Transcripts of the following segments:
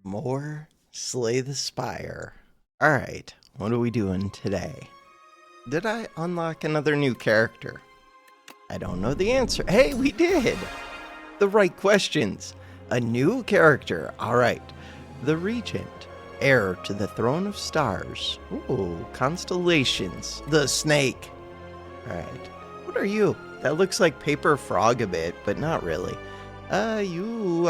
More Slay the Spire. Alright, what are we doing today? Did I unlock another new character? I don't know the answer. Hey, we did! The right questions. A new character. Alright. The Regent. Heir to the Throne of Stars. Ooh, constellations. The Snake. Alright. What are you? That looks like Paper Frog a bit, but not really. I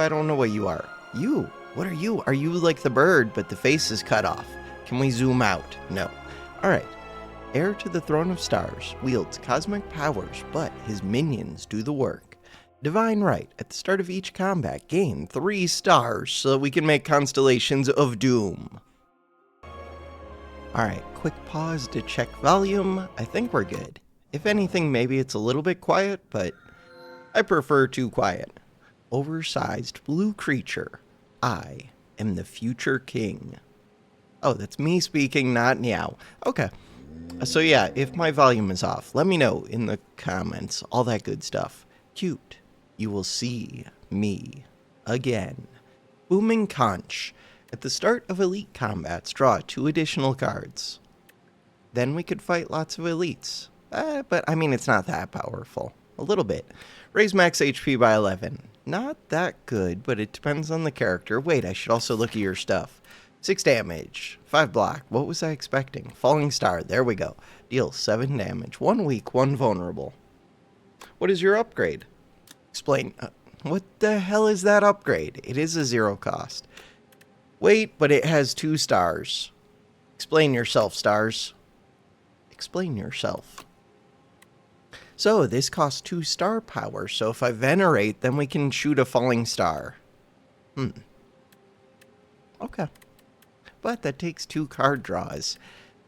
don't know what you are. You. What are you? Are you like the bird, but the face is cut off? Can we zoom out? No. Alright. Heir to the Throne of Stars, wields cosmic powers, but his minions do the work. Divine Right, at the start of each combat, gain 3 stars so that we can make constellations of doom. Alright, quick pause to check volume. I think we're good. If anything, maybe it's a little bit quiet, but I prefer too quiet. Oversized blue creature. I am the future king. Oh, that's me speaking, not Meow. Okay. So yeah, if my volume is off, let me know in the comments. All that good stuff. Cute. You will see me again. Booming Conch. At the start of elite combats, draw 2 additional cards. Then we could fight lots of elites. But I mean, it's not that powerful. A little bit. Raise max HP by 11. Not that good, but it depends on the character. Wait, I should also look at your stuff. 6 damage, 5 block. What was I expecting? Falling Star, there we go. Deals 7 damage, 1 weak, 1 vulnerable. What is your upgrade? Explain. What the hell is that upgrade? It is a 0 cost. Wait, but it has 2 stars. Explain yourself, stars. Explain yourself. So, this costs 2 star power, so if I venerate, then we can shoot a falling star. Okay. But that takes 2 card draws.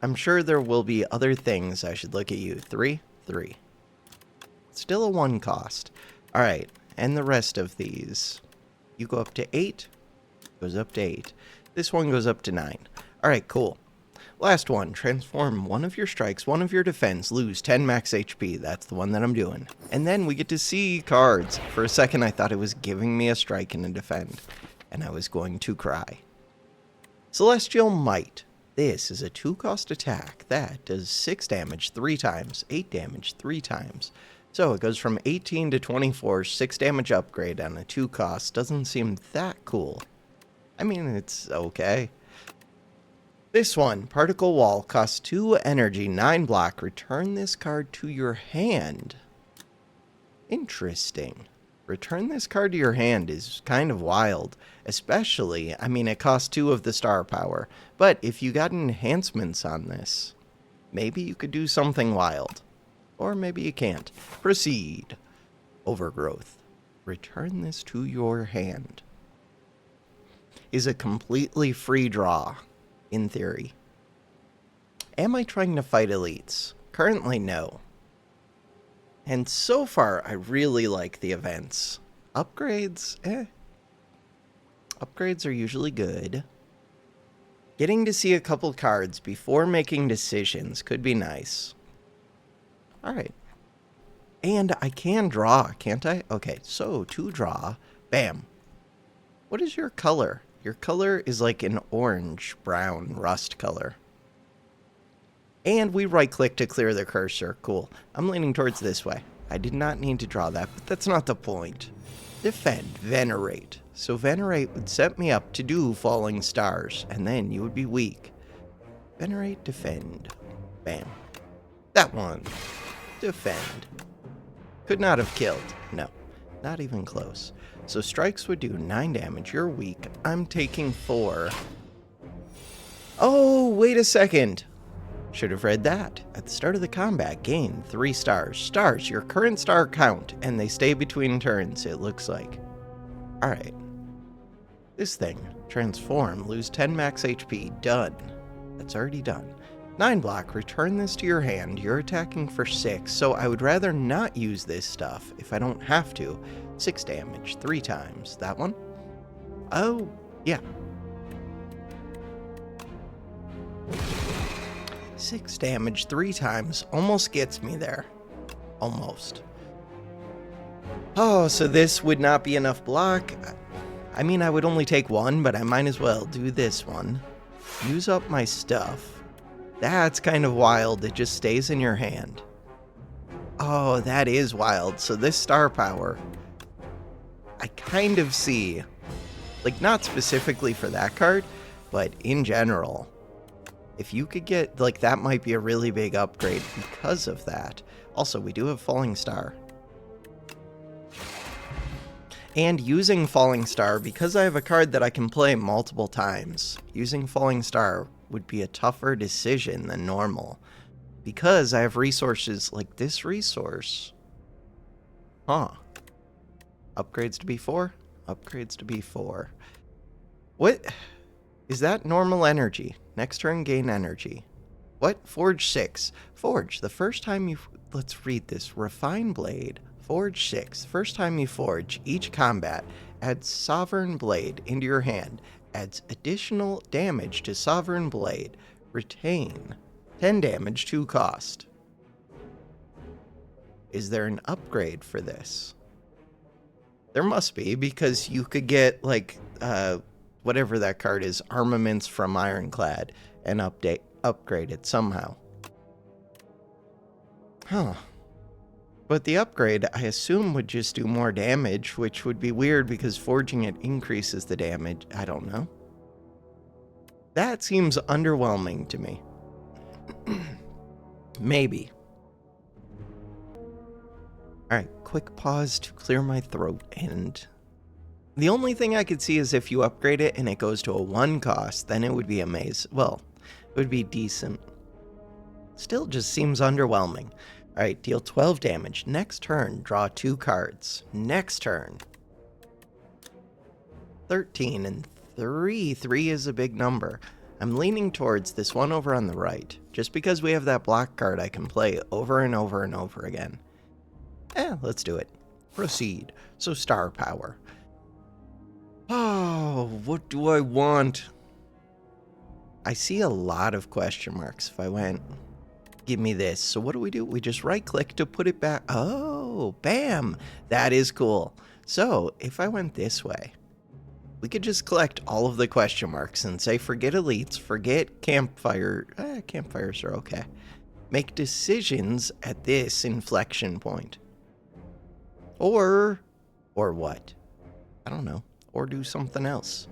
I'm sure there will be other things I should look at you. 3, 3. Still a 1 cost. Alright, and the rest of these. You go up to 8, goes up to 8. This one goes up to 9. Alright, cool. Last one, transform one of your strikes, one of your defense, lose 10 max HP. That's the one that I'm doing. And then we get to see cards. For a second, I thought it was giving me a strike and a defend. And I was going to cry. Celestial Might. This is a 2-cost attack. That does 6 damage 3 times, 8 damage 3 times. So it goes from 18 to 24, 6 damage upgrade on a 2-cost. Doesn't seem that cool. I mean, it's okay. This one, Particle Wall, costs 2 energy, 9 block. Return this card to your hand. Interesting. Return this card to your hand is kind of wild. Especially, I mean, it costs 2 of the star power. But if you got enhancements on this, maybe you could do something wild. Or maybe you can't. Proceed. Overgrowth. Return this to your hand. Is a completely free draw. In theory. Am I trying to fight elites? Currently, no. And so far, I really like the events. Upgrades, Upgrades are usually good. Getting to see a couple cards before making decisions could be nice. Alright. And I can draw, can't I? Okay, so to draw, bam. What is your color? Your color is like an orange-brown rust color. And we right-click to clear the cursor. Cool. I'm leaning towards this way. I did not need to draw that, but that's not the point. Defend. Venerate. So Venerate would set me up to do Falling Stars, and then you would be weak. Venerate, defend. Bam. That one. Defend. Could not have killed. No. Not even close. So strikes would do 9 damage. You're weak. I'm taking 4. Oh, wait a second. Should have read that. At the start of the combat, gain 3 stars. Stars, your current star count, and they stay between turns, it looks like. Alright. This thing. Transform. Lose 10 max HP. Done. That's already done. 9 block. Return this to your hand. You're attacking for 6, so I would rather not use this stuff if I don't have to. 6 damage 3 times. That one? Oh, yeah. 6 damage 3 times. Almost gets me there. Almost. Oh, so this would not be enough block. I mean, I would only take one, but I might as well do this one. Use up my stuff. That's kind of wild. It just stays in your hand. Oh, that is wild. So this star power, I kind of see, like not specifically for that card, but in general, if you could get, like that might be a really big upgrade because of that. Also, we do have Falling Star. And using Falling Star, because I have a card that I can play multiple times, using Falling Star would be a tougher decision than normal. Because I have resources like this resource. Huh. Upgrades to B4? Upgrades to B4. What? Is that normal energy? Next turn, gain energy. What? Forge 6. Forge, the first time you... Let's read this. Refine Blade. Forge 6. First time you forge, each combat, adds Sovereign Blade into your hand. Adds additional damage to Sovereign Blade. Retain 10 damage to cost. Is there an upgrade for this? There must be, because you could get, like, whatever that card is, Armaments from Ironclad, and upgrade it somehow. Huh. But the upgrade, I assume, would just do more damage, which would be weird because forging it increases the damage. I don't know. That seems underwhelming to me. Maybe. Alright, quick pause to clear my throat, and... The only thing I could see is if you upgrade it and it goes to a 1 cost, then it would be amazing. Well, it would be decent. Still just seems underwhelming. Alright, deal 12 damage. Next turn, draw 2 cards. Next turn. 13 and 3. 3 is a big number. I'm leaning towards this one over on the right, just because we have that block card I can play over and over and over again. Let's do it. Proceed. So star power. Oh, what do I want? I see a lot of question marks if I went, give me this. So what do? We just right click to put it back. Oh, bam. That is cool. So if I went this way, we could just collect all of the question marks and say, forget elites, forget campfire. Campfires are okay. Make decisions at this inflection point. Or what? I don't know. Or do something else.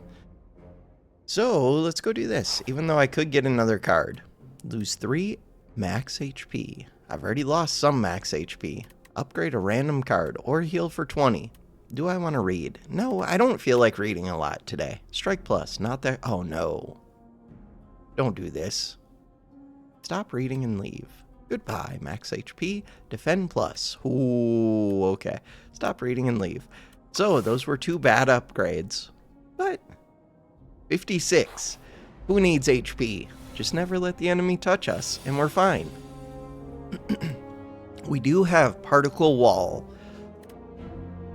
So let's go do this. Even though I could get another card. Lose 3 max HP. I've already lost some max HP. Upgrade a random card or heal for 20. Do I want to read? No, I don't feel like reading a lot today. Strike plus, not that. Oh no. Don't do this. Stop reading and leave. Goodbye, max HP. Defend plus. Ooh, okay. Stop reading and leave. So, those were 2 bad upgrades. But 56. Who needs HP? Just never let the enemy touch us, and we're fine. We do have Particle Wall,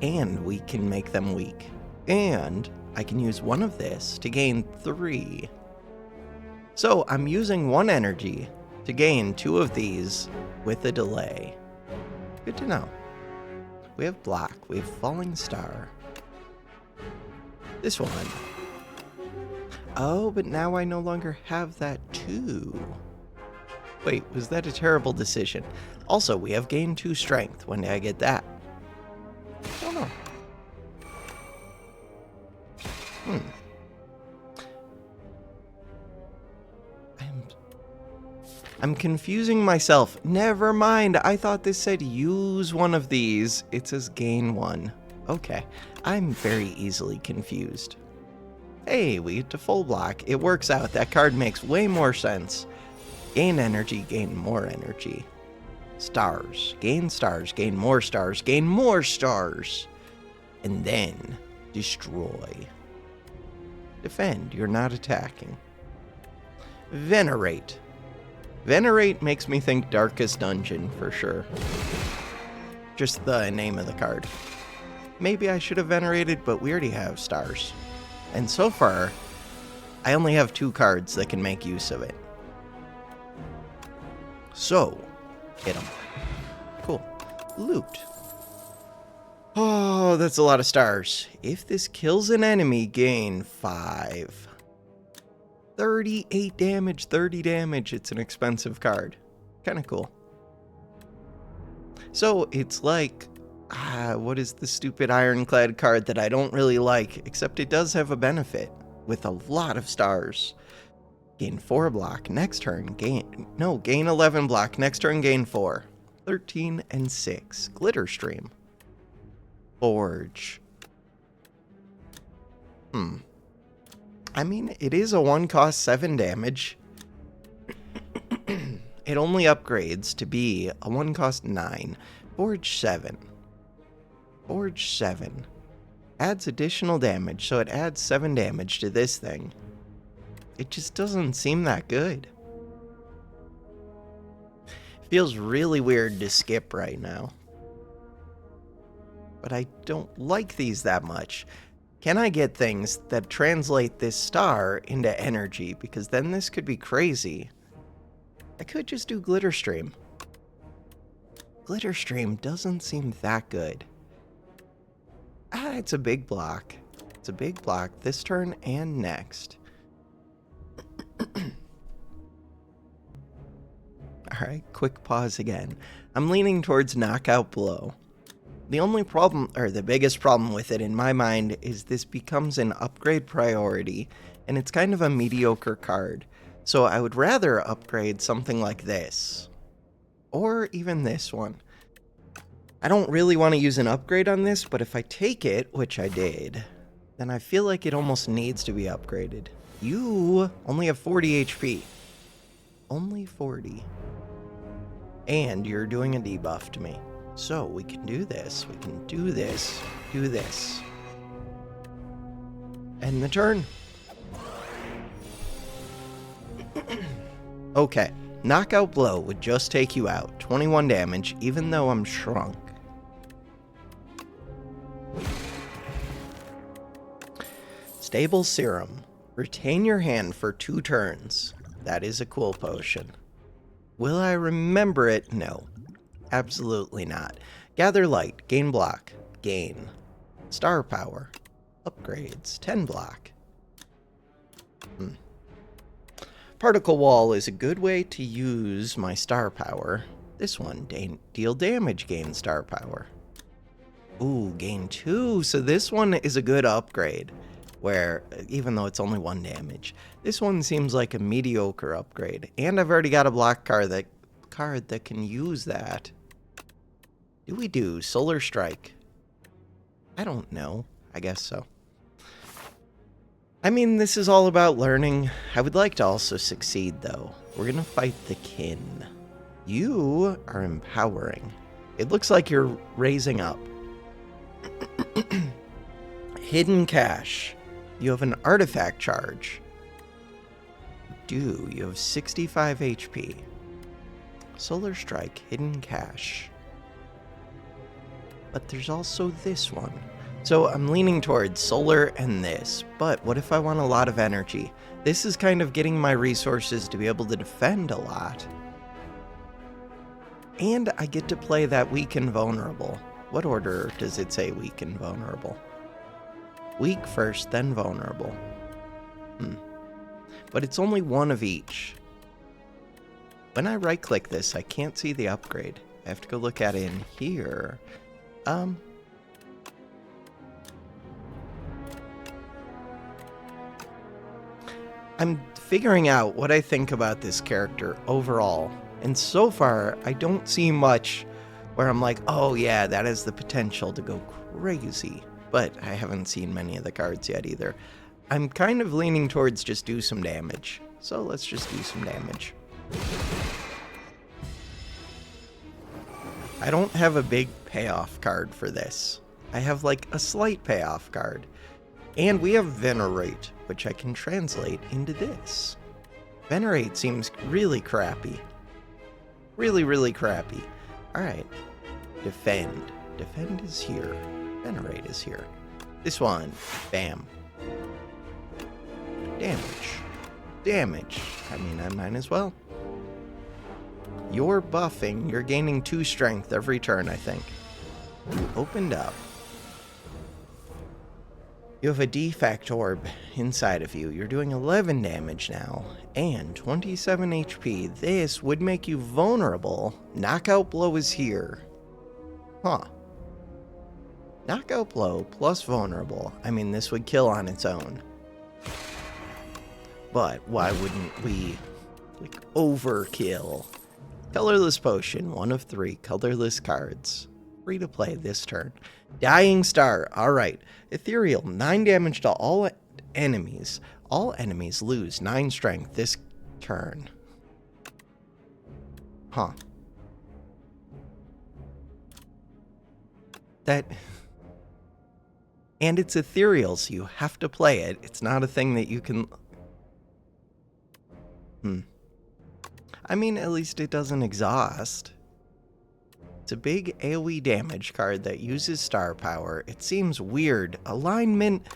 and we can make them weak. And I can use one of this to gain 3. So, I'm using 1 energy to gain 2 of these with a delay. Good to know. We have block. We have Falling Star. This one. Oh, but now I no longer have that too. Wait, was that a terrible decision? Also, we have gain 2 strength. When did I get that? Oh no. I'm confusing myself. Never mind. I thought this said use one of these. It says gain 1. Okay. I'm very easily confused. Hey, we get to full block. It works out. That card makes way more sense. Gain energy, gain more energy. Stars. Gain stars, gain more stars, gain more stars. And then destroy. Defend. You're not attacking. Venerate. Venerate makes me think Darkest Dungeon for sure. Just the name of the card. Maybe I should have venerated, but we already have stars. And so far, I only have 2 cards that can make use of it. So, hit them. Cool. Loot. Oh, that's a lot of stars. If this kills an enemy, gain 5. 38 damage, 30 damage. It's an expensive card. Kind of cool. So it's like, what is the stupid ironclad card that I don't really like, except it does have a benefit with a lot of stars. Gain 4 block, next turn gain 11 block, next turn gain 4. 13 and 6. Glitter Stream. Forge. I mean, it is a 1 cost 7 damage. It only upgrades to be a 1 cost 9. Forge 7. Forge 7. Adds additional damage, so it adds 7 damage to this thing. It just doesn't seem that good. Feels really weird to skip right now. But I don't like these that much. Can I get things that translate this star into energy? Because then this could be crazy. I could just do Glitter Stream. Glitter Stream doesn't seem that good. It's a big block. It's a big block this turn and next. Alright, quick pause again. I'm leaning towards Knockout Blow. The only problem, or the biggest problem with it in my mind, is this becomes an upgrade priority, and it's kind of a mediocre card. So I would rather upgrade something like this. Or even this one. I don't really want to use an upgrade on this, but if I take it, which I did, then I feel like it almost needs to be upgraded. You only have 40 HP. Only 40. And you're doing a debuff to me. So we can do this. We can do this. Do this. End the turn. Okay. Knockout Blow would just take you out. 21 damage, even though I'm shrunk. Stable Serum. Retain your hand for 2 turns. That is a cool potion. Will I remember it? No. Absolutely not. Gather Light. Gain block. Gain. Star Power. Upgrades. 10 block. Particle Wall is a good way to use my Star Power. This one, deal damage, gain Star Power. Ooh, gain 2. So this one is a good upgrade. Where, even though it's only 1 damage, this one seems like a mediocre upgrade. And I've already got a block card that can use that. Do we do Solar Strike? I don't know. I guess so. I mean, this is all about learning. I would like to also succeed, though. We're gonna fight the Kin. You are empowering. It looks like you're raising up. Hidden Cache. You have an artifact charge. You have 65 HP. Solar Strike, Hidden Cache. But there's also this one. So I'm leaning towards solar and this, but what if I want a lot of energy? This is kind of getting my resources to be able to defend a lot. And I get to play that weak and vulnerable. What order does it say weak and vulnerable? Weak first, then vulnerable. But it's only one of each. When I right-click this, I can't see the upgrade. I have to go look at it in here. I'm figuring out what I think about this character overall. And so far, I don't see much where I'm like, oh yeah, that has the potential to go crazy. But I haven't seen many of the cards yet either. I'm kind of leaning towards just do some damage. So let's just do some damage. I don't have a big payoff card for this. I have like a slight payoff card. And we have Venerate, which I can translate into this. Venerate seems really crappy. Really, really crappy. Alright. Defend. Defend is here. Venerate is here. This one. Bam. Damage. Damage. I mean, I might as well. You're buffing. You're gaining 2 strength every turn, I think. You opened up. You have a defect orb inside of you. You're doing 11 damage now and 27 HP. This would make you vulnerable. Knockout blow is here. Huh. Knockout blow plus vulnerable. I mean, this would kill on its own. But why wouldn't we, like, overkill? Colorless potion, 1 of 3 colorless cards. Free to play this turn. Dying Star, alright. Ethereal, 9 damage to all enemies. All enemies lose 9 strength this turn. Huh. That... And it's ethereal, so you have to play it. It's not a thing that you can... I mean, at least it doesn't exhaust. It's a big AoE damage card that uses star power. It seems weird. Alignment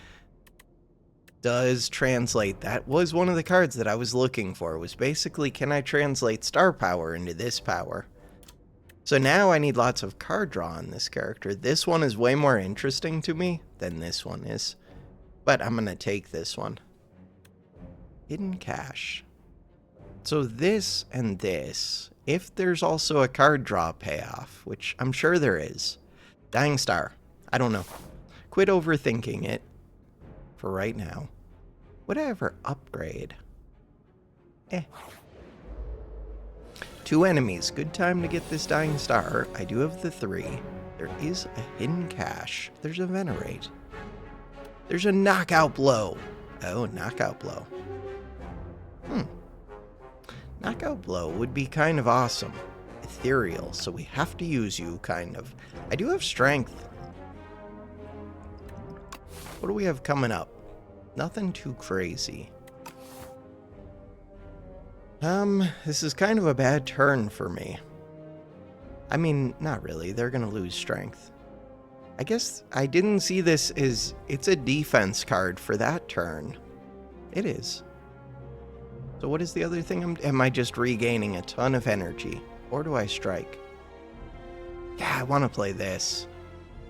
does translate. That was one of the cards that I was looking for, was basically, can I translate star power into this power? So now I need lots of card draw on this character. This one is way more interesting to me than this one is. But I'm going to take this one. Hidden Cache. So this and this, if there's also a card draw payoff, which I'm sure there is. Dying Star. I don't know. Quit overthinking it for right now. Would I ever upgrade? 2 enemies. Good time to get this Dying Star. I do have the 3. There is a Hidden Cache. There's a Venerate. There's a Knockout Blow. Oh, Knockout Blow. Knockout Blow would be kind of awesome. Ethereal, so we have to use you, kind of. I do have Strength. What do we have coming up? Nothing too crazy. This is kind of a bad turn for me. I mean, not really. They're gonna lose Strength. I guess I didn't see this as... It's a defense card for that turn. It is. So what is the other thing? Am I just regaining a ton of energy? Or do I strike? Yeah, I want to play this.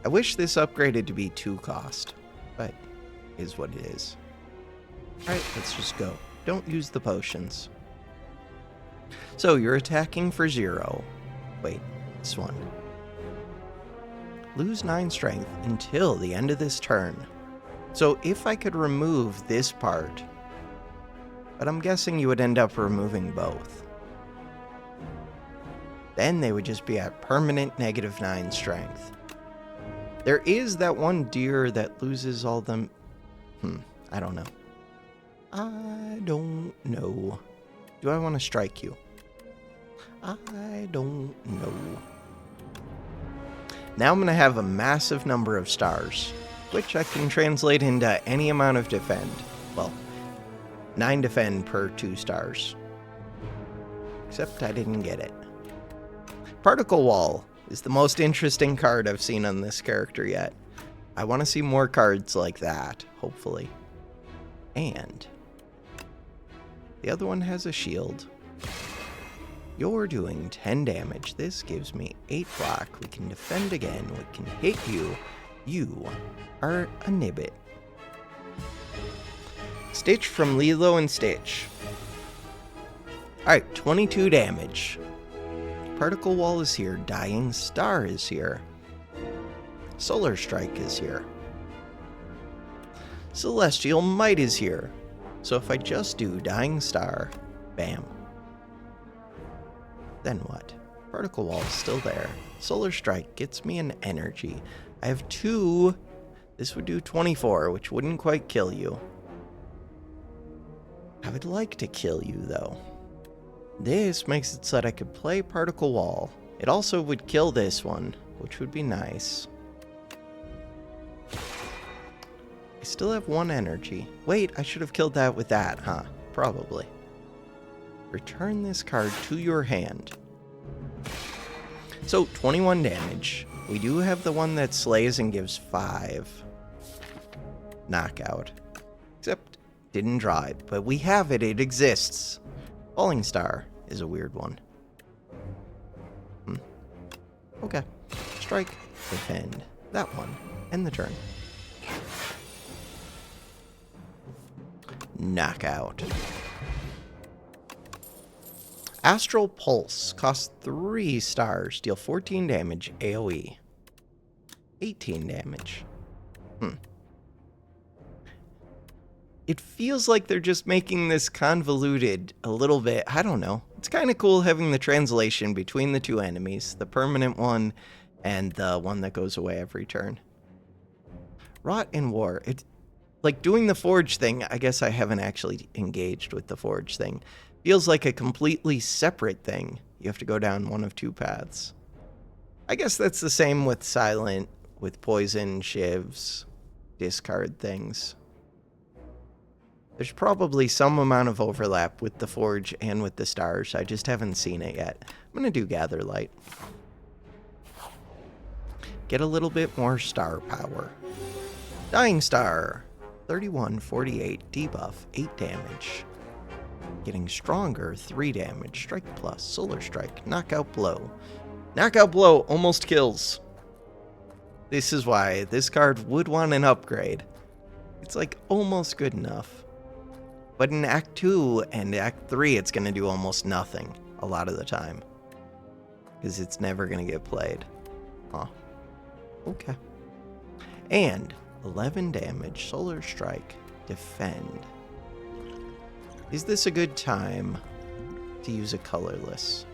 I wish this upgraded to be 2 cost. But is what it is. Alright, let's just go. Don't use the potions. So you're attacking for 0. Wait, this one. Lose 9 strength until the end of this turn. So if I could remove this part... But I'm guessing you would end up removing both. Then they would just be at permanent -9 strength. There is that one deer that loses all them... I don't know. I don't know. Do I want to strike you? I don't know. Now I'm going to have a massive number of stars, which I can translate into any amount of defend. Well, 9 defend per 2 stars. Except I didn't get it. Particle Wall is the most interesting card I've seen on this character yet. I want to see more cards like that, hopefully. And the other one has a shield. You're doing 10 damage. This gives me 8 block. We can defend again. We can hit you. You are a Nibbit. Stitch from Lilo and Stitch. Alright, 22 damage. Particle Wall is here. Dying Star is here. Solar Strike is here. Celestial Might is here. So if I just do Dying Star, bam. Then what? Particle Wall is still there. Solar Strike gets me an energy. I have 2. This would do 24, which wouldn't quite kill you. I would like to kill you, though. This makes it so that I could play Particle Wall. It also would kill this one, which would be nice. I still have 1 energy. Wait, I should have killed that with that, huh? Probably. Return this card to your hand. So, 21 damage. We do have the one that slays and gives 5. Knockout. Except, didn't draw it, but we have it. It exists. Falling Star is a weird one. Okay. Strike, defend. That one. End the turn. Knockout. Astral Pulse costs 3 stars, deal 14 damage, AoE. 18 damage. It feels like they're just making this convoluted a little bit. I don't know. It's kind of cool having the translation between the two enemies, the permanent one and the one that goes away every turn. Rot in War. Like doing the Forge thing, I guess I haven't actually engaged with the Forge thing. Feels like a completely separate thing. You have to go down one of 2 paths. I guess that's the same with Silent, with Poison, Shivs, discard things. There's probably some amount of overlap with the Forge and with the stars. I just haven't seen it yet. I'm going to do Gather Light. Get a little bit more star power. Dying Star. 3148 debuff, 8 damage. Getting stronger, 3 damage. Strike plus, Solar Strike, Knockout Blow. Knockout Blow almost kills. This is why this card would want an upgrade. It's like almost good enough. But in Act 2 and Act 3, it's going to do almost nothing a lot of the time. Because it's never going to get played. Huh. Okay. And 11 damage, Solar Strike, Defend. Is this a good time to use a colorless?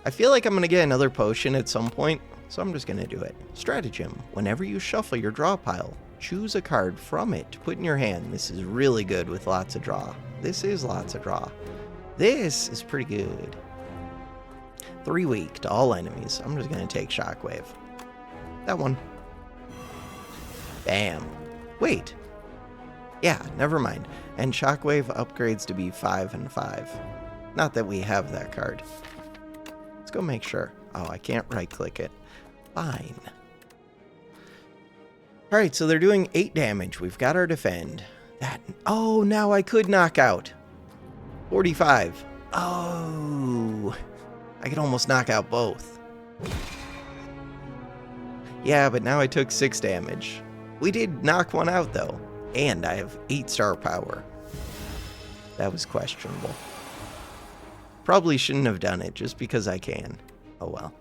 I feel like I'm going to get another potion at some point, so I'm just going to do it. Stratagem. Whenever you shuffle your draw pile, choose a card from it to put in your hand. This is really good with lots of draw. This is lots of draw. This is pretty good. 3 weak to all enemies. I'm just going to take Shockwave. That one. Bam. Wait. Yeah, never mind. And Shockwave upgrades to be 5 and 5. Not that we have that card. Let's go make sure. Oh, I can't right-click it. Fine. Alright, so they're doing 8 damage. We've got our Defend. That. Oh, now I could knock out. 45. Oh. I could almost knock out both. Yeah, but now I took 6 damage. We did knock one out, though. And I have 8 star power. That was questionable. Probably shouldn't have done it just because I can. Oh well.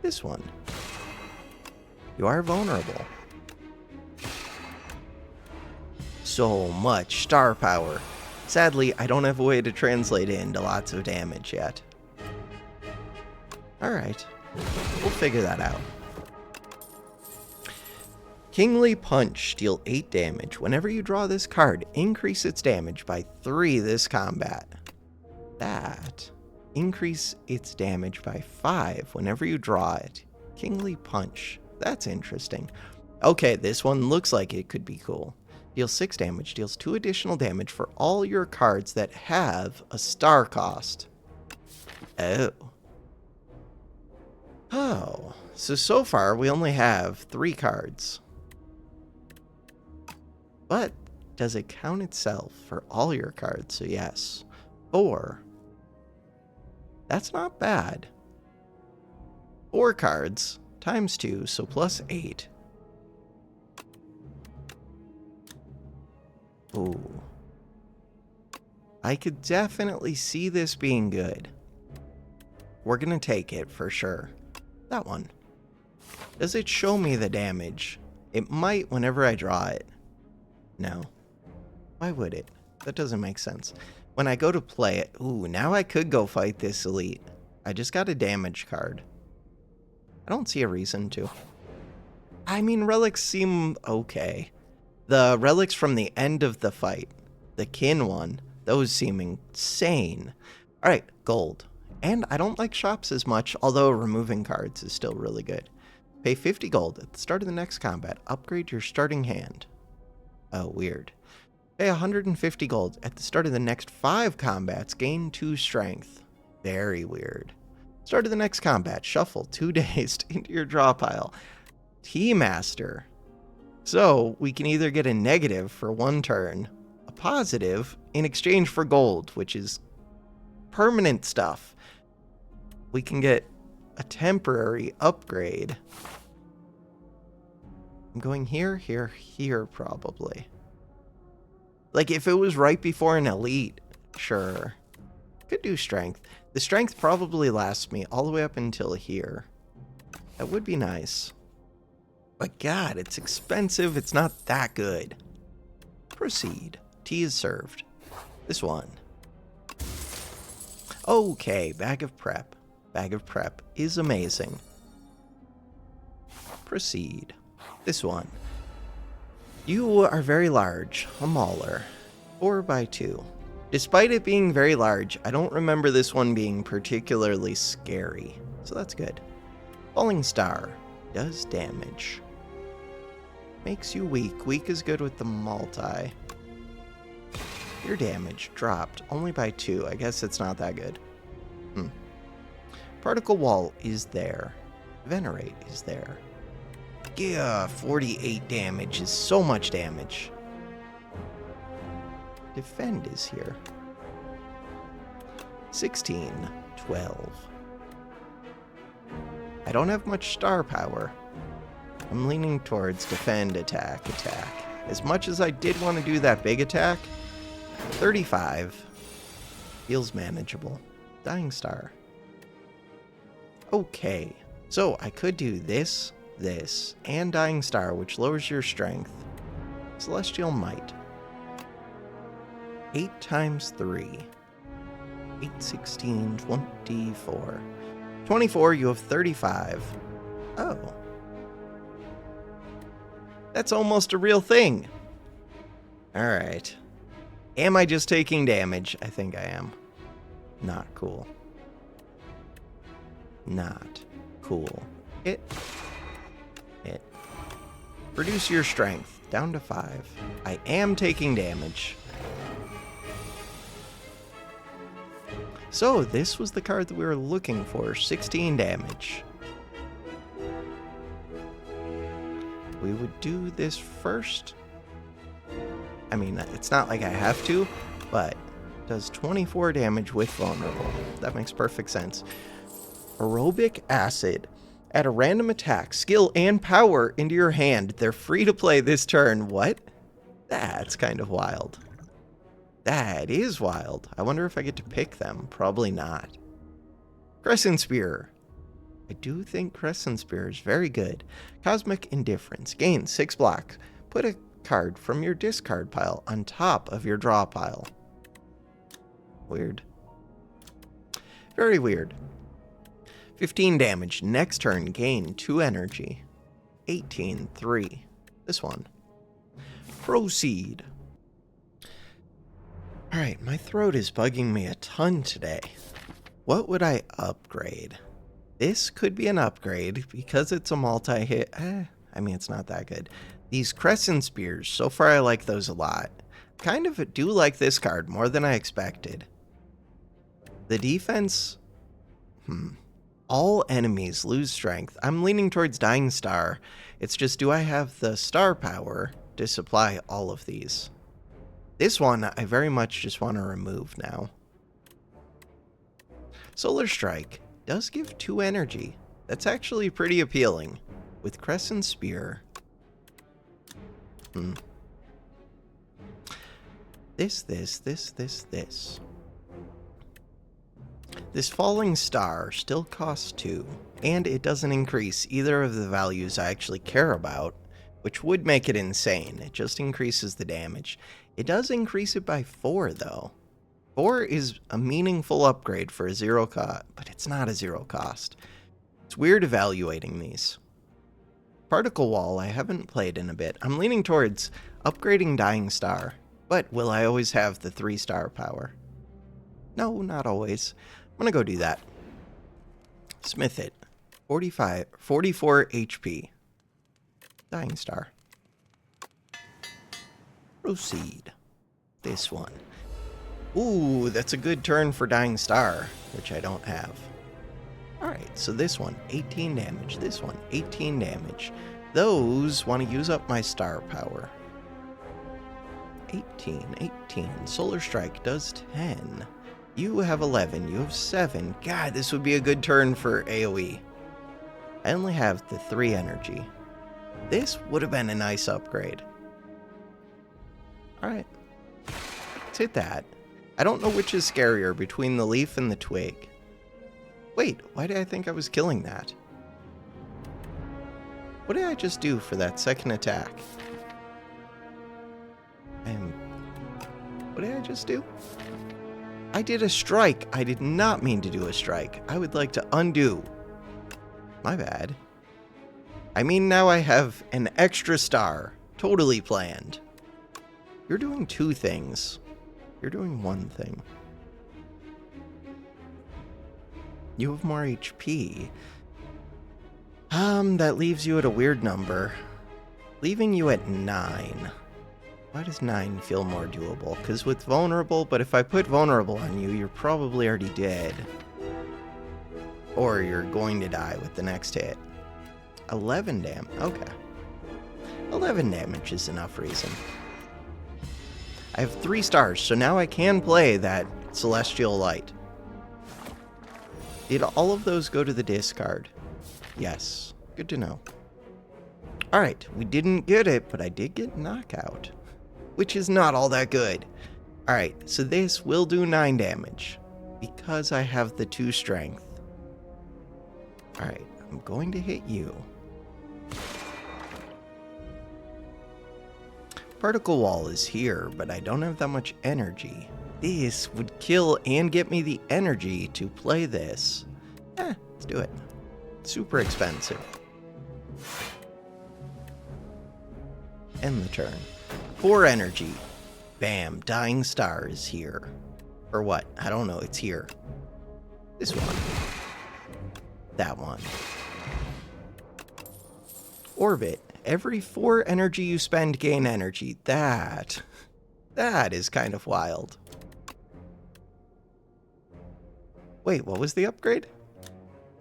This one. You are vulnerable. So much star power. Sadly, I don't have a way to translate it into lots of damage yet. Alright. We'll figure that out. Kingly Punch, deal 8 damage. Whenever you draw this card, increase its damage by 3 this combat. That. Increase its damage by 5 whenever you draw it. Kingly Punch. That's interesting. Okay, this one looks like it could be cool. Deals 6 damage, deals 2 additional damage for all your cards that have a star cost. Oh. Oh. So far, we only have 3 cards. But does it count itself for all your cards? So yes. 4. That's not bad. 4 cards times 2, so plus 8. Ooh. I could definitely see this being good. We're gonna take it for sure. That one. Does it show me the damage? It might whenever I draw it. No. Why would it? That doesn't make sense. When I go to play it, ooh, now I could go fight this elite. I just got a damage card. I don't see a reason to. I mean, relics seem okay. The relics from the end of the fight, the kin one, those seem insane. Alright, gold. And I don't like shops as much, although removing cards is still really good. Pay 50 gold at the start of the next combat. Upgrade your starting hand. Oh, weird. Pay 150 gold at the start of the next 5 combats. Gain 2 strength. Very weird. Start of the next combat. Shuffle 2 dazed into your draw pile. T-Master. So, we can either get a negative for 1 turn, a positive, in exchange for gold, which is permanent stuff. We can get a temporary upgrade. I'm going here, here, here, probably. Like, if it was right before an elite, sure. Could do strength. The strength probably lasts me all the way up until here. That would be nice. But God, it's expensive. It's not that good. Proceed. Tea is served. This one. Okay, bag of prep. Bag of prep is amazing. Proceed. This one. You are very large. A mauler. 4x2. Despite it being very large, I don't remember this one being particularly scary. So that's good. Falling star. Does damage. Makes you weak. Weak is good with the multi. Your damage dropped only by 2. I guess it's not that good. Particle wall is there. Venerate is there. Yeah, 48 damage is so much damage. Defend is here. 16, 12. I don't have much star power. I'm leaning towards defend, attack, attack. As much as I did want to do that big attack, 35 feels manageable. Dying star. Okay, so I could do this, and Dying Star, which lowers your strength. Celestial Might. 8 times 3. 8, 16, 24. 24, you have 35. Oh. That's almost a real thing. Alright. Am I just taking damage? I think I am. Not cool. Not cool. Hit. Reduce your strength down to 5. I am taking damage. So this was the card that we were looking for. 16 damage. We would do this first. I mean, it's not like I have to, but it does 24 damage with vulnerable. That makes perfect sense. Aerobic acid. Add a random attack, skill, and power into your hand. They're free to play this turn. What? That's kind of wild. That is wild. I wonder if I get to pick them. Probably not. Crescent Spear. I do think Crescent Spear is very good. Cosmic Indifference. Gain 6 block. Put a card from your discard pile on top of your draw pile. Weird. Very weird. 15 damage. Next turn, gain 2 energy. 18, 3. This one. Proceed. Alright, my throat is bugging me a ton today. What would I upgrade? This could be an upgrade because it's a multi-hit. I mean, it's not that good. These Crescent Spears, so far I like those a lot. Kind of do like this card more than I expected. The defense... All enemies lose strength. I'm leaning towards Dying Star. It's just, do I have the star power to supply all of these? This one, I very much just want to remove now. Solar Strike does give 2 energy. That's actually pretty appealing. With Crescent Spear. This. This Falling Star still costs 2, and it doesn't increase either of the values I actually care about, which would make it insane. It just increases the damage. It does increase it by 4, though. 4 is a meaningful upgrade for a 0 cost, but it's not a 0 cost. It's weird evaluating these. Particle Wall I haven't played in a bit. I'm leaning towards upgrading Dying Star, but will I always have the 3-star power? No, not always. I'm gonna go do that. Smith it. 44 HP. Dying Star. Proceed. This one. Ooh, that's a good turn for Dying Star, which I don't have. Alright, so this one, 18 damage. This one, 18 damage. Those want to use up my star power. 18. Solar Strike does 10. You have 11. You have 7. God, this would be a good turn for AoE. I only have the 3 energy. This would have been a nice upgrade. Alright. Let's hit that. I don't know which is scarier between the leaf and the twig. Wait, why did I think I was killing that? What did I just do for that second attack? What did I just do? I did a strike. I did not mean to do a strike. I would like to undo. My bad. I mean, now I have an extra star. Totally planned. You're doing two things. You're doing one thing. You have more HP. That leaves you at a weird number. Leaving you at 9. Why does 9 feel more doable? Because with vulnerable, but if I put vulnerable on you, you're probably already dead. Or you're going to die with the next hit. 11 damage. Okay. 11 damage is enough reason. I have 3 stars, so now I can play that Celestial Light. Did all of those go to the discard? Yes. Good to know. Alright, we didn't get it, but I did get knockout. Which is not all that good. Alright, so this will do 9 damage. Because I have the 2 strength. Alright, I'm going to hit you. Particle Wall is here, but I don't have that much energy. This would kill and get me the energy to play this. Let's do it. Super expensive. End the turn. 4 energy. Bam, Dying Star is here. Or what? I don't know, it's here. This one. That one. Orbit. Every 4 energy you spend, gain energy. That is kind of wild. Wait, what was the upgrade?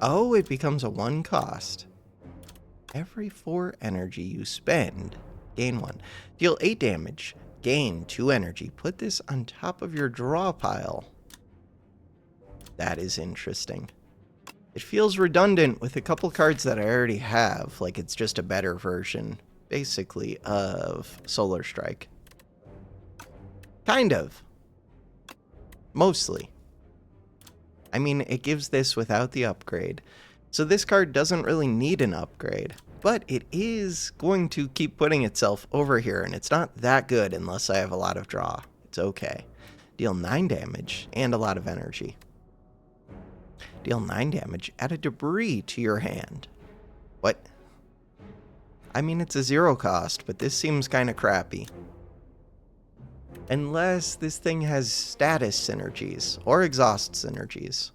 Oh, it becomes a 1 cost. Every 4 energy you spend, gain 1. Deal 8 damage, gain 2 energy. Put this on top of your draw pile. That is interesting. It feels redundant with a couple cards that I already have, like it's just a better version, basically, of Solar Strike. Kind of. Mostly. I mean, it gives this without the upgrade. So this card doesn't really need an upgrade, but it is going to keep putting itself over here, and it's not that good unless I have a lot of draw. It's okay. Deal 9 damage and a lot of energy. Deal 9 damage, add a debris to your hand. What? I mean, it's a 0 cost, but this seems kind of crappy. Unless this thing has status synergies, or exhaust synergies.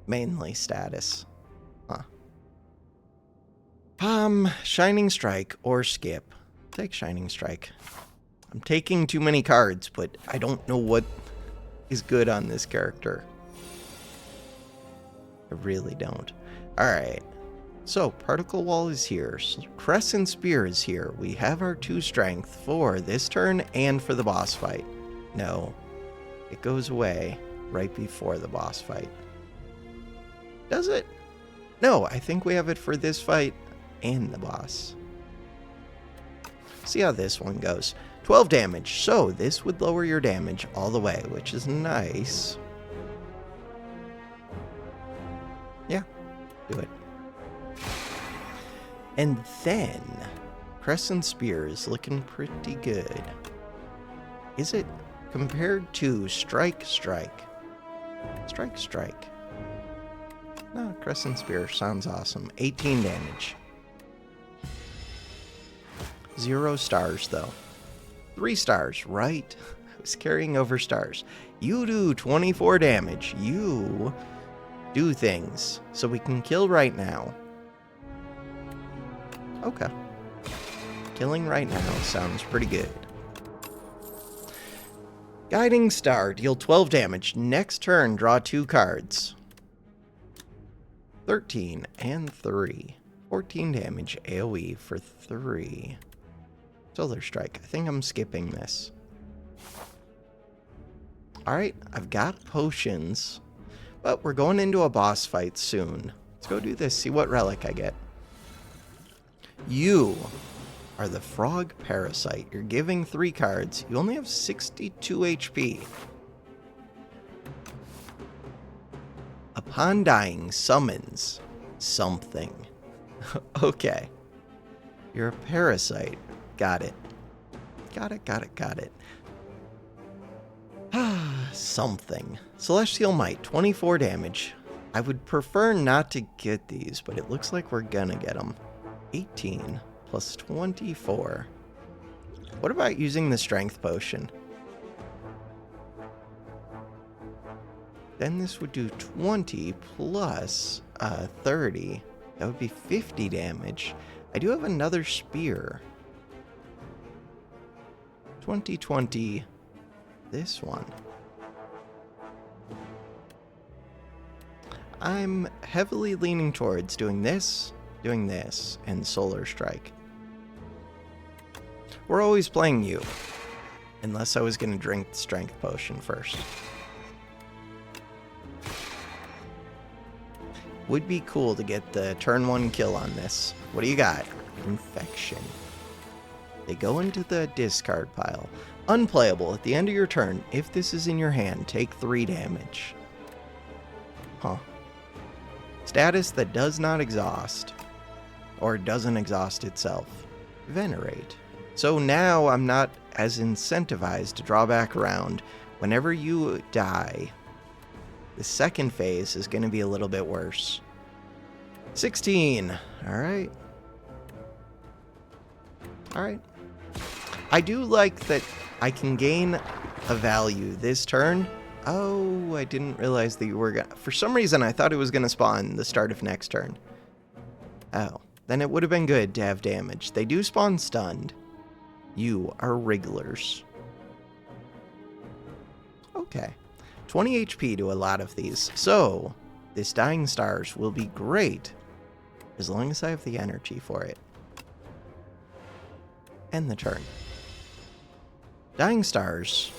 Mainly status. Huh. Shining Strike or skip. Take Shining Strike. I'm taking too many cards, but I don't know what is good on this character. I really don't. Alright. So, Particle Wall is here. Crescent Spear is here. We have our 2 strength for this turn and for the boss fight. No. It goes away right before the boss fight. Does it? No, I think we have it for this fight and the boss. See how this one goes. 12 damage. So, this would lower your damage all the way, which is nice. Yeah, do it. And then, Crescent Spear is looking pretty good. Is it compared to Strike? Strike. No, Crescent Spear sounds awesome. 18 damage. 0 stars, though. 3 stars, right? I was carrying over stars. You do 24 damage. You do things. So we can kill right now. Okay. Killing right now sounds pretty good. Guiding Star. Deal 12 damage. Next turn, draw 2 cards. 13 and 3. 14 damage AoE for 3. Solar Strike. I think I'm skipping this. Alright, I've got potions. But we're going into a boss fight soon. Let's go do this, see what relic I get. You are the Frog Parasite. You're giving 3 cards. You only have 62 HP. Upon dying, summons something. Okay. You're a parasite. Got it. Got it. Something. Celestial Might, 24 damage. I would prefer not to get these, but it looks like we're gonna get them. 18 plus 24. What about using the Strength Potion? Then this would do 20 plus 30. That would be 50 damage. I do have another spear. 2020. This one. I'm heavily leaning towards doing this, and Solar Strike. We're always playing you. Unless I was going to drink the Strength Potion first. Would be cool to get the turn 1 kill on this. What do you got? Infection. They go into the discard pile. Unplayable. At the end of your turn, if this is in your hand, take 3 damage. Huh. Status that does not exhaust. Or doesn't exhaust itself. Venerate. So now I'm not as incentivized to draw back around. Whenever you die, the second phase is going to be a little bit worse. 16. Alright. Alright. I do like that I can gain a value this turn. Oh, I didn't realize that you were gonna... For some reason, I thought it was going to spawn the start of next turn. Oh. Then it would have been good to have damage. They do spawn stunned. You are Wrigglers. Okay. 20 HP to a lot of these. So, this Dying Stars will be great as long as I have the energy for it. End the turn. Dying Stars.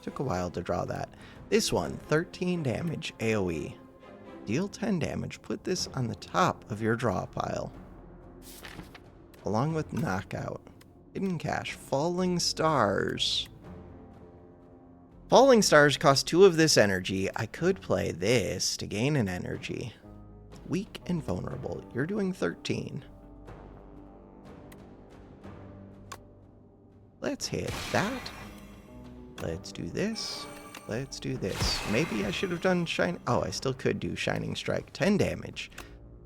Took a while to draw that. This one, 13 damage AoE. Deal 10 damage. Put this on the top of your draw pile. Along with Knockout. Hidden Cache. Falling Stars. Falling Stars cost 2 of this energy. I could play this to gain an energy. Weak and Vulnerable. You're doing 13. Let's hit that. Let's do this. Let's do this. Maybe I should have done Shine... Oh, I still could do Shining Strike. 10 damage.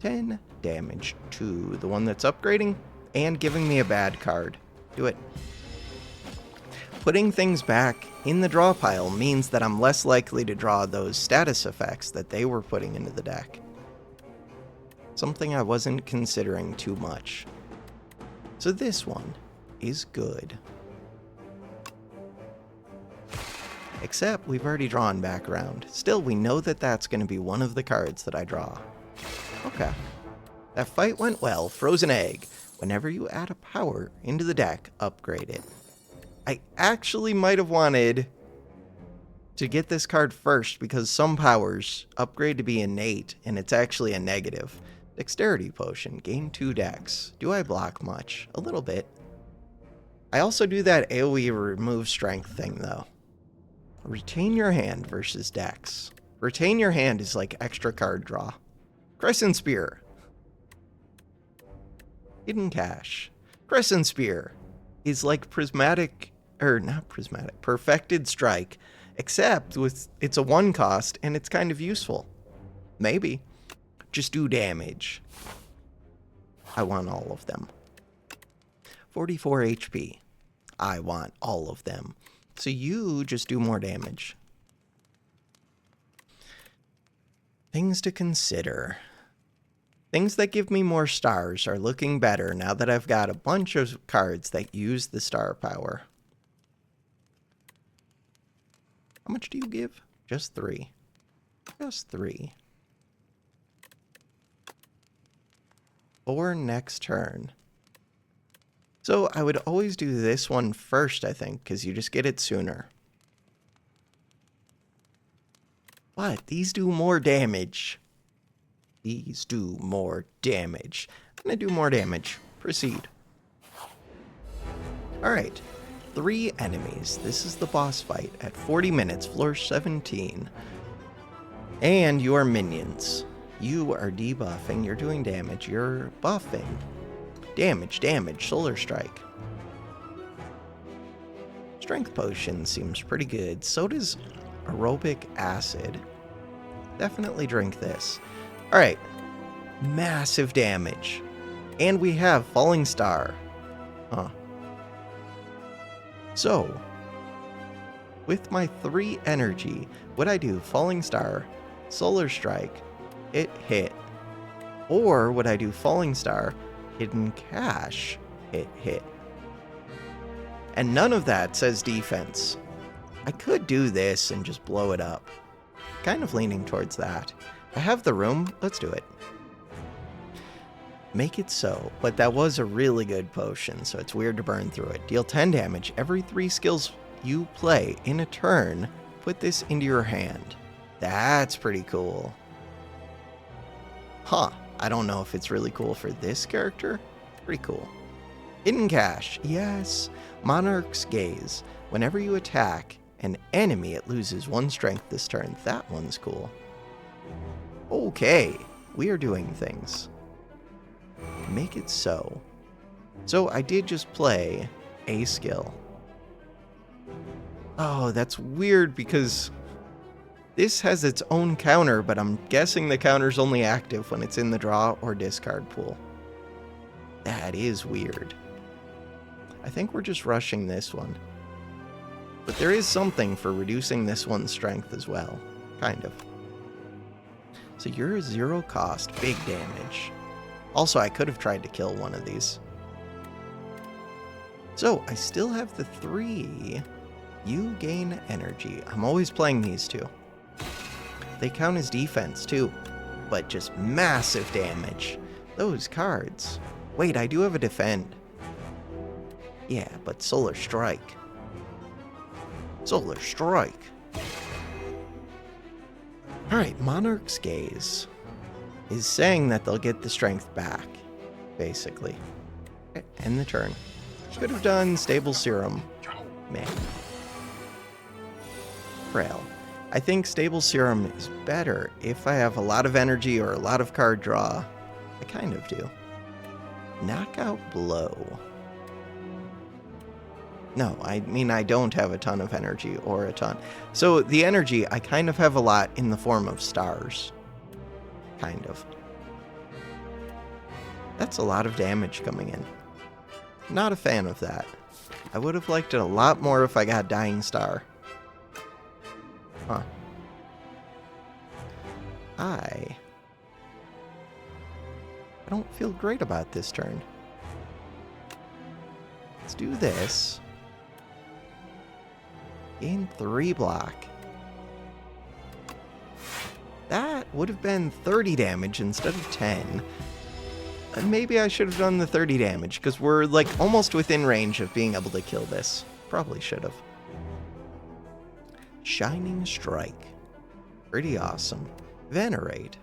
10 damage to the one that's upgrading and giving me a bad card. Do it. Putting things back in the draw pile means that I'm less likely to draw those status effects that they were putting into the deck. Something I wasn't considering too much. So this one is good. Except we've already drawn back around. Still, we know that that's going to be one of the cards that I draw. Okay. That fight went well. Frozen Egg. Whenever you add a power into the deck, upgrade it. I actually might have wanted to get this card first because some powers upgrade to be innate and it's actually a negative. Dexterity Potion. Gain 2 dex. Do I block much? A little bit. I also do that AoE remove strength thing though. Retain your hand versus dex. Retain your hand is like extra card draw. Crescent Spear. Hidden Cache. Crescent Spear is like prismatic, or not prismatic, perfected strike, except with it's a 1 cost and it's kind of useful. Maybe. Just do damage. I want all of them. 44 HP. I want all of them. So you just do more damage. Things to consider. Things that give me more stars are looking better now that I've got a bunch of cards that use the star power. How much do you give? Just 3. Just 3. For next turn. So I would always do this one first, I think, because you just get it sooner. But these do more damage. These do more damage. I'm going to do more damage. Proceed. Alright, 3 enemies. This is the boss fight at 40 minutes, floor 17. And your minions. You are debuffing, you're doing damage, you're buffing. Damage, solar strike. Strength potion seems pretty good. So does aerobic acid. Definitely drink this. Alright, massive damage. And we have falling star. Huh. So, with my 3 energy, what I do, falling star, solar strike, it hit. Or would I do falling star, hidden cache, it hit. And none of that says defense. I could do this and just blow it up. Kind of leaning towards that. I have the room, let's do it. Make it so, but that was a really good potion, so it's weird to burn through it. Deal 10 damage every 3 skills you play in a turn. Put this into your hand. That's pretty cool. Huh, I don't know if it's really cool for this character. Pretty cool. Hidden cache, yes. Monarch's Gaze. Whenever you attack an enemy, it loses 1 strength this turn. That one's cool. Okay, we are doing things. Make it so. So I did just play a skill. Oh, that's weird because this has its own counter, but I'm guessing the counter's only active when it's in the draw or discard pool. That is weird. I think we're just rushing this one. But there is something for reducing this one's strength as well. Kind of. So you're 0 cost, big damage. Also, I could have tried to kill one of these. So, I still have the 3. You gain energy. I'm always playing these 2. They count as defense, too. But just massive damage. Those cards. Wait, I do have a defend. Yeah, but solar strike. Solar strike. Alright, Monarch's Gaze is saying that they'll get the strength back, basically. End the turn. Could have done Stable Serum. Man. Frail. I think Stable Serum is better if I have a lot of energy or a lot of card draw. I kind of do. Knockout Blow. No, I mean I don't have a ton of energy or a ton. So the energy, I kind of have a lot in the form of stars. Kind of. That's a lot of damage coming in. Not a fan of that. I would have liked it a lot more if I got Dying Star. Huh. I don't feel great about this turn. Let's do this. Gain 3 block. That would have been 30 damage instead of 10. Maybe I should have done the 30 damage, because we're like almost within range of being able to kill this. Probably should have. Shining Strike. Pretty awesome. Venerate.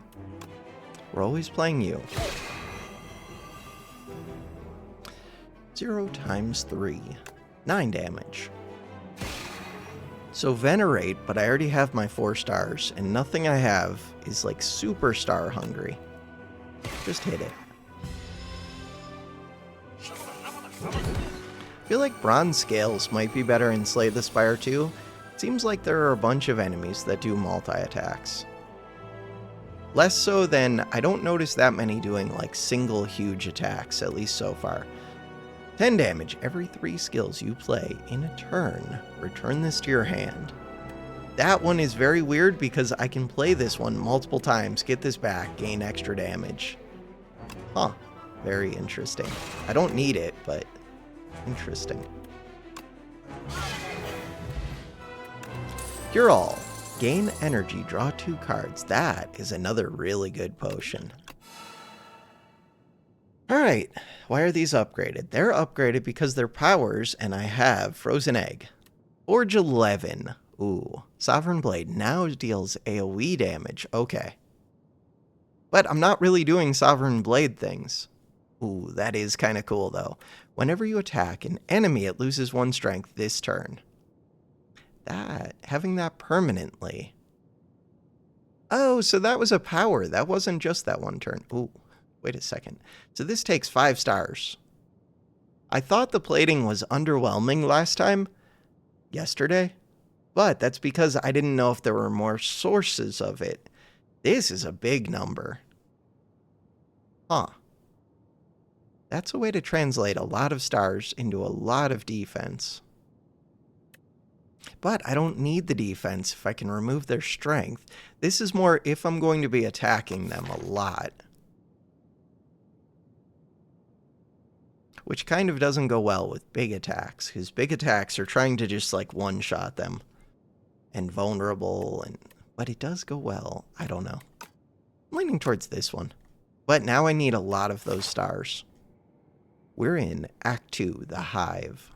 We're always playing you. 0 times 3. 9 damage. So Venerate, but I already have my 4 stars, and nothing I have is like super star hungry. Just hit it. I feel like Bronze Scales might be better in Slay the Spire too. It seems like there are a bunch of enemies that do multi-attacks. Less so than, I don't notice that many doing like single huge attacks, at least so far. 10 damage every 3 skills you play in a turn. Return this to your hand. That one is very weird because I can play this one multiple times, get this back, gain extra damage. Huh. Very interesting. I don't need it, but interesting. Cure All. Gain energy, draw 2 cards. That is another really good potion. Alright, why are these upgraded? They're upgraded because they're powers, and I have Frozen Egg. Forge 11. Ooh, Sovereign Blade now deals AoE damage. Okay. But I'm not really doing Sovereign Blade things. Ooh, that is kind of cool, though. Whenever you attack an enemy, it loses 1 strength this turn. Having that permanently. Oh, so that was a power. That wasn't just that 1 turn. Ooh, wait a second. So this takes 5 stars. I thought the plating was underwhelming last time, yesterday, but that's because I didn't know if there were more sources of it. This is a big number. Huh. That's a way to translate a lot of stars into a lot of defense. But I don't need the defense if I can remove their strength. This is more if I'm going to be attacking them a lot. Which kind of doesn't go well with big attacks, because big attacks are trying to just like one-shot them. And vulnerable, but it does go well. I don't know. I'm leaning towards this one. But now I need a lot of those stars. We're in Act 2, the Hive.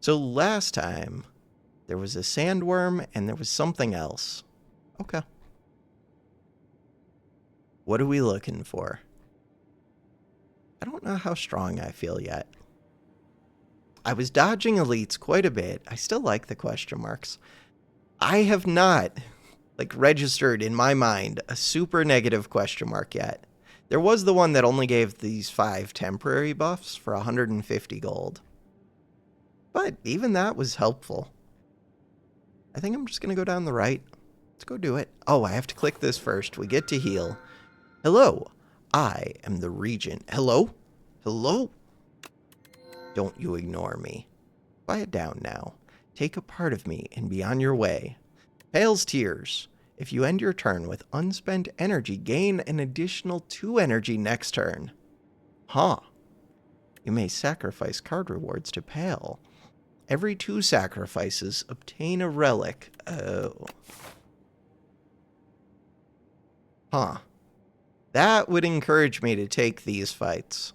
So last time, there was a sandworm and there was something else. Okay. What are we looking for? I don't know how strong I feel yet. I was dodging elites quite a bit. I still like the question marks. I have not, registered in my mind a super negative question mark yet. There was the one that only gave these 5 temporary buffs for 150 gold. But even that was helpful. I think I'm just going to go down the right. Let's go do it. Oh, I have to click this first. We get to heal. Hello, I am the Regent. Hello? Hello? Don't you ignore me. Quiet down now. Take a part of me and be on your way. Pale's Tears. If you end your turn with unspent energy, gain an additional 2 energy next turn. Huh. You may sacrifice card rewards to Pale. Every 2 sacrifices, obtain a relic. Oh. Huh. That would encourage me to take these fights.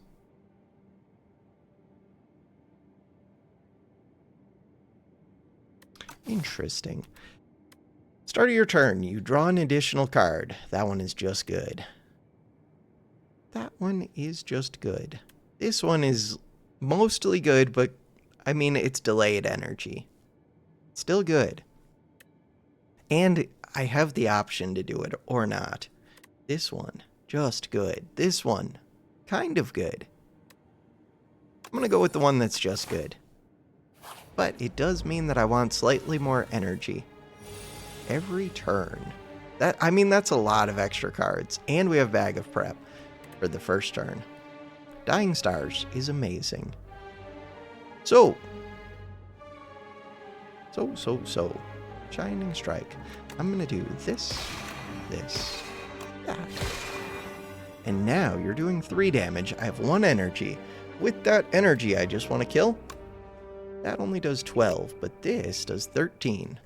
Interesting. Start of your turn, you draw an additional card. That one is just good. That one is just good. This one is mostly good, but I mean, it's delayed energy. Still good. And I have the option to do it or not. This one, just good. This one, kind of good. I'm going to go with the one that's just good. But it does mean that I want slightly more energy. Every turn. That's a lot of extra cards. And we have Bag of Prep for the first turn. Dying Stars is amazing. So. Shining Strike. I'm going to do this, that. And now you're doing 3 damage. I have 1 energy. With that energy I just want to kill. That only does 12, but this does 13.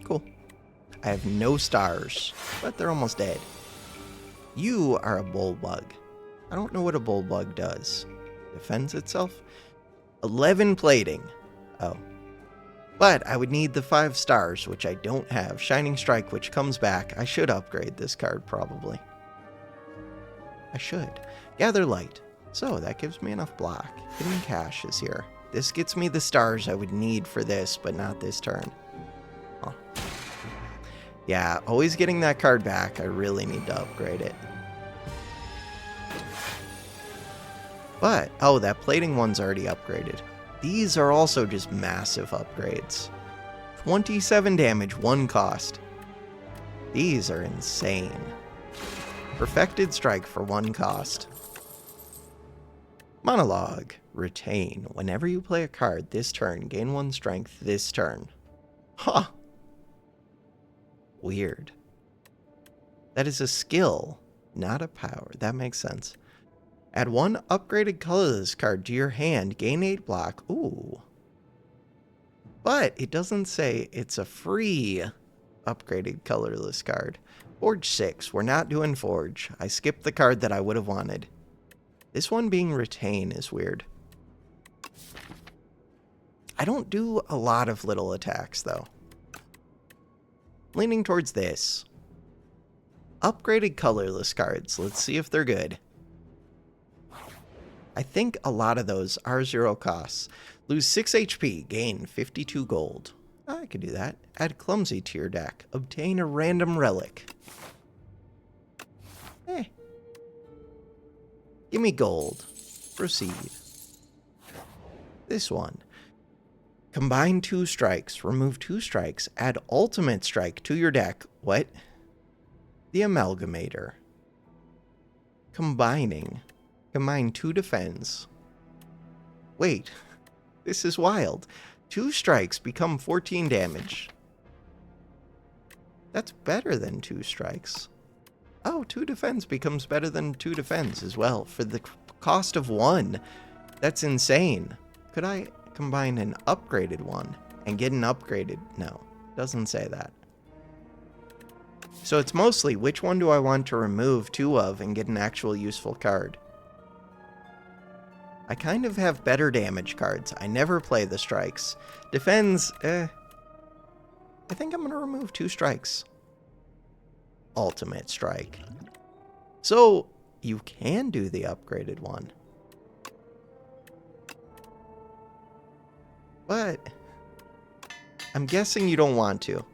Cool. I have no stars, but they're almost dead. You are a bullbug. I don't know what a bullbug does. Defends itself? 11 plating. Oh. But I would need the 5 stars, which I don't have. Shining Strike, which comes back. I should upgrade this card, probably. I should. Gather Light. So, that gives me enough block. Hidden Cache is here. This gets me the stars I would need for this, but not this turn. Huh. Yeah, always getting that card back. I really need to upgrade it. But, oh, that plating one's already upgraded. These are also just massive upgrades. 27 damage, 1 cost. These are insane. Perfected Strike for 1 cost. Monologue. Retain. Whenever you play a card this turn, gain 1 strength this turn. Huh. Weird. That is a skill, not a power. That makes sense. Add 1 upgraded colorless card to your hand. Gain 8 block. Ooh. But it doesn't say it's a free upgraded colorless card. Forge 6. We're not doing Forge. I skipped the card that I would have wanted. This one being Retain is weird. I don't do a lot of little attacks, though. Leaning towards this. upgraded colorless cards. Let's see if they're good. I think a lot of those are 0 costs. Lose 6 HP, gain 52 gold. Oh, I could do that. Add Clumsy to your deck. Obtain a random relic. Give me gold. Proceed. This one. Combine 2 strikes. Remove 2 strikes. Add Ultimate Strike to your deck. What? The Amalgamator. Combining. Combine 2 defense. Wait. This is wild. 2 strikes become 14 damage. That's better than 2 strikes. Oh, 2 defense becomes better than 2 defense as well for the cost of 1. That's insane. Could I combine an upgraded one and get an upgraded? No, doesn't say that. So it's mostly which one do I want to remove 2 of and get an actual useful card. I kind of have better damage cards. I never play the strikes. Defends, I think I'm going to remove 2 strikes. Ultimate Strike. So, you can do the upgraded one. But, I'm guessing you don't want to.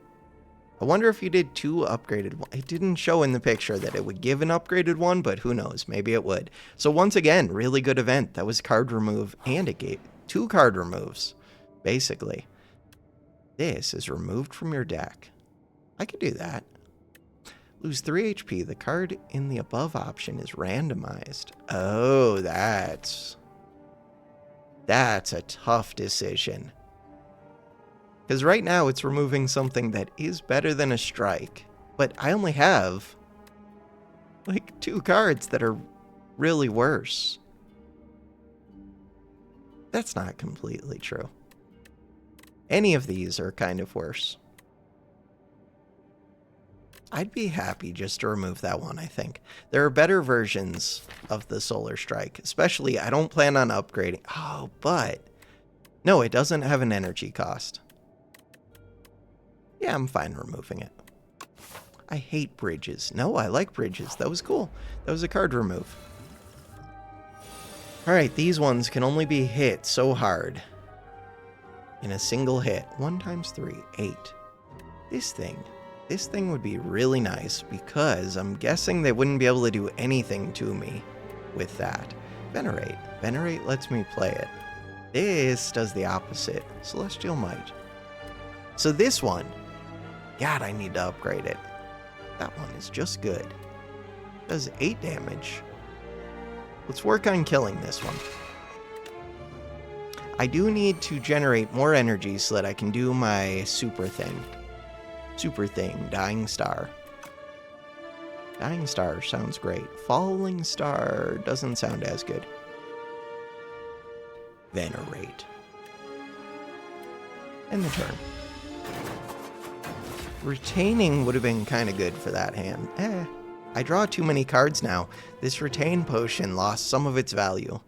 I wonder if you did 2 upgraded ones. It didn't show in the picture that it would give an upgraded one, but who knows, maybe it would. So once again, really good event. That was card remove, and it gave 2 card removes, basically. This is removed from your deck. I could do that. Lose 3 HP. The card in the above option is randomized. Oh, that's a tough decision. Because right now it's removing something that is better than a strike. But I only have like 2 cards that are really worse. That's not completely true. Any of these are kind of worse. I'd be happy just to remove that one, I think. There are better versions of the Solar Strike. Especially, I don't plan on upgrading. Oh, but... no, it doesn't have an energy cost. Yeah, I'm fine removing it. I hate bridges. No, I like bridges. That was cool. That was a card remove. Alright, these ones can only be hit so hard. In a single hit. 1 times 3, 8. This thing would be really nice because I'm guessing they wouldn't be able to do anything to me with that. Venerate. Venerate lets me play it. This does the opposite. Celestial Might. So this one, God, I need to upgrade it. That one is just good. Does 8 damage. Let's work on killing this one. I do need to generate more energy so that I can do my super thing. Super thing, Dying Star. Dying Star sounds great. Falling Star doesn't sound as good. Venerate. End the turn. Retaining would have been kind of good for that hand. I draw too many cards now. This retain potion lost some of its value.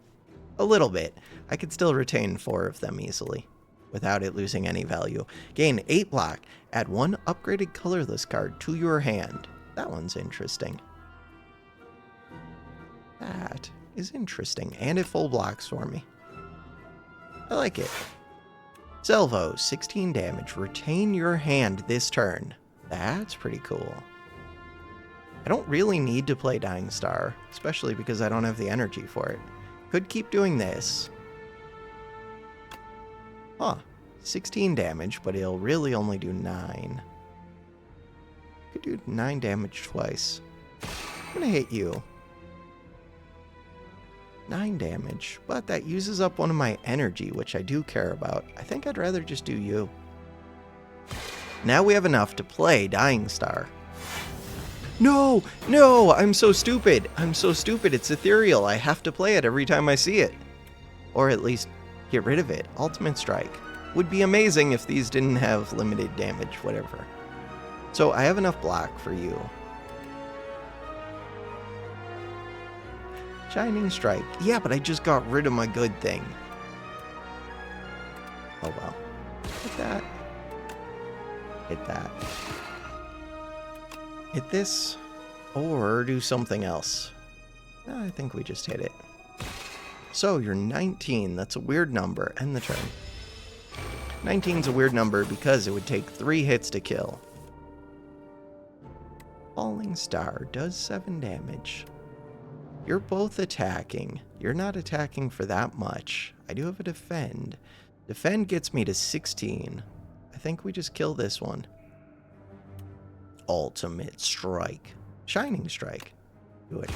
A little bit. I could still retain 4 of them easily, without it losing any value. Gain 8 block. Add 1 upgraded colorless card to your hand. That one's interesting. That is interesting. And it full blocks for me. I like it. Salvo, 16 damage. Retain your hand this turn. That's pretty cool. I don't really need to play Dying Star, especially because I don't have the energy for it. Could keep doing this. Huh. 16 damage, but it'll really only do 9. Could do 9 damage twice. I'm gonna hit you. 9 damage, but that uses up one of my energy, which I do care about. I think I'd rather just do you. Now we have enough to play Dying Star. No! No! I'm so stupid! I'm so stupid. It's ethereal. I have to play it every time I see it. Or at least get rid of it. Ultimate Strike. Would be amazing if these didn't have limited damage, whatever. So I have enough block for you. Shining Strike. Yeah, but I just got rid of my good thing. Oh well. Hit that. Hit that. Hit this. Or do something else. No, I think we just hit it. So, you're 19. That's a weird number. End the turn. 19's a weird number because it would take 3 hits to kill. Falling Star does 7 damage. You're both attacking. You're not attacking for that much. I do have a defend. Defend gets me to 16. I think we just kill this one. Ultimate Strike. Shining Strike. Do it.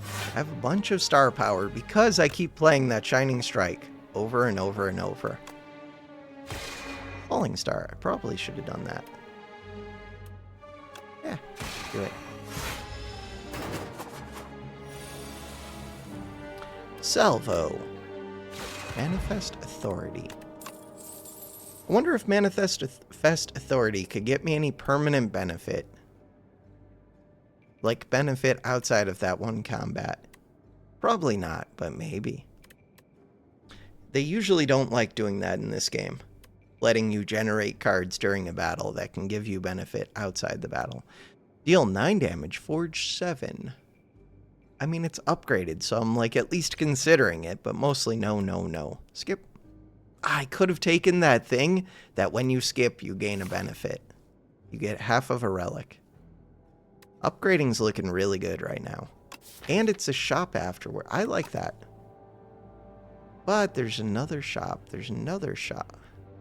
I have a bunch of star power because I keep playing that Shining Strike over and over and over. Falling Star. I probably should have done that. Yeah, do it. Salvo. Manifest Authority. I wonder if Manifest Authority could get me any permanent benefit. Like benefit outside of that one combat. Probably not, but maybe. They usually don't like doing that in this game. Letting you generate cards during a battle that can give you benefit outside the battle. Deal 9 damage, forge 7. I mean, it's upgraded, so I'm like at least considering it, but mostly no. Skip. I could have taken that thing that when you skip, you gain a benefit. You get half of a relic. Upgrading's looking really good right now. And it's a shop afterward. I like that. But there's another shop.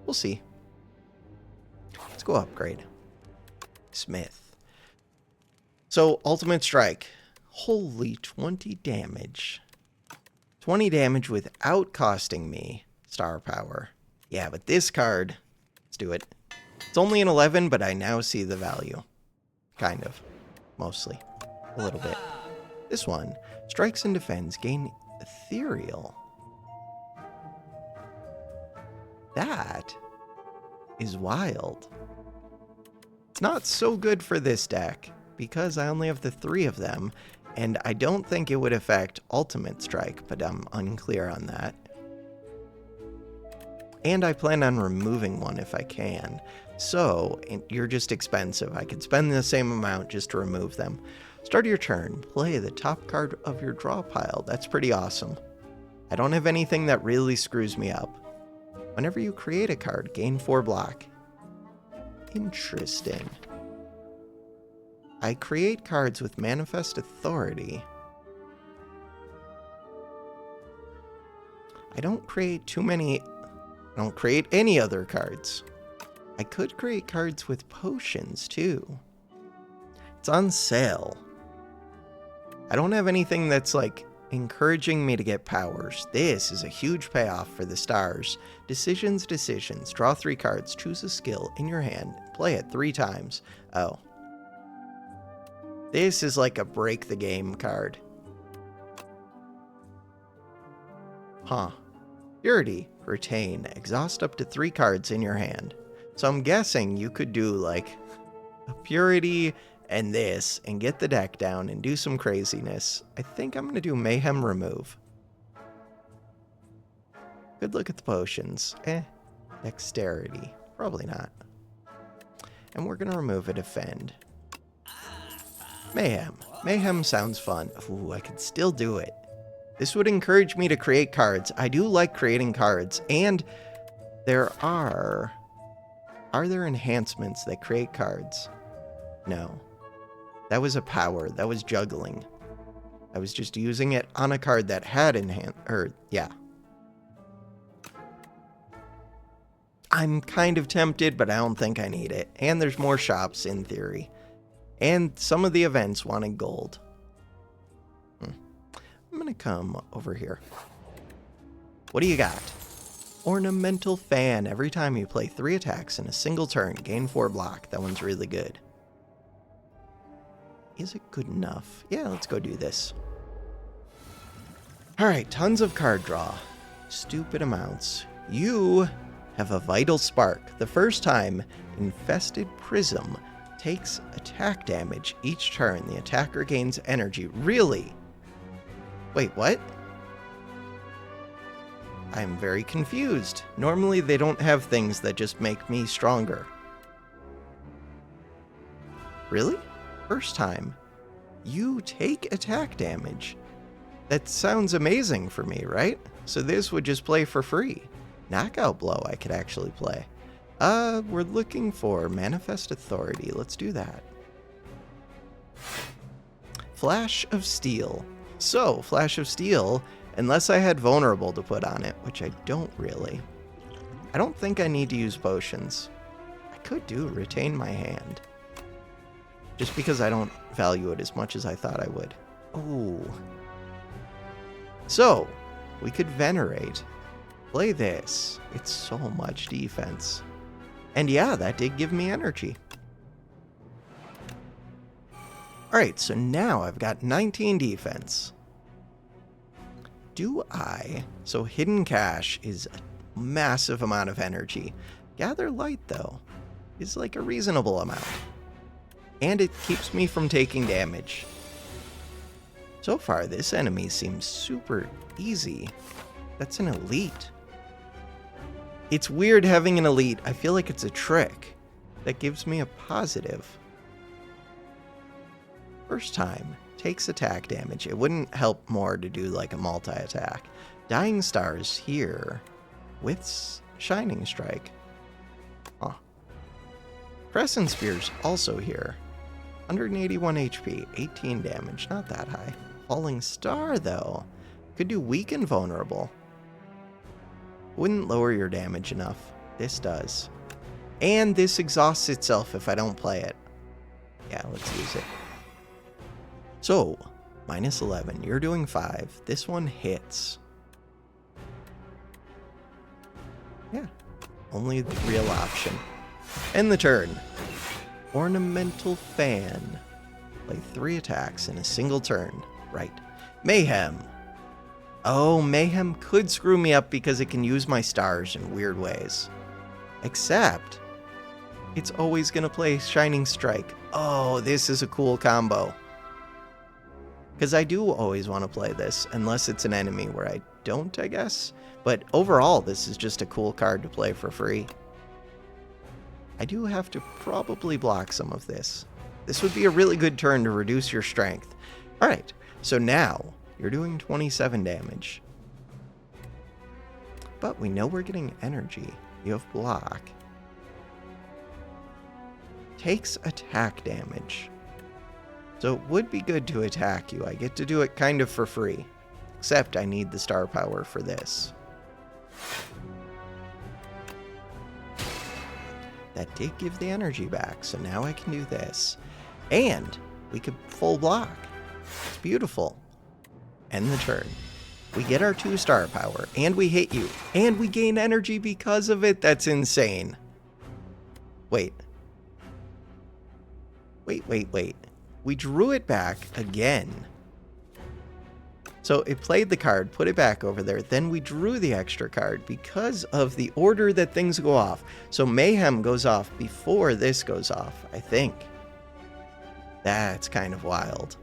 We'll see. Let's go upgrade. Smith. So, Ultimate Strike. Holy 20 damage. 20 damage without costing me star power. Yeah, but this card, let's do it. It's only an 11, but I now see the value. Kind of. Mostly. A little bit. This one, strikes and defends, gain ethereal. That is wild. It's not so good for this deck, because I only have the 3 of them, and I don't think it would affect Ultimate Strike, but I'm unclear on that. And I plan on removing one if I can. So, you're just expensive. I could spend the same amount just to remove them. Start your turn. Play the top card of your draw pile. That's pretty awesome. I don't have anything that really screws me up. Whenever you create a card, gain 4 block. Interesting. I create cards with Manifest Authority. I don't create any other cards. I could create cards with potions, too. It's on sale. I don't have anything that's, like, encouraging me to get powers. This is a huge payoff for the stars. Decisions. Draw 3 cards. Choose a skill in your hand. Play it 3 times. Oh. This is like a break the game card. Huh. Purity. Retain. Exhaust up to 3 cards in your hand. So I'm guessing you could do like a Purity and this and get the deck down and do some craziness. I think I'm going to do Mayhem Remove. Good look at the potions. Dexterity. Probably not. And we're going to remove a Defend. Mayhem. Mayhem sounds fun. Ooh, I could still do it. This would encourage me to create cards. I do like creating cards. And there are there enhancements that create cards? No. That was a power. That was juggling. I was just using it on a card that had yeah. I'm kind of tempted, but I don't think I need it. And there's more shops in theory. And some of the events wanted gold. I'm gonna come over here. What do you got? Ornamental Fan. Every time you play 3 attacks in a single turn, gain 4 block. That one's really good. Is it good enough? Yeah, let's go do this. Alright, tons of card draw. Stupid amounts. You have a Vital Spark. The first time, Infested Prism takes attack damage each turn. The attacker gains energy. Really? Wait, what? I'm very confused. Normally they don't have things that just make me stronger. Really? First time, you take attack damage. That sounds amazing for me, right? So this would just play for free. Knockout blow I could actually play. We're looking for Manifest Authority. Let's do that. Flash of Steel. So, Flash of Steel, unless I had Vulnerable to put on it, which I don't really. I don't think I need to use potions. I could do Retain My Hand. Just because I don't value it as much as I thought I would. Oh. So, we could Venerate. Play this. It's so much defense. And yeah, that did give me energy. Alright, so now I've got 19 defense. Do I? So Hidden Cache is a massive amount of energy. Gather Light, though, is like a reasonable amount. And it keeps me from taking damage. So far, this enemy seems super easy. That's an elite. It's weird having an elite. I feel like it's a trick that gives me a positive. First time, takes attack damage. It wouldn't help more to do like a multi-attack. Dying Stars here with Shining Strike. Huh. Crescent Spear's also here. 181 HP, 18 damage, not that high. Falling Star, though, could do weak and vulnerable. Wouldn't lower your damage enough. This does. And this exhausts itself if I don't play it. Yeah, let's use it. So, minus 11. You're doing 5. This one hits. Yeah, only the real option. End the turn. Ornamental Fan. Play 3 attacks in a single turn. Right. Mayhem. Oh, Mayhem could screw me up because it can use my stars in weird ways. Except, it's always going to play Shining Strike. Oh, this is a cool combo. Because I do always want to play this, unless it's an enemy where I don't, I guess. But overall, this is just a cool card to play for free. I do have to probably block some of this. This would be a really good turn to reduce your strength. Alright, so now you're doing 27 damage. But we know we're getting energy. You have block. Takes attack damage. So it would be good to attack you. I get to do it kind of for free. Except I need the star power for this. That did give the energy back, so now I can do this. And we could full block. It's beautiful. End the turn. We get our 2 star power, and we hit you. And we gain energy because of it. That's insane. Wait. Wait. We drew it back again. So it played the card, put it back over there, then we drew the extra card because of the order that things go off. So Mayhem goes off before this goes off, I think. That's kind of wild.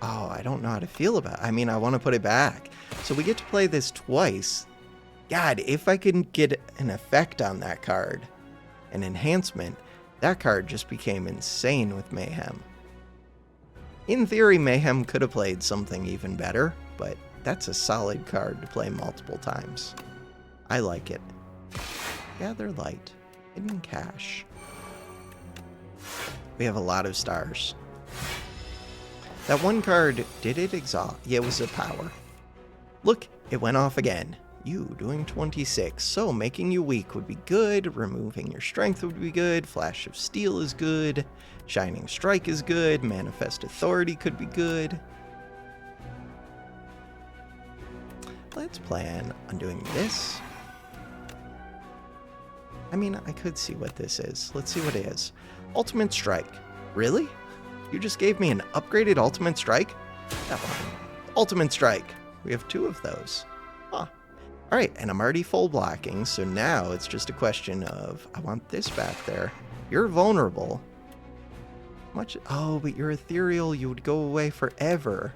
Oh, I don't know how to feel about it. I mean, I want to put it back. So we get to play this twice. God, if I can get an effect on that card, an enhancement, that card just became insane with Mayhem. In theory, Mayhem could have played something even better, but that's a solid card to play multiple times. I like it. Gather Light. Hidden Cache. We have a lot of stars. That one card, did it exhaust? Yeah, it was a power. Look, it went off again. You doing 26, so making you weak would be good, removing your strength would be good, Flash of Steel is good, Shining Strike is good, Manifest Authority could be good. Let's plan on doing this. I mean, I could see what this is. Let's see what it is. Ultimate Strike. Really? You just gave me an upgraded Ultimate Strike? That one. Ultimate Strike. We have 2 of those. Huh. Alright, and I'm already full blocking, so now it's just a question of, I want this back there. You're vulnerable. Oh, but you're ethereal, you would go away forever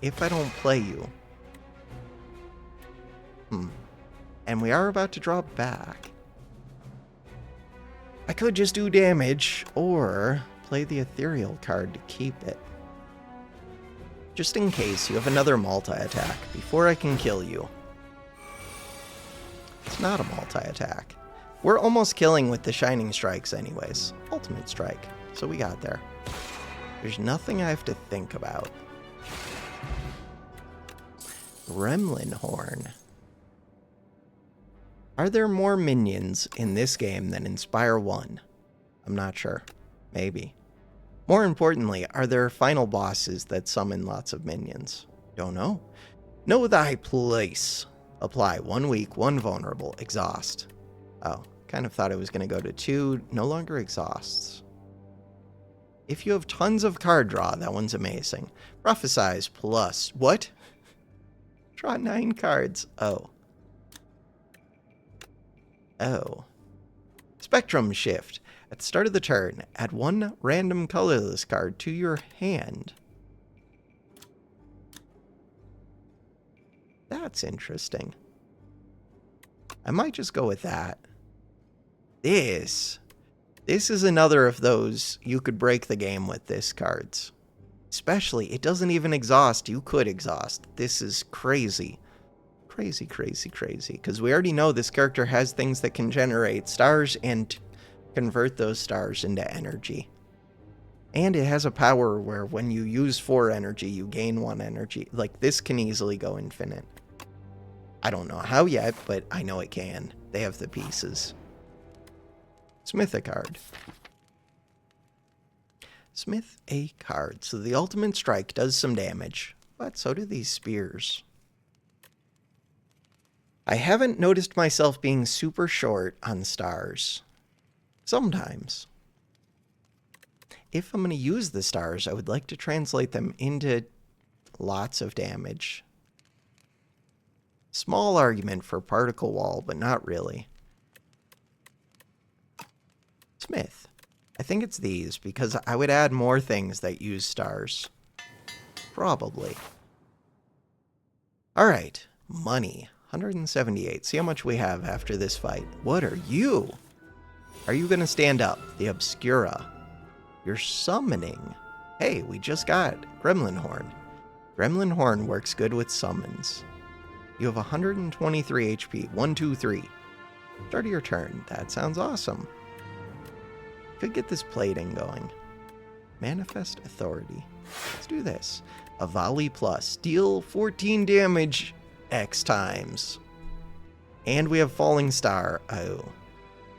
if I don't play you. And we are about to draw back. I could just do damage, or play the ethereal card to keep it. Just in case you have another multi-attack before I can kill you. It's not a multi-attack. We're almost killing with the Shining Strikes anyways. Ultimate Strike. So we got there. There's nothing I have to think about. Gremlin Horn. Are there more minions in this game than in Spire 1? I'm not sure. Maybe. More importantly, are there final bosses that summon lots of minions? Don't know. Know thy place. Apply 1 weak, 1 vulnerable. Exhaust. Oh, kind of thought I was going to go to 2. No longer exhausts. If you have tons of card draw, that one's amazing. Prophesize plus... What? Draw 9 cards. Oh. Oh. Spectrum Shift. At the start of the turn, add 1 random colorless card to your hand. That's interesting. I might just go with that. This is another of those you could break the game with this cards. Especially, it doesn't even exhaust. You could exhaust. This is crazy. Crazy, crazy, crazy. Because we already know this character has things that can generate stars and convert those stars into energy. And it has a power where when you use 4 energy, you gain 1 energy. Like, this can easily go infinite. I don't know how yet, but I know it can. They have the pieces. Smith a card. Smith a card. So the ultimate strike does some damage, but so do these spears. I haven't noticed myself being super short on stars. Sometimes. If I'm going to use the stars, I would like to translate them into lots of damage. Small argument for particle wall, but not really. Smith. I think it's these, because I would add more things that use stars. Probably. Alright, money. 178. See how much we have after this fight. What are you? Are you going to stand up? The Obscura. You're summoning. Hey, we just got Gremlin Horn. Gremlin Horn works good with summons. You have 123 HP. 1, 2, 3. Start of your turn. That sounds awesome. Could get this plating going. Manifest Authority. Let's do this. A volley plus. Deal 14 damage X times. And we have Falling Star. Oh.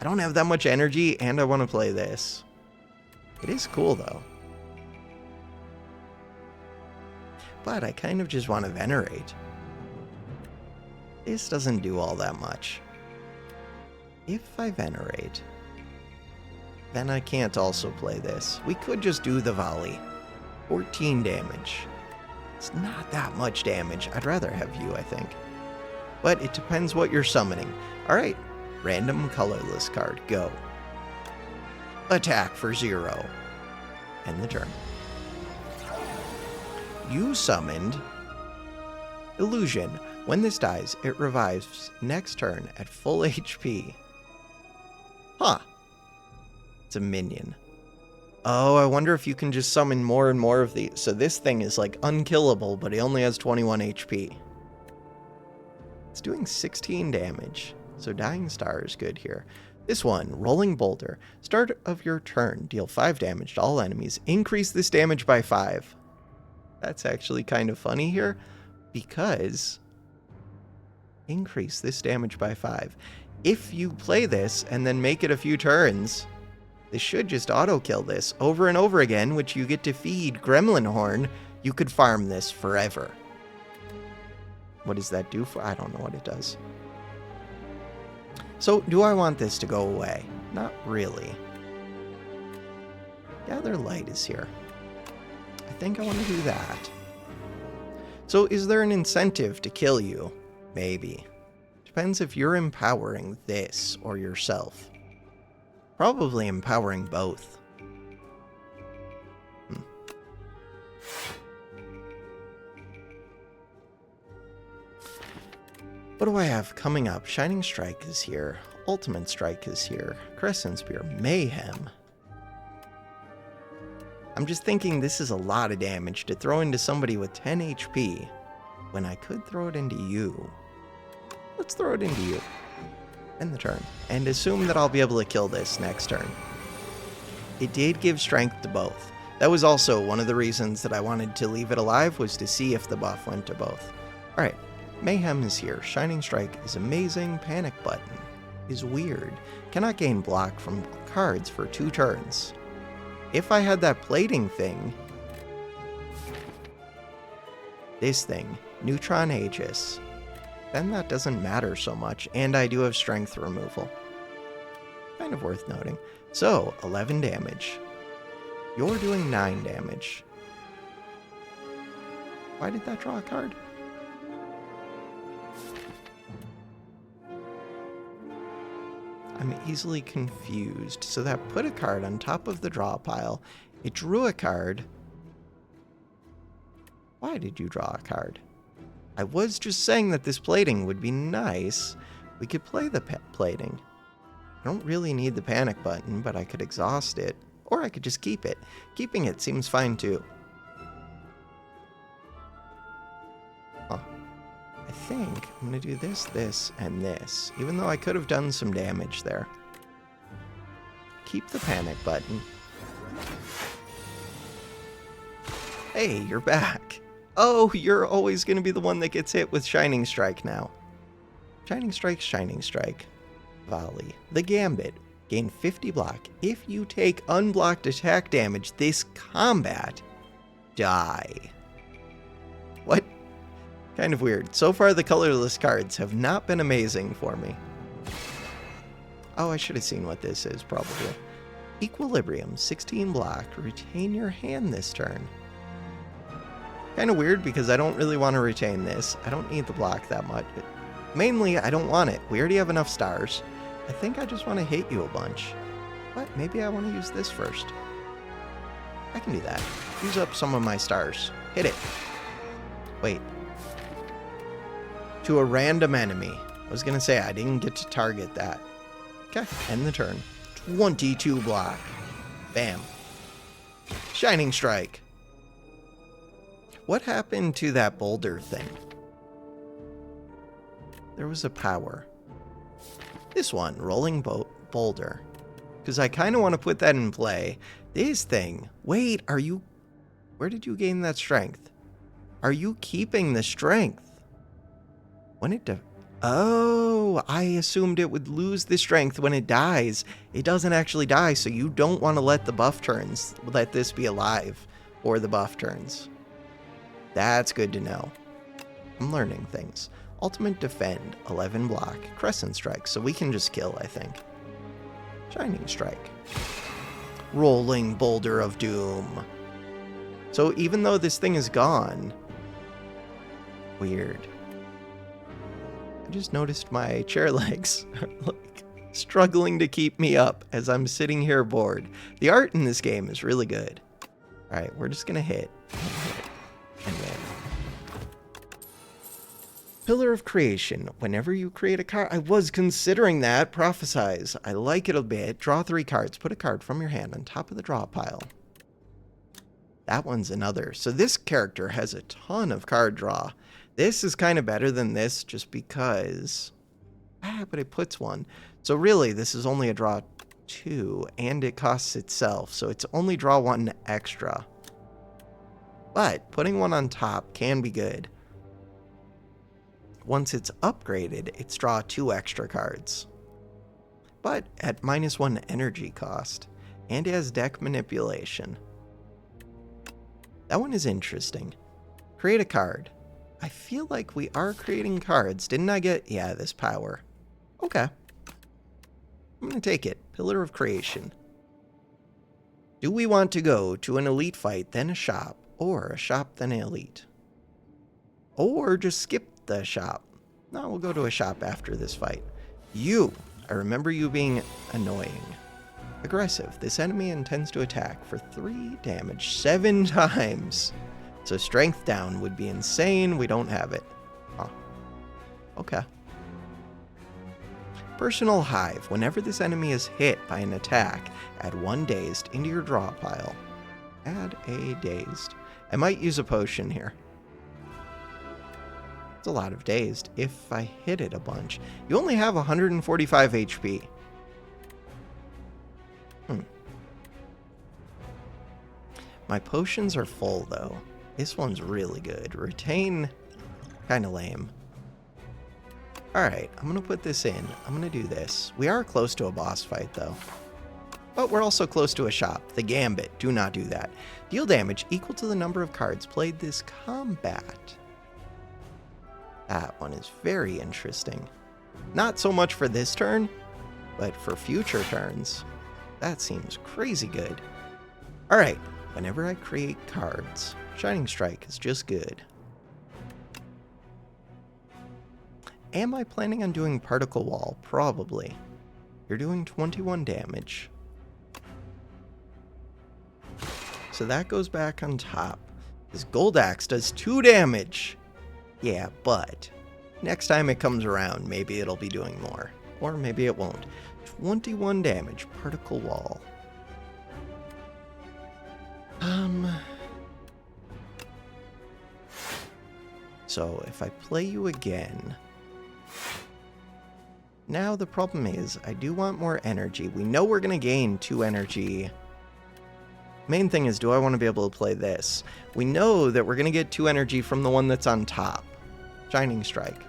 I don't have that much energy, and I want to play this. It is cool, though. But I kind of just want to Venerate. This doesn't do all that much. If I Venerate, then I can't also play this. We could just do the volley. 14 damage. It's not that much damage. I'd rather have you, I think. But it depends what you're summoning. Alright. Random colorless card. Go. Attack for 0. End the turn. You summoned Illusion. When this dies, it revives next turn at full HP. Huh. It's a minion. Oh, I wonder if you can just summon more and more of these. So this thing is like unkillable, but it only has 21 HP. It's doing 16 damage. So Dying Star is good here. This one, Rolling Boulder. Start of your turn, deal 5 damage to all enemies. Increase this damage by 5. That's actually kind of funny here, because increase this damage by 5. If you play this and then make it a few turns, this should just auto-kill this over and over again, which you get to feed Gremlin Horn. You could farm this forever. What does that do for? I don't know what it does. So, do I want this to go away? Not really. Gather Light is here. I think I want to do that. So, is there an incentive to kill you? Maybe. Depends if you're empowering this or yourself. Probably empowering both. What do I have coming up? Shining Strike is here. Ultimate Strike is here. Crescent Spear. Mayhem. I'm just thinking this is a lot of damage to throw into somebody with 10 HP when I could throw it into you. Let's throw it into you. End the turn. And assume that I'll be able to kill this next turn. It did give strength to both. That was also one of the reasons that I wanted to leave it alive, was to see if the buff went to both. Alright, Mayhem is here. Shining Strike is amazing. Panic Button is weird. Cannot gain block from cards for 2 turns. If I had that plating thing, this thing, Neutron Aegis, then that doesn't matter so much, and I do have strength removal. Kind of worth noting. So, 11 damage. You're doing 9 damage. Why did that draw a card? I'm easily confused. So that put a card on top of the draw pile. It drew a card. Why did you draw a card? I was just saying that this plating would be nice. We could play the plating. I don't really need the panic button, but I could exhaust it. Or I could just keep it. Keeping it seems fine too. Huh. I think I'm going to do this, this, and this. Even though I could have done some damage there. Keep the panic button. Hey, you're back. Oh, you're always going to be the one that gets hit with Shining Strike now. Shining Strike, Shining Strike. Volley. The Gambit. Gain 50 block. If you take unblocked attack damage this combat, die. What? Kind of weird. So far, the colorless cards have not been amazing for me. Oh, I should have seen what this is, probably. Equilibrium. 16 block. Retain your hand this turn. Kind of weird because I don't really want to retain this. I don't need the block that much. Mainly, I don't want it. We already have enough stars. I think I just want to hit you a bunch. But maybe I want to use this first. I can do that. Use up some of my stars. Hit it. Wait. To a random enemy. I was going to say I didn't get to target that. Okay, end the turn. 22 block. Bam. Shining Strike. What happened to that boulder thing? There was a power. This one, Rolling Boulder. Because I kind of want to put that in play. This thing. Wait, are you... Where did you gain that strength? Are you keeping the strength? When it... Oh, I assumed it would lose the strength when it dies. It doesn't actually die, so you don't want to let the buff turns. Let this be alive. Or the buff turns. That's good to know. I'm learning things. Ultimate Defend, 11 block, Crescent Strike, so we can just kill, I think. Shining Strike. Rolling Boulder of Doom. So even though this thing is gone... Weird. I just noticed my chair legs are like struggling to keep me up as I'm sitting here bored. The art in this game is really good. Alright, we're just gonna hit. And win. Pillar of Creation. Whenever you create a card... I was considering that. Prophesize. I like it a bit. Draw 3 cards. Put a card from your hand on top of the draw pile. That one's another. So this character has a ton of card draw. This is kind of better than this just because... but it puts 1. So really, this is only a draw 2, and it costs itself. So it's only draw 1 extra. But putting 1 on top can be good. Once it's upgraded, it's draw 2 extra cards. But at -1 energy cost. And it has deck manipulation. That one is interesting. Create a card. I feel like we are creating cards. Didn't I get... Yeah, this power. Okay. I'm going to take it. Pillar of Creation. Do we want to go to an elite fight, then a shop? Or a shop, then an elite? Or just skip the shop. No, we'll go to a shop after this fight. You. I remember you being annoying. Aggressive. This enemy intends to attack for 3 damage 7 times. So strength down would be insane. We don't have it. Huh. Okay. Personal Hive. Whenever this enemy is hit by an attack, add 1 dazed into your draw pile. Add a dazed. I might use a potion here. It's a lot of dazed if I hit it a bunch. You only have 145 HP. My potions are full, though. This one's really good. Retain, kind of lame. Alright, I'm going to put this in. I'm going to do this. We are close to a boss fight, though. But we're also close to a shop. The Gambit. Do not do that. Deal damage equal to the number of cards played this combat. That one is very interesting. Not so much for this turn, but for future turns. That seems crazy good. Alright, whenever I create cards, Shining Strike is just good. Am I planning on doing Particle Wall? Probably. You're doing 21 damage. So that goes back on top. This Gold Axe does 2 damage. Yeah, but next time it comes around, maybe it'll be doing more. Or maybe it won't. 21 damage, Particle Wall. So if I play you again... Now the problem is, I do want more energy. We know we're going to gain 2 energy. Main thing is, do I want to be able to play this? We know that we're going to get 2 energy from the one that's on top. Shining Strike.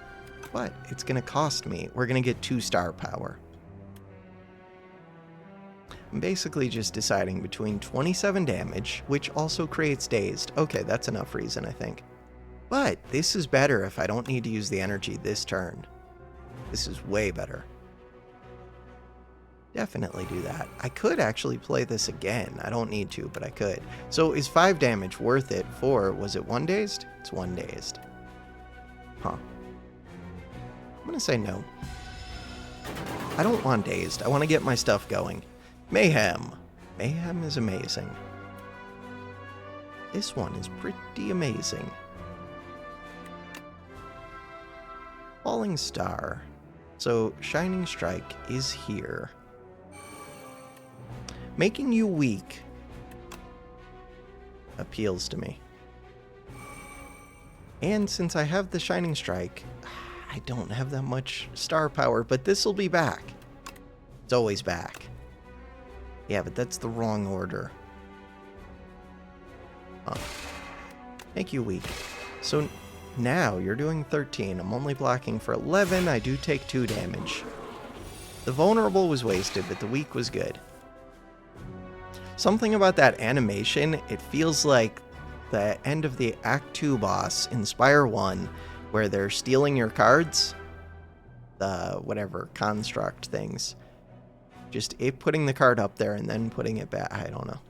But it's going to cost me. We're going to get 2 star power. I'm basically just deciding between 27 damage, which also creates dazed. Okay, that's enough reason, I think. But this is better if I don't need to use the energy this turn. This is way better. Definitely do that. I could actually play this again. I don't need to, but I could. So is 5 damage worth it for, was it 1 dazed? It's 1 dazed. Huh. I'm gonna say no. I don't want dazed. I want to get my stuff going. Mayhem. Mayhem is amazing. This one is pretty amazing. Falling Star. So, Shining Strike is here. Making you weak appeals to me. And since I have the Shining Strike, I don't have that much star power, but this will be back. It's always back. Yeah, but that's the wrong order. Huh. Make you weak. So now you're doing 13. I'm only blocking for 11. I do take 2 damage. The vulnerable was wasted, but the weak was good. Something about that animation, it feels like the end of the Act 2 boss in Spire 1, where they're stealing your cards. The whatever, construct things. Just it putting the card up there and then putting it back. I don't know.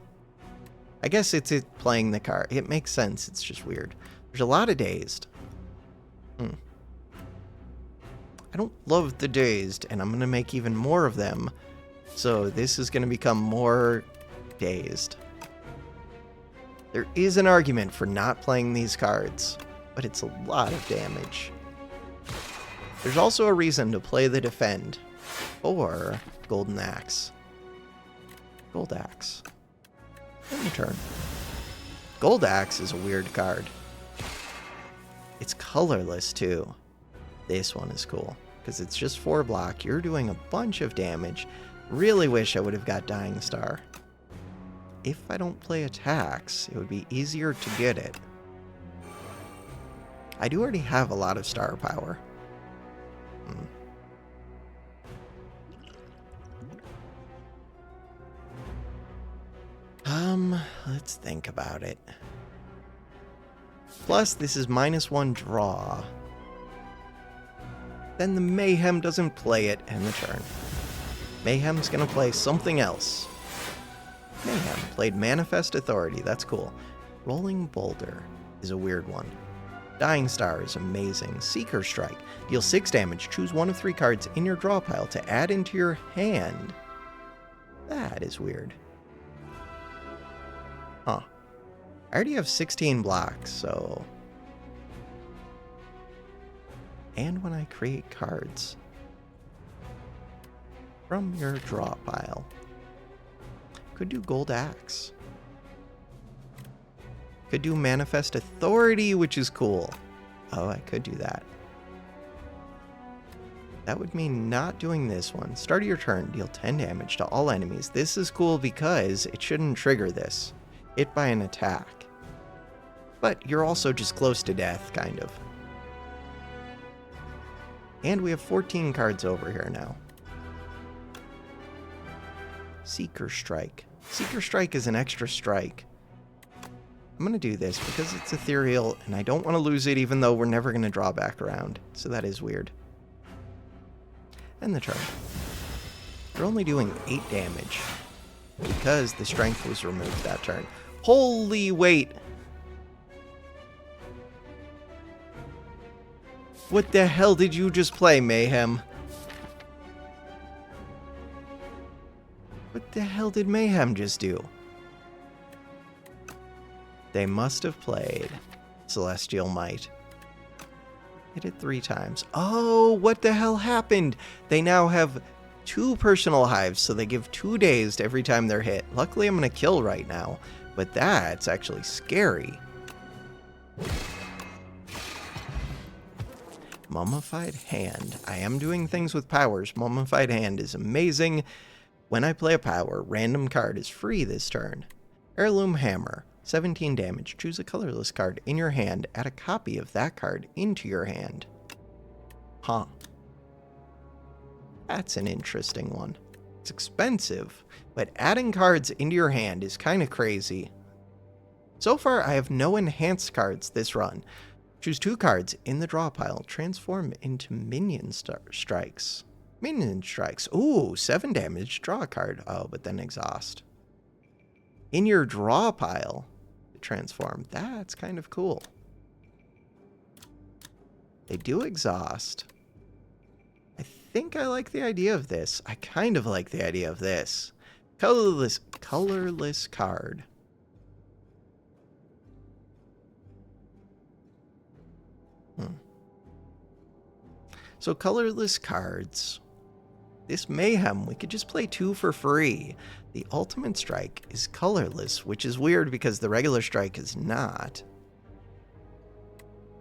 I guess it's it playing the card. It makes sense. It's just weird. There's a lot of dazed. I don't love the dazed, and I'm going to make even more of them. So this is going to become more dazed. There is an argument for not playing these cards, but it's a lot of damage. There's also a reason to play the defend or Golden Axe. Gold Axe. End turn. Gold Axe is a weird card. It's colorless too. This one is cool because it's just 4 block. You're doing a bunch of damage. Really wish I would have got Dying Star. If I don't play attacks, it would be easier to get it. I do already have a lot of star power. Let's think about it. Plus, this is -1 draw. Then the Mayhem doesn't play it end the turn. Mayhem's gonna play something else. Mayhem played Manifest Authority. That's cool. Rolling Boulder is a weird one. Dying Star is amazing. Seeker Strike. Deal 6 damage. Choose 1 of 3 cards in your draw pile to add into your hand. That is weird. Huh. I already have 16 blocks, so... And when I create cards from your draw pile. Could do Gold Axe. Could do Manifest Authority, which is cool. Oh, I could do that. That would mean not doing this one. Start of your turn, deal 10 damage to all enemies. This is cool because it shouldn't trigger this. Hit by an attack. But you're also just close to death, kind of. And we have 14 cards over here now. Seeker Strike. Seeker Strike is an extra strike. I'm going to do this because it's ethereal, and I don't want to lose it even though we're never going to draw back around. So that is weird. End the turn. You're only doing 8 damage because the strength was removed that turn. Holy wait! What the hell did you just play, Mayhem? What the hell did Mayhem just do? They must have played Celestial Might. Hit it 3 times. Oh, what the hell happened? They now have 2 personal hives, so they give 2 dazed every time they're hit. Luckily, I'm going to kill right now, but that's actually scary. Mummified Hand. I am doing things with powers. Mummified Hand is amazing. When I play a power, random card is free this turn. Heirloom Hammer. 17 damage. Choose a colorless card in your hand. Add a copy of that card into your hand. Huh. That's an interesting one. It's expensive, but adding cards into your hand is kind of crazy. So far, I have no enhanced cards this run. Choose 2 cards in the draw pile. Transform into minion strikes. Minion strikes. Ooh, 7 damage. Draw a card. Oh, but then exhaust. In your draw pile, transform. That's kind of cool. They do exhaust. I think I like the idea of this. I kind of like the idea of this. Colorless card. So colorless cards. This Mayhem, we could just play 2 for free. The ultimate strike is colorless, which is weird because the regular strike is not.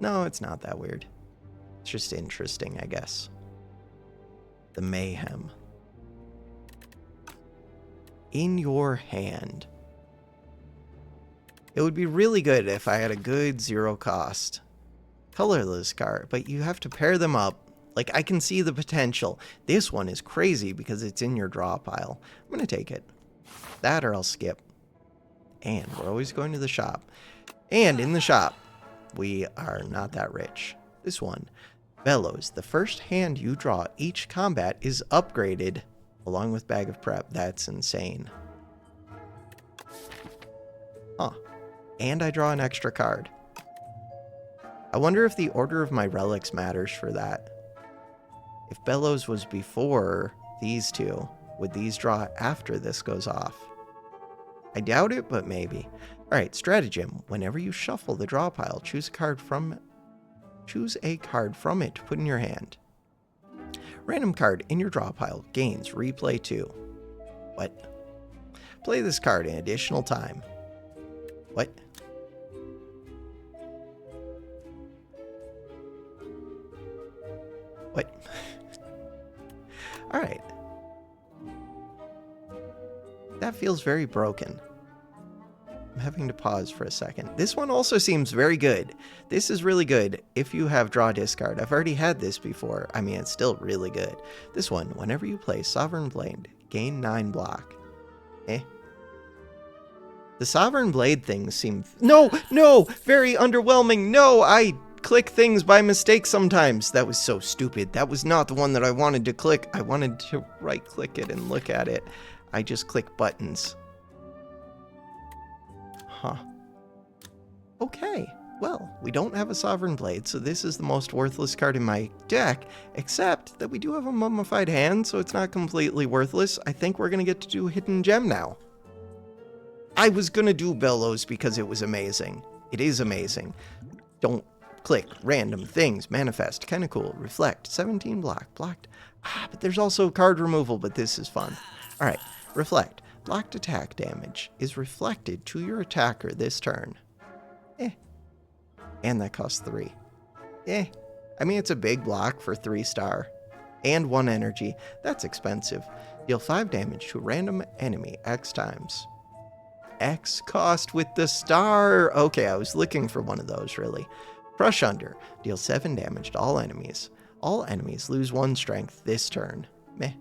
No, it's not that weird. It's just interesting, I guess. The Mayhem. In your hand. It would be really good if I had a good 0 cost colorless card, but you have to pair them up. Like, I can see the potential. This one is crazy because it's in your draw pile. I'm going to take it. That or I'll skip. And we're always going to the shop. And in the shop, we are not that rich. This one. Bellows. The first hand you draw each combat is upgraded along with Bag of Prep. That's insane. Huh. And I draw an extra card. I wonder if the order of my relics matters for that. If Bellows was before these 2, would these draw after this goes off? I doubt it, but maybe. Alright, stratagem. Whenever you shuffle the draw pile, choose a card from it to put in your hand. Random card in your draw pile gains replay 2. What? Play this card an additional time. What? What? Alright. That feels very broken. I'm having to pause for a second. This one also seems very good. This is really good if you have draw discard. I've already had this before. I mean, it's still really good. This one, whenever you play Sovereign Blade, gain 9 block. The Sovereign Blade things seem... No! Very underwhelming. No, I click things by mistake sometimes. That was so stupid. That was not the one that I wanted to click. I wanted to right-click it and look at it. I just click buttons. Huh. Okay. Well, we don't have a Sovereign Blade, so this is the most worthless card in my deck, except that we do have a Mummified Hand, so it's not completely worthless. I think we're going to get to do Hidden Gem now. I was going to do Bellows because it was amazing. It is amazing. Don't click random things. Manifest. Kind of cool. Reflect. 17 blocked. But there's also card removal, but this is fun. All right. Reflect. Blocked attack damage is reflected to your attacker this turn. Eh. And that costs 3. Eh. I mean, it's a big block for 3-star. And 1 energy. That's expensive. Deal 5 damage to a random enemy X times. X cost with the star. Okay, I was looking for one of those, really. Crush Under. Deal 7 damage to all enemies. All enemies lose 1 strength this turn. Meh.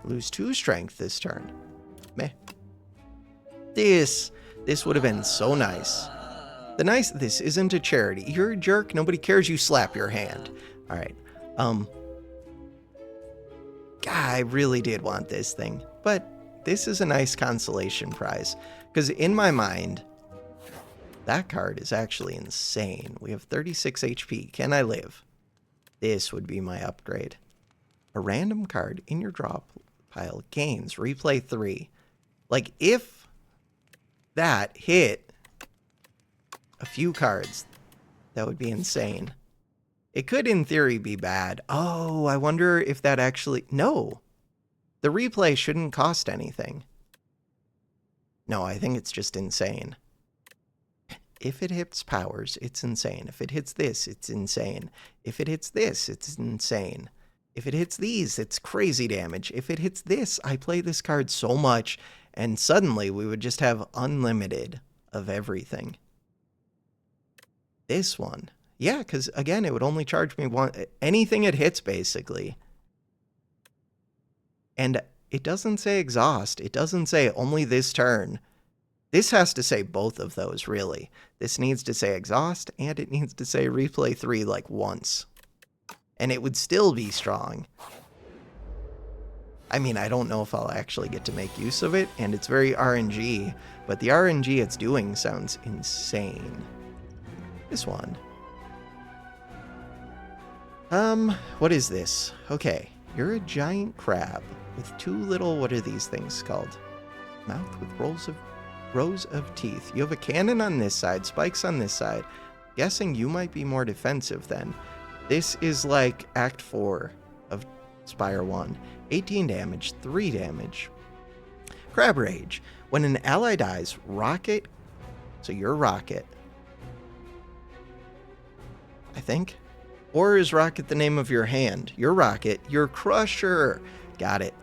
Lose 2 strength this turn. Meh. This would have been so nice. This isn't a charity. You're a jerk. Nobody cares. You slap your hand. All right. God, I really did want this thing, but this is a nice consolation prize because in my mind, that card is actually insane. We have 36 HP. Can I live? This would be my upgrade. A random card in your draw pile gains replay 3. Like if that hit a few cards, that would be insane. It could, in theory, be bad. Oh, I wonder if that actually... No. The replay shouldn't cost anything. No, I think it's just insane. If it hits powers, it's insane. If it hits this, it's insane. If it hits this, it's insane. If it hits these, it's crazy damage. If it hits this, I play this card so much, and suddenly we would just have unlimited of everything. This one... Yeah, because, again, it would only charge me anything it hits, basically. And it doesn't say exhaust. It doesn't say only this turn. This has to say both of those, really. This needs to say exhaust, and it needs to say replay 3, like, once. And it would still be strong. I mean, I don't know if I'll actually get to make use of it, and it's very RNG, but the RNG it's doing sounds insane. This one. What is this? Okay, you're a giant crab with 2 little, what are these things called? Mouth with rows of teeth. You have a cannon on this side, spikes on this side. Guessing you might be more defensive then. This is like Act 4 of Spire 1. 18 damage, 3 damage. Crab Rage. When an ally dies, rocket. So you're rocket. I think. Or is Rocket the name of your hand? You're Rocket. You're Crusher. Got it.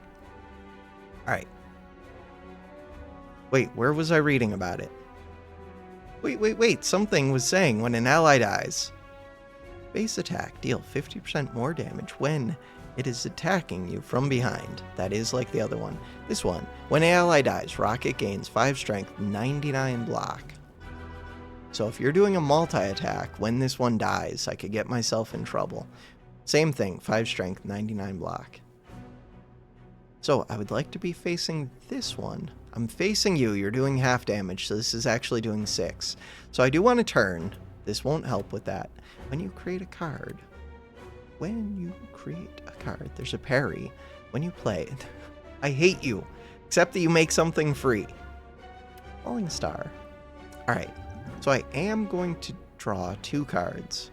All right. Wait, where was I reading about it? Wait. Something was saying when an ally dies. Base attack. Deal 50% more damage when it is attacking you from behind. That is like the other one. This one. When an ally dies, Rocket gains 5 strength, 99 block. So if you're doing a multi-attack, when this one dies, I could get myself in trouble. Same thing, 5 strength, 99 block. So I would like to be facing this one. I'm facing you, you're doing half damage, so this is actually doing 6. So I do want to turn. This won't help with that. When you create a card, there's a parry. When you play, I hate you, except that you make something free. Falling Star. All right. So I am going to draw 2 cards.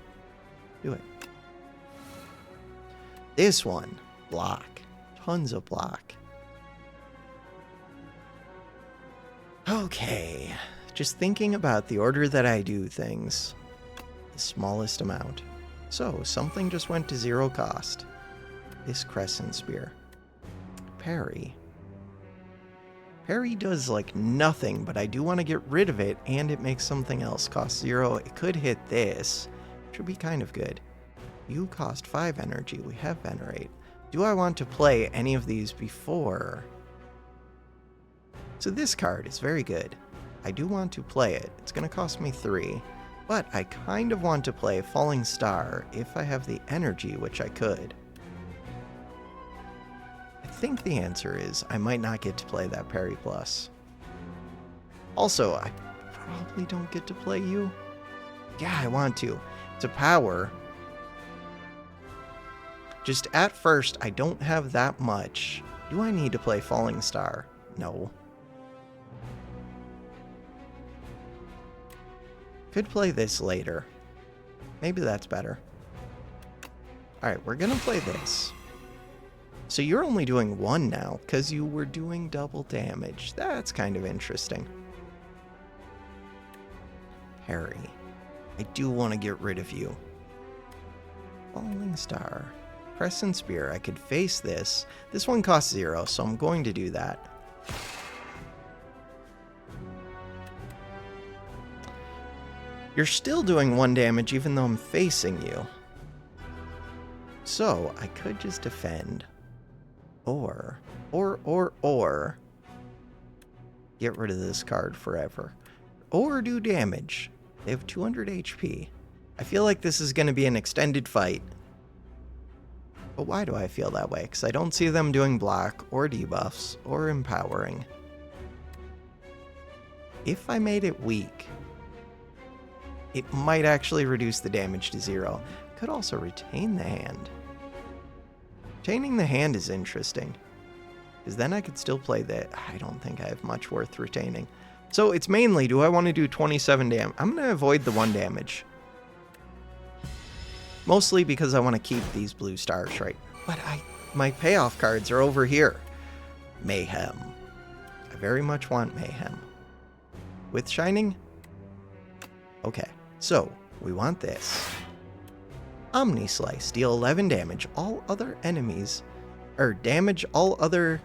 Do it. This one, block. Tons of block. Okay. Just thinking about the order that I do things. The smallest amount. So, something just went to 0 cost. This Crescent Spear. Parry. Parry does like nothing, but I do want to get rid of it, and it makes something else cost 0. It could hit this, which would be kind of good. You cost 5 energy. We have Venerate. Do I want to play any of these before? So this card is very good. I do want to play it. It's going to cost me 3, but I kind of want to play Falling Star if I have the energy, which I could. I think the answer is I might not get to play that Parry Plus. Also, I probably don't get to play you. Yeah, I want to. It's a power. Just at first, I don't have that much. Do I need to play Falling Star? No. Could play this later. Maybe that's better. Alright, we're gonna play this. So you're only doing 1 now, because you were doing double damage. That's kind of interesting. Harry. I do want to get rid of you. Falling Star. Crescent Spear. I could face this. This one costs 0, so I'm going to do that. You're still doing 1 damage even though I'm facing you. So, I could just defend. Or get rid of this card forever. Or do damage. They have 200 HP. I feel like this is going to be an extended fight. But why do I feel that way? Because I don't see them doing block, or debuffs, or empowering. If I made it weak, it might actually reduce the damage to 0. Could also retain the hand. Retaining the hand is interesting. Because then I could still play that. I don't think I have much worth retaining. So it's mainly, do I want to do 27 damage? I'm going to avoid the 1 damage. Mostly because I want to keep these blue stars, right? But my payoff cards are over here. Mayhem. I very much want Mayhem. With Shining? Okay, so we want this. Omni Slice. Deal 11 damage. All other enemies... Or damage all other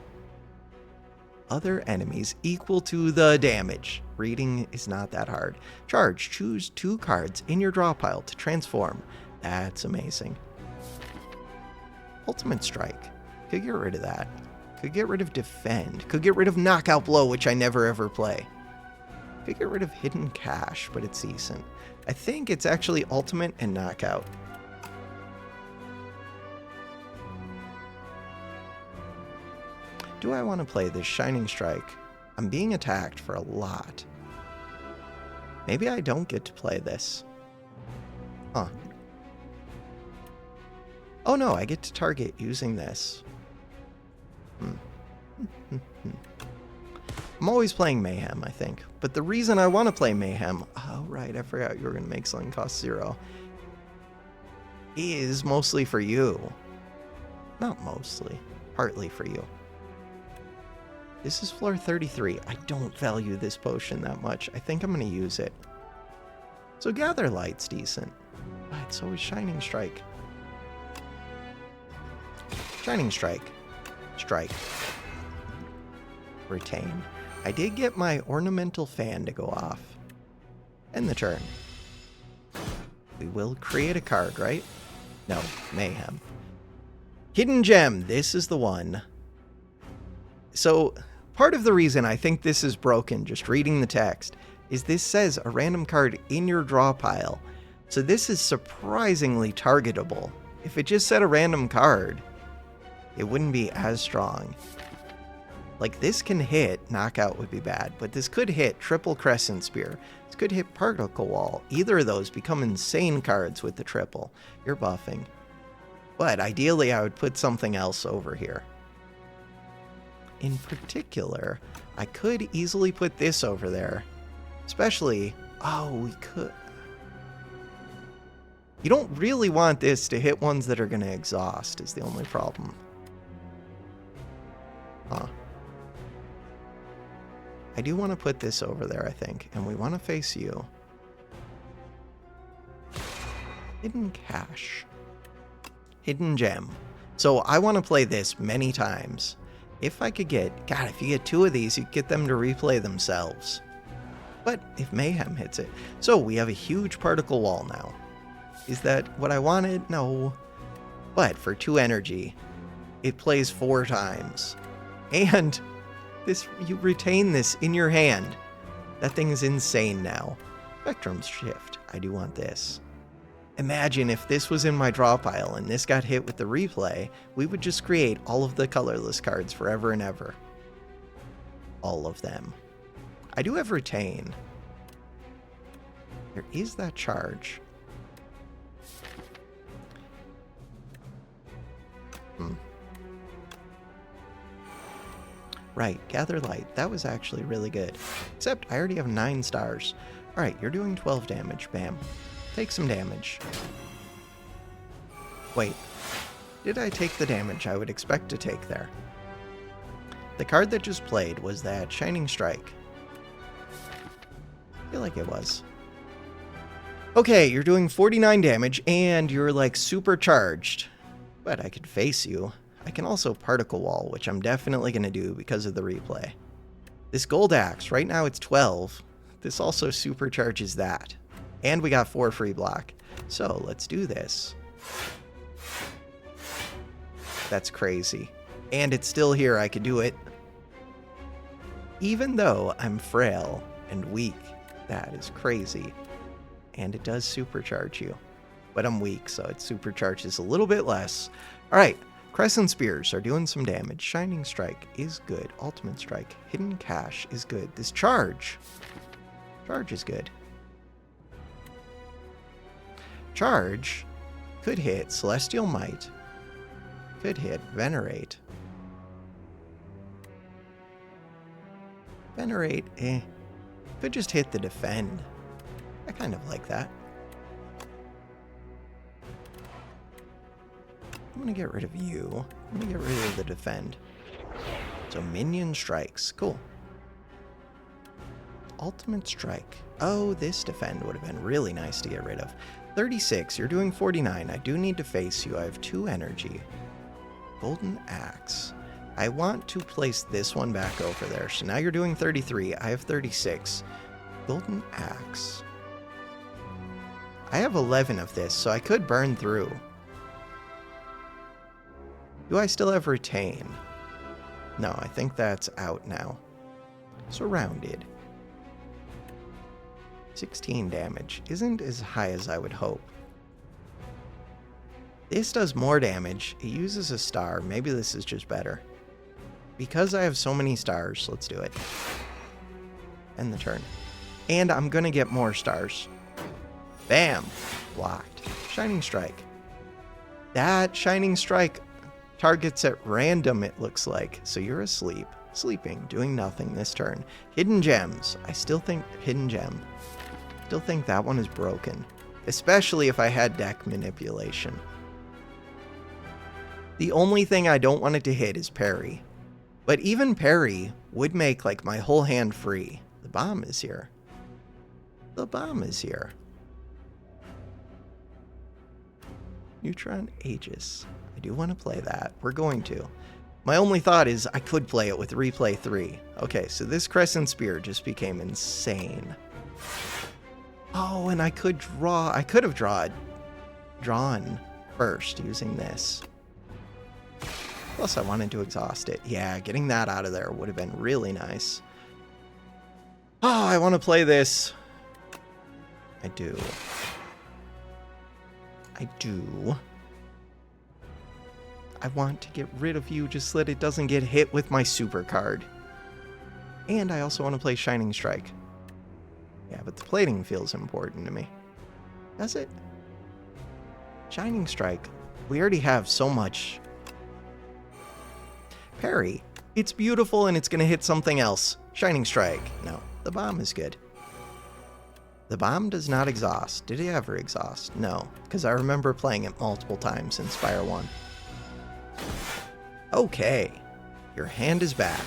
enemies equal to the damage. Reading is not that hard. Charge. Choose 2 cards in your draw pile to transform. That's amazing. Ultimate Strike. Could get rid of that. Could get rid of Defend. Could get rid of Knockout Blow, which I never ever play. Could get rid of Hidden Cache, but it's decent. I think it's actually Ultimate and Knockout. Do I want to play this Shining Strike? I'm being attacked for a lot. Maybe I don't get to play this. Huh. Oh no, I get to target using this. I'm always playing Mayhem, I think. But the reason I want to play Mayhem... Oh, right, I forgot you were going to make something cost 0. Is mostly for you. Not mostly. Partly for you. This is floor 33. I don't value this potion that much. I think I'm going to use it. So Gather Light's decent. But so is Shining Strike. Shining Strike. Strike. Retain. I did get my Ornamental Fan to go off. End the turn. We will create a card, right? No, Mayhem. Hidden Gem. This is the one. So... part of the reason I think this is broken, just reading the text, is this says a random card in your draw pile. So this is surprisingly targetable. If it just said a random card, it wouldn't be as strong. Like this can hit, Knockout would be bad, but this could hit Triple Crescent Spear. This could hit Particle Wall. Either of those become insane cards with the triple. You're buffing. But ideally I would put something else over here. In particular, I could easily put this over there. Especially, oh, we could. You don't really want this to hit ones that are going to exhaust, is the only problem. Huh. I do want to put this over there, I think, and we want to face you. Hidden Cache. Hidden Gem. So I want to play this many times. If I could get... God, if you get 2 of these, you get them to replay themselves. But if Mayhem hits it... So we have a huge Particle Wall now. Is that what I wanted? No. But for 2 energy, it plays 4 times. And this, you retain this in your hand. That thing is insane now. Spectrum Shift. I do want this. Imagine if this was in my draw pile and this got hit with the replay, we would just create all of the colorless cards forever and ever. All of them. I do have Retain. There is that charge. Right, Gather Light. That was actually really good. Except I already have 9 stars. Alright, you're doing 12 damage. Bam. Take some damage. Wait. Did I take the damage I would expect to take there? The card that just played was that Shining Strike. I feel like it was. Okay, you're doing 49 damage, and you're, like, supercharged. But I could face you. I can also particle wall, which I'm definitely going to do because of the replay. This gold axe, right now it's 12. This also supercharges that. And we got 4 free block. So, let's do this. That's crazy. And it's still here, I could do it. Even though I'm frail and weak, that is crazy. And it does supercharge you. But I'm weak, so it supercharges a little bit less. Alright, Crescent Spears are doing some damage. Shining Strike is good. Ultimate Strike. Hidden Cache is good. This Charge is good. Charge could hit Celestial Might. Could hit Venerate. Venerate, could just hit the Defend. I kind of like that. I'm going to get rid of you. I'm going to get rid of the Defend. So Minion Strikes. Cool. Ultimate Strike. Oh, this Defend would have been really nice to get rid of. 36. You're doing 49. I do need to face you. I have 2 energy. Golden Axe. I want to place this one back over there. So now you're doing 33. I have 36. Golden Axe. I have 11 of this, so I could burn through. Do I still have Retain? No, I think that's out now. Surrounded. 16 damage. Isn't as high as I would hope. This does more damage. It uses a star. Maybe this is just better. Because I have so many stars, let's do it. End the turn. And I'm gonna get more stars. Bam! Blocked. Shining Strike. That Shining Strike targets at random, it looks like. So you're asleep. Sleeping. Doing nothing this turn. Hidden Gems. I still think Hidden Gem. Still think that one is broken. Especially if I had deck manipulation. The only thing I don't want it to hit is parry. But even parry would make, like, my whole hand free. The bomb is here. The bomb is here. Neutron Aegis. I do want to play that. We're going to. My only thought is I could play it with replay 3. Okay, so this Crescent Spear just became insane. Oh, and I could draw. I could have drawn first using this. Plus, I wanted to exhaust it. Yeah, getting that out of there would have been really nice. Oh, I want to play this. I do. I do. I want to get rid of you just so that it doesn't get hit with my super card. And I also want to play Shining Strike. Yeah, but the plating feels important to me. Does it? Shining Strike. We already have so much. Parry. It's beautiful and it's going to hit something else. Shining Strike. No, the bomb is good. The bomb does not exhaust. Did it ever exhaust? No, because I remember playing it multiple times in Spire 1. Okay, your hand is back.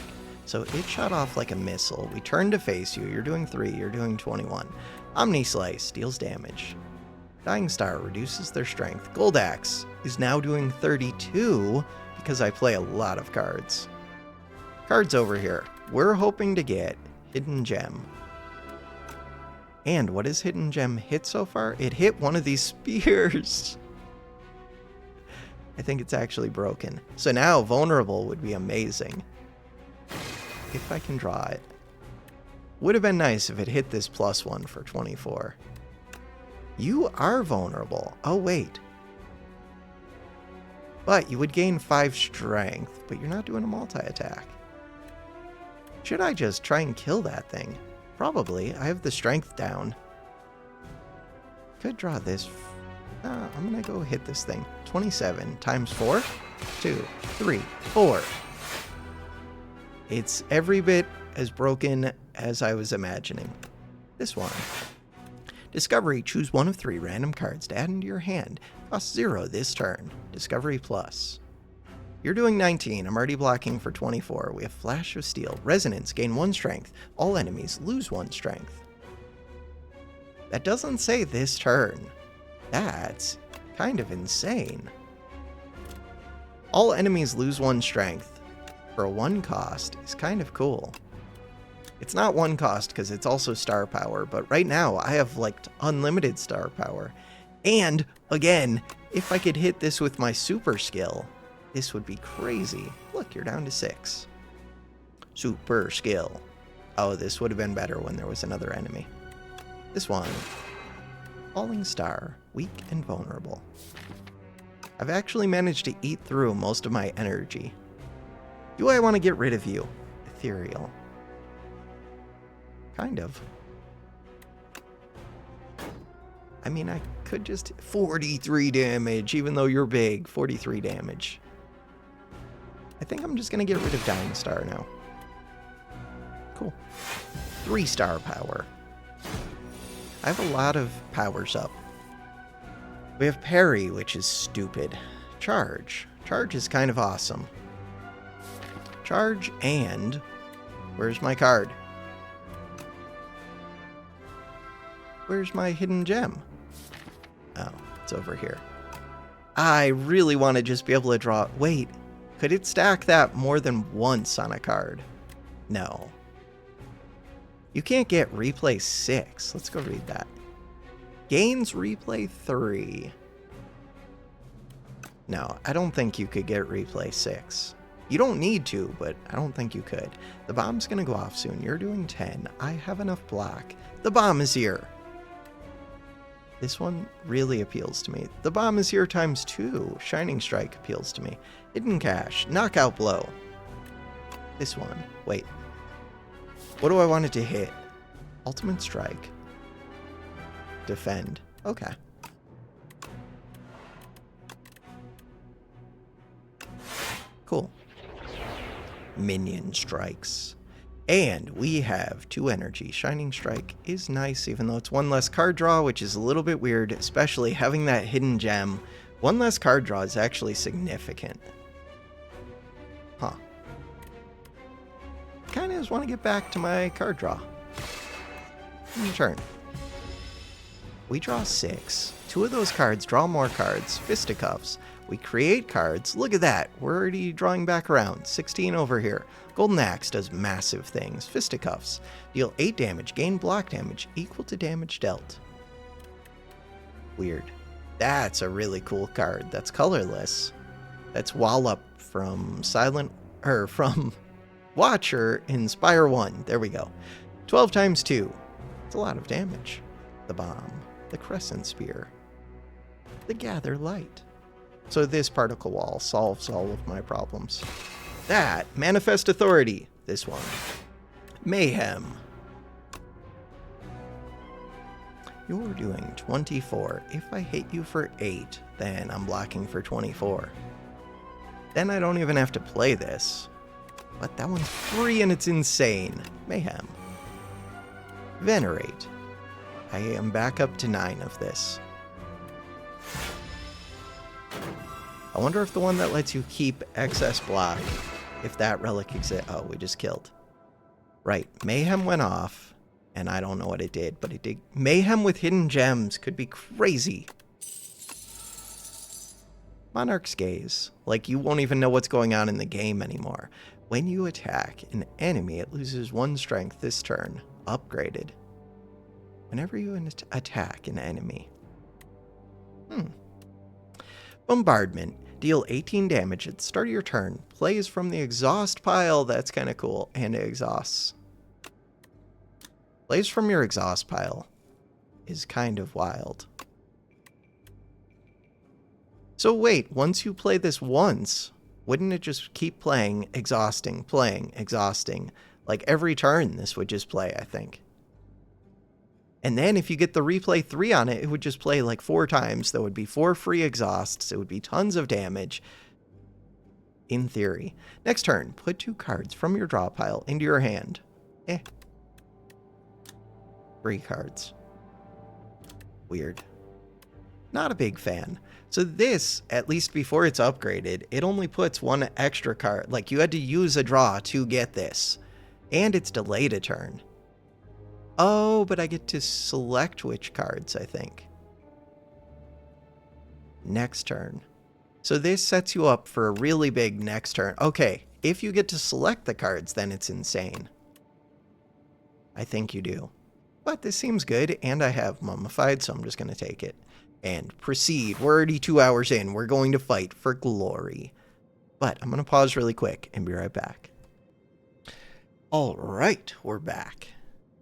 So it shot off like a missile. We turn to face you. You're doing 3. You're doing 21. Omni Slice deals damage. Dying Star reduces their strength. Gold Axe is now doing 32 because I play a lot of cards. Cards over here. We're hoping to get Hidden Gem. And what has Hidden Gem hit so far? It hit one of these spears. I think it's actually broken. So now Vulnerable would be amazing. If I can draw it. Would have been nice if it hit this +1 for 24. You are vulnerable. Oh, wait. But you would gain 5 strength, but you're not doing a multi-attack. Should I just try and kill that thing? Probably. I have the strength down. Could draw this. I'm going to go hit this thing. 27 times 4. 2, 3, 4. It's every bit as broken as I was imagining. This one. Discovery. Choose one of 3 random cards to add into your hand. Cost 0 this turn. Discovery plus. You're doing 19. I'm already blocking for 24. We have Flash of Steel. Resonance. Gain 1 strength. All enemies lose 1 strength. That doesn't say this turn. That's kind of insane. All enemies lose 1 strength for a 1 cost is kind of cool. It's not 1 cost because it's also star power, but right now I have like unlimited star power. And again, if I could hit this with my super skill, this would be crazy. Look, you're down to 6. Super skill. Oh, this would have been better when there was another enemy. This one. Falling Star. Weak and vulnerable. I've actually managed to eat through most of my energy. Do I want to get rid of you? Ethereal. Kind of. I mean, I could just... 43 damage, even though you're big. 43 damage. I think I'm just going to get rid of Dying Star now. Cool. 3-star power. I have a lot of powers up. We have Parry, which is stupid. Charge. Charge is kind of awesome. Charge and... Where's my card? Where's my hidden gem? Oh, it's over here. I really want to just be able to draw... Wait, could it stack that more than once on a card? No. You can't get replay 6. Let's go read that. Gains replay 3. No, I don't think you could get replay 6. You don't need to, but I don't think you could. The bomb's gonna go off soon. You're doing 10. I have enough black. The bomb is here. This one really appeals to me. The bomb is here times 2. Shining Strike appeals to me. Hidden Cache. Knockout Blow. This one. Wait. What do I want it to hit? Ultimate Strike. Defend. Okay. Cool. Minion Strikes. And we have 2 energy. Shining Strike is nice, even though it's 1 less card draw, which is a little bit weird, especially having that hidden gem. 1 less card draw is actually significant. Huh. Kind of just want to get back to my card draw. Turn. We draw 6. 2 of those cards draw more cards. Fisticuffs. We create cards. Look at that. We're already drawing back around. 16 over here. Golden Axe does massive things. Fisticuffs. Deal 8 damage. Gain block damage equal to damage dealt. Weird. That's a really cool card. That's colorless. That's Wallop from from Watcher in Spire 1. There we go. 12 times 2. It's a lot of damage. The bomb. The Crescent Spear. The Gather Light. So this particle wall solves all of my problems. That. Manifest Authority. This one. Mayhem. You're doing 24. If I hit you for 8, then I'm blocking for 24. Then I don't even have to play this. But that one's free and it's insane. Mayhem. Venerate. I am back up to 9 of this. I wonder if the one that lets you keep excess block, if that relic exists. Oh, we just killed. Right. Mayhem went off, and I don't know what it did, but it did. Mayhem with hidden gems could be crazy. Monarch's Gaze. Like, you won't even know what's going on in the game anymore. When you attack an enemy, it loses 1 strength this turn. Upgraded. Whenever you attack an enemy. Bombardment. Deal 18 damage at the start of your turn. Plays from the exhaust pile. That's kind of cool. And it exhausts. Plays from your exhaust pile is kind of wild. So wait, once you play this once, wouldn't it just keep playing, exhausting, playing, exhausting? Like every turn this would just play, I think. And then if you get the replay 3 on it, it would just play like 4 times. There would be 4 free exhausts. It would be tons of damage. In theory. Next turn, put 2 cards from your draw pile into your hand. 3 cards. Weird. Not a big fan. So this, at least before it's upgraded, it only puts 1 extra card. Like you had to use a draw to get this. And it's delayed a turn. Oh, but I get to select which cards, I think. Next turn. So this sets you up for a really big next turn. Okay, if you get to select the cards, then it's insane. I think you do. But this seems good, and I have Mummified, so I'm just going to take it. And proceed. We're already 2 hours in. We're going to fight for glory. But I'm going to pause really quick and be right back. All right, we're back.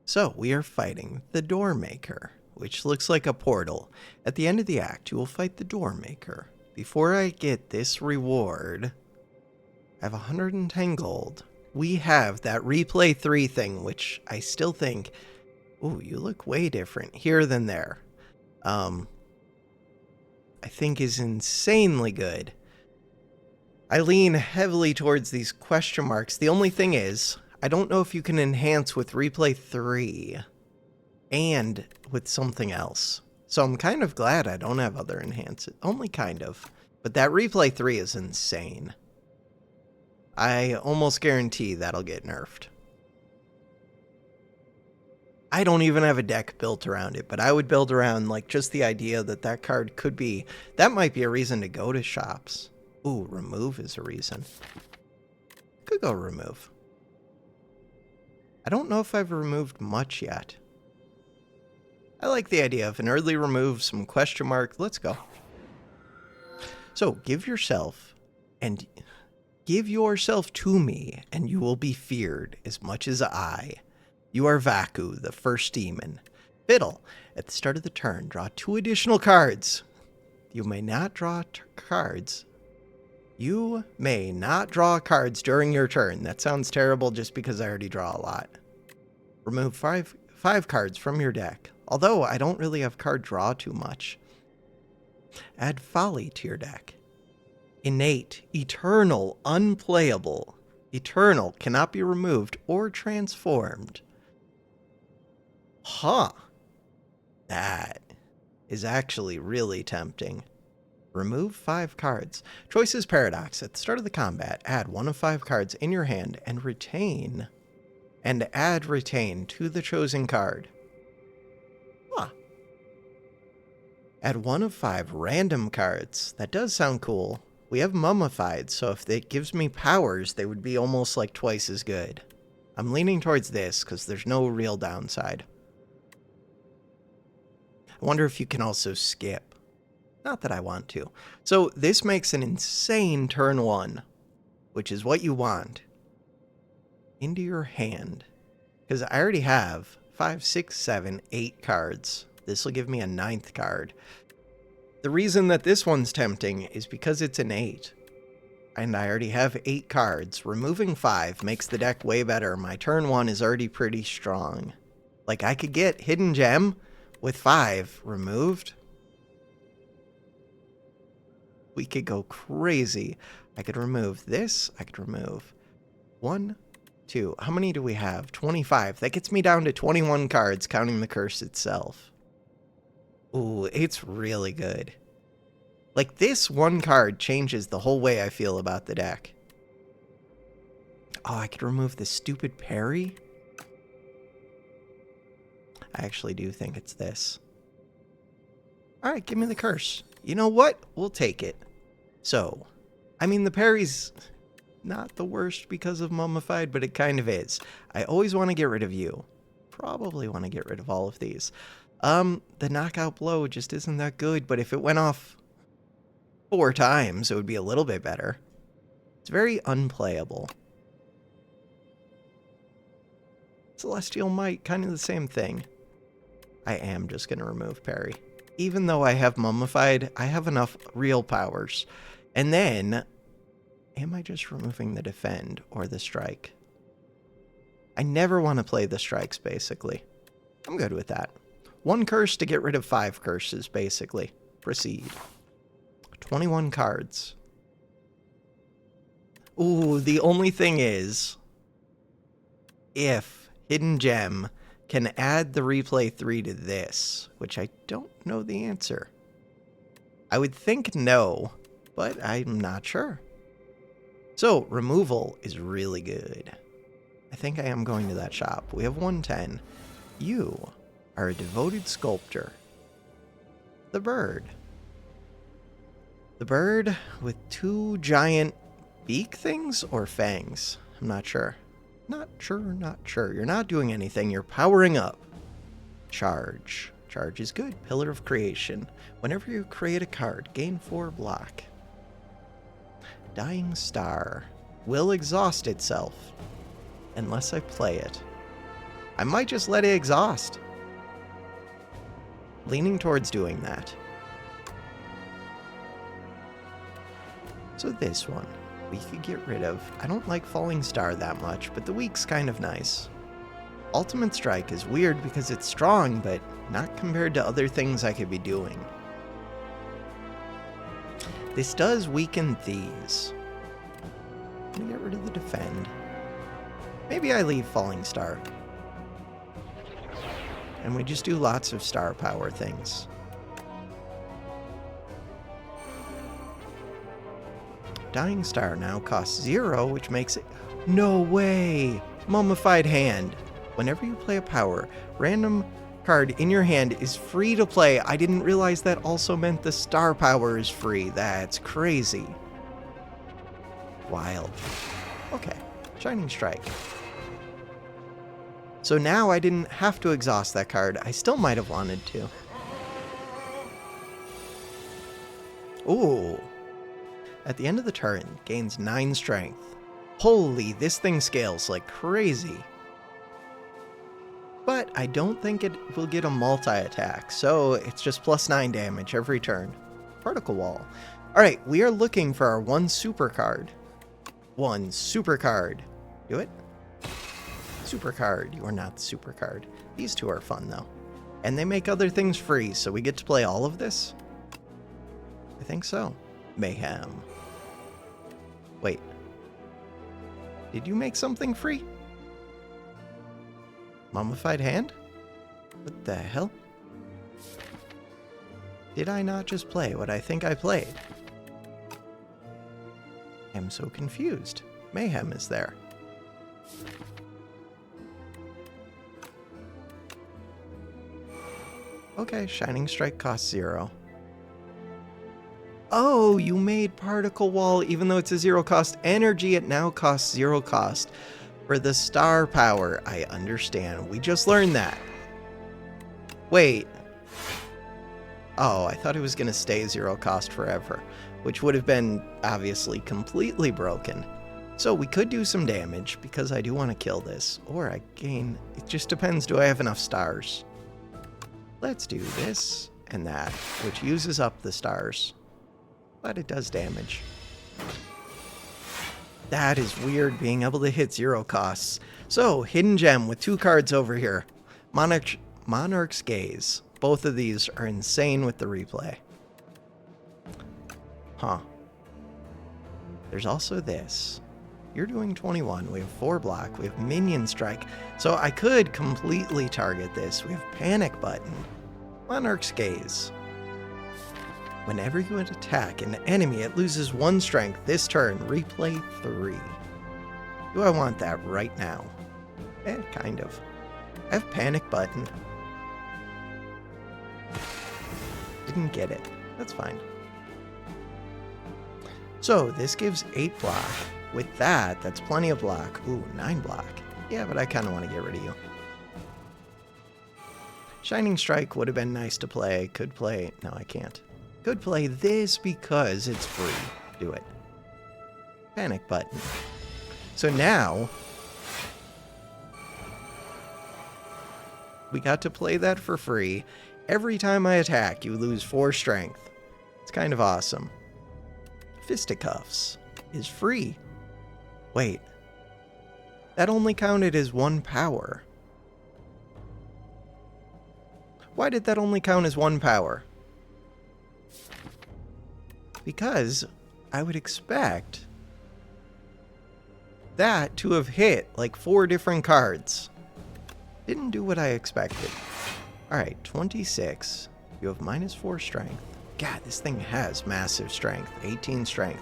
So we are fighting the Doormaker, which looks like a portal. At the end of the act, you will fight the Doormaker. Before I get this reward, I have 110 gold. We have that replay 3 thing, which I still think, ooh, you look way different here than there. I think is insanely good. I lean heavily towards these question marks. The only thing is, I don't know if you can enhance with replay 3 and with something else. So I'm kind of glad I don't have other enhances. Only kind of. But that replay 3 is insane. I almost guarantee that'll get nerfed. I don't even have a deck built around it, but I would build around like just the idea that that card could be... That might be a reason to go to shops. Ooh, remove is a reason. Could go remove. I don't know if I've removed much yet. I like the idea of an early remove, some question mark. Let's go. So, give yourself to me, and you will be feared as much as I. You are Vaku, the first demon. Fiddle. At the start of the turn, draw 2 additional cards. You may not draw cards. You may not draw cards during your turn. That sounds terrible just because I already draw a lot. Remove five cards from your deck. Although I don't really have card draw too much. Add Folly to your deck. Innate, eternal, unplayable. Eternal cannot be removed or transformed. Huh. That is actually really tempting. Remove 5 cards. Choices Paradox. At the start of the combat, add 1 of 5 cards in your hand and retain. And add retain to the chosen card. Huh. Add 1 of 5 random cards. That does sound cool. We have Mummified, so if it gives me powers, they would be almost like twice as good. I'm leaning towards this because there's no real downside. I wonder if you can also skip. Not that I want to. So this makes an insane turn 1, which is what you want, into your hand. Because I already have 5, 6, 7, 8 cards. This will give me a 9th card. The reason that this one's tempting is because it's an 8. And I already have 8 cards. Removing 5 makes the deck way better. My turn 1 is already pretty strong. Like, I could get Hidden Gem with 5 removed. We could go crazy. I could remove this. I could remove 1, 2. How many do we have? 25. That gets me down to 21 cards, counting the curse itself. Ooh, it's really good. Like, this one card changes the whole way I feel about the deck. Oh, I could remove the stupid parry? I actually do think it's this. Alright, give me the curse. You know what? We'll take it. So, I mean, the parry's not the worst because of Mummified, but it kind of is. I always want to get rid of you. Probably want to get rid of all of these. The knockout blow just isn't that good, but if it went off 4 times, it would be a little bit better. It's very unplayable. Celestial Might, kind of the same thing. I am just going to remove parry. Even though I have Mummified, I have enough real powers. And then, am I just removing the defend or the strike? I never want to play the strikes, basically. I'm good with that. 1 curse to get rid of 5 curses, basically. Proceed. 21 cards. Ooh, the only thing is, if Hidden Gem can add the replay 3 to this, which I don't know the answer. I would think no, but I'm not sure. So, removal is really good. I think I am going to that shop. We have 110. You are a devoted sculptor. The bird. The bird with two giant beak things or fangs? I'm not sure. Not sure. You're not doing anything. You're powering up. Charge. Charge is good. Pillar of Creation. Whenever you create a card, gain 4 block. Dying Star. Will exhaust itself. Unless I play it. I might just let it exhaust. Leaning towards doing that. So this one, we could get rid of. I don't like Falling Star that much, but the weak's kind of nice. Ultimate Strike is weird because it's strong, but not compared to other things I could be doing. This does weaken these. I'm gonna get rid of the Defend. Maybe I leave Falling Star. And we just do lots of star power things. Dying Star now costs 0, which makes it... No way! Mummified Hand. Whenever you play a power, random card in your hand is free to play. I didn't realize that also meant the star power is free. That's crazy. Wild. Okay. Shining Strike. So now I didn't have to exhaust that card. I still might have wanted to. Ooh. At the end of the turn, gains 9 strength. Holy, this thing scales like crazy. But I don't think it will get a multi-attack, so it's just +9 damage every turn. Particle Wall. Alright, we are looking for our 1 super card. 1 super card. Do it. Super card. You are not the super card. These two are fun, though. And they make other things free, so we get to play all of this? I think so. Mayhem. Wait. Did you make something free? Mummified Hand? What the hell? Did I not just play what I think I played? I'm so confused. Mayhem is there. Okay, Shining Strike costs 0. Oh, you made Particle Wall, even though it's a 0 cost energy, it now costs 0 cost for the star power. I understand. We just learned that. Wait. Oh, I thought it was going to stay 0 cost forever, which would have been obviously completely broken. So we could do some damage because I do want to kill this, or I gain. It just depends. Do I have enough stars? Let's do this and that, which uses up the stars. But it does damage. That is weird, being able to hit 0 costs. So, Hidden Gem with 2 cards over here. Monarch's Gaze. Both of these are insane with the replay. Huh. There's also this. You're doing 21. We have 4 block. We have Minion Strike. So I could completely target this. We have Panic Button. Monarch's Gaze. Whenever you attack an enemy, it loses 1 strength this turn. Replay 3. Do I want that right now? Kind of. I have Panic Button. Didn't get it. That's fine. So, this gives 8 block. With that, that's plenty of block. Ooh, 9 block. Yeah, but I kind of want to get rid of you. Shining Strike would have been nice to play. Could play... No, I can't. Could play this because it's free. Do it. Panic Button. So now... we got to play that for free. Every time I attack, you lose 4 strength. It's kind of awesome. Fisticuffs is free. Wait. That only counted as 1 power. Why did that only count as 1 power? Because I would expect that to have hit like 4 different cards. Didn't do what I expected. Alright, 26. You have -4 strength. God, this thing has massive strength. 18 strength.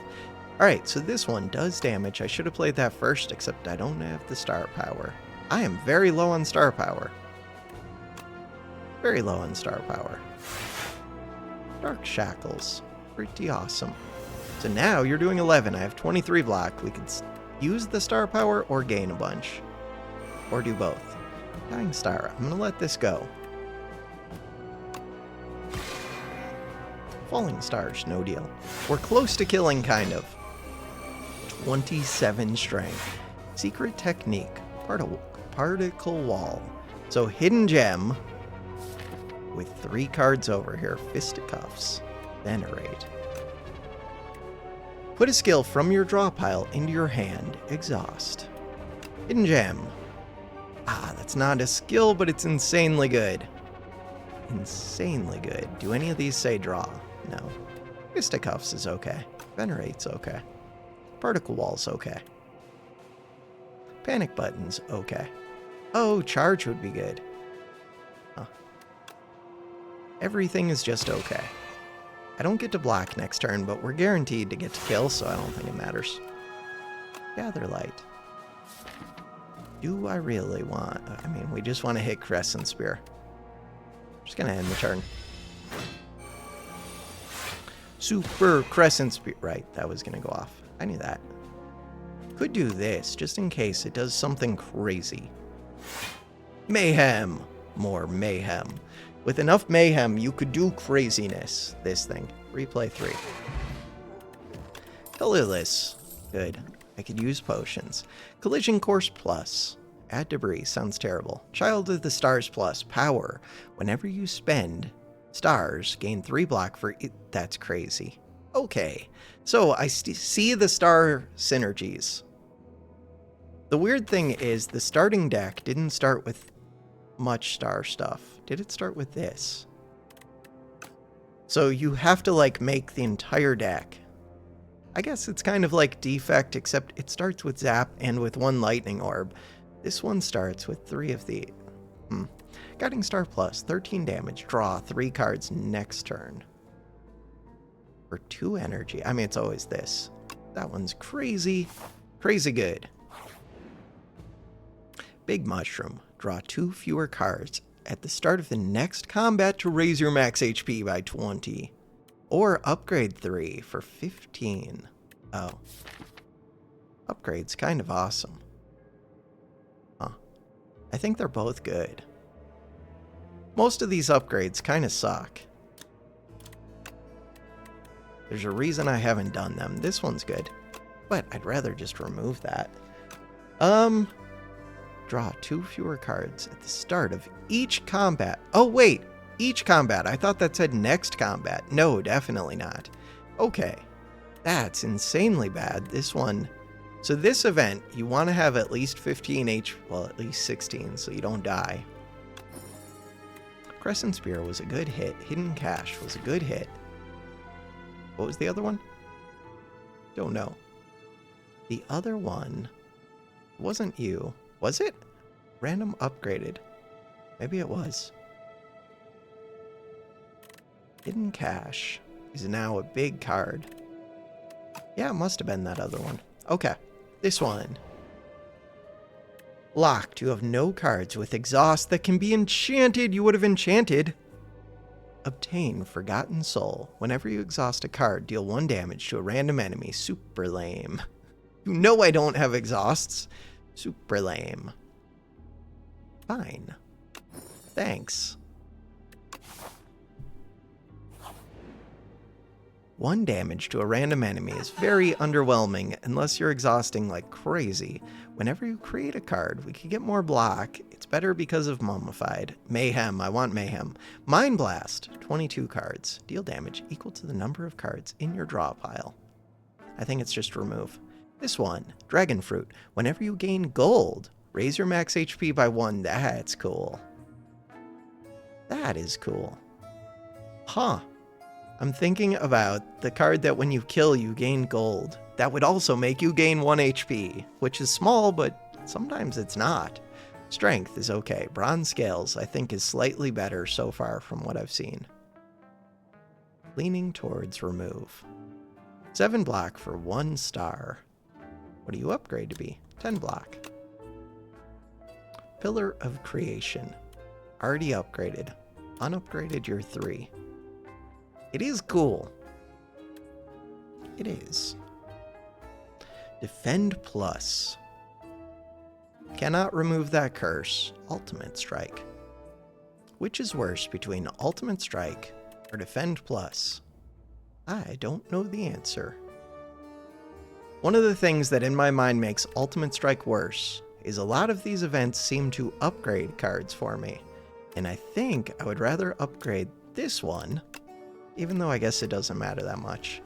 Alright, so this one does damage. I should have played that first, except I don't have the star power. I am very low on star power. Very low on star power. Dark Shackles. Pretty awesome. So now you're doing 11. I have 23 block. We could use the star power or gain a bunch. Or do both. Dying Star. I'm going to let this go. Falling Stars. No deal. We're close to killing, kind of. 27 strength. Secret Technique. Particle Wall. So Hidden Gem. With 3 cards over here. Fisticuffs. Venerate. Put a skill from your draw pile into your hand. Exhaust. Hidden Gem. Ah, that's not a skill, but it's insanely good. Insanely good. Do any of these say draw? No. Fisticuffs is okay. Venerate's okay. Particle Wall's okay. Panic Button's okay. Oh, Charge would be good. Huh. Everything is just okay. I don't get to block next turn, but we're guaranteed to get to kill, so I don't think it matters. Gather Light. Do I really want... I mean, we just want to hit Crescent Spear. Just going to end the turn. Super Crescent Spear. Right, that was going to go off. I knew that. Could do this, just in case it does something crazy. Mayhem. More mayhem. With enough mayhem, you could do craziness. This thing. Replay 3. Colorless. Good. I could use potions. Collision Course Plus. Add debris. Sounds terrible. Child of the Stars Plus. Power. Whenever you spend stars, gain 3 block for it. That's crazy. Okay. So I see the star synergies. The weird thing is the starting deck didn't start with much star stuff. Did it start with this? So you have to like make the entire deck. I guess it's kind of like Defect, except it starts with Zap and with 1 Lightning Orb. This one starts with 3 of the... Guiding Star Plus, 13 damage, draw 3 cards next turn. For 2 energy. I mean, it's always this. That one's crazy. Crazy good. Big Mushroom, draw 2 fewer cards at the start of the next combat to raise your max HP by 20. Or upgrade 3 for 15. Oh. Upgrade's kind of awesome. Huh. I think they're both good. Most of these upgrades kind of suck. There's a reason I haven't done them. This one's good. But I'd rather just remove that. Draw 2 fewer cards at the start of each combat. Oh, wait. Each combat. I thought that said next combat. No, definitely not. Okay. That's insanely bad. This one. So this event, you want to have at least 15 H... Well, at least 16, so you don't die. Crescent Spear was a good hit. Hidden Cache was a good hit. What was the other one? Don't know. The other one wasn't you. Was it? Random upgraded. Maybe it was. Hidden Cache is now a big card. Yeah, it must have been that other one. Okay, this one. Locked. You have no cards with exhaust that can be enchanted. You would have enchanted. Obtain Forgotten Soul. Whenever you exhaust a card, deal 1 damage to a random enemy. Super lame. You know I don't have exhausts. Super lame. Fine. Thanks. 1 damage to a random enemy is very underwhelming unless you're exhausting like crazy. Whenever you create a card, we can get more block. It's better because of Mummified. Mayhem, I want Mayhem. Mind Blast, 22 cards. Deal damage equal to the number of cards in your draw pile. I think it's just remove. This one, Dragon Fruit. Whenever you gain gold, raise your max HP by 1. That's cool. That is cool. Huh. I'm thinking about the card that when you kill, you gain gold. That would also make you gain 1 HP, which is small, but sometimes it's not. Strength is okay. Bronze Scales, I think, is slightly better so far from what I've seen. Leaning towards remove. 7 block for 1 star. What do you upgrade to be? 10 block. Pillar of Creation. Already upgraded. unupgraded year 3. It is cool. It is. Defend plus. Cannot remove that curse. Ultimate strike. Which is worse between ultimate strike or defend plus? I don't know the answer. One of the things that in my mind makes ultimate strike worse is a lot of these events seem to upgrade cards for me. And I think I would rather upgrade this one, even though I guess it doesn't matter that much.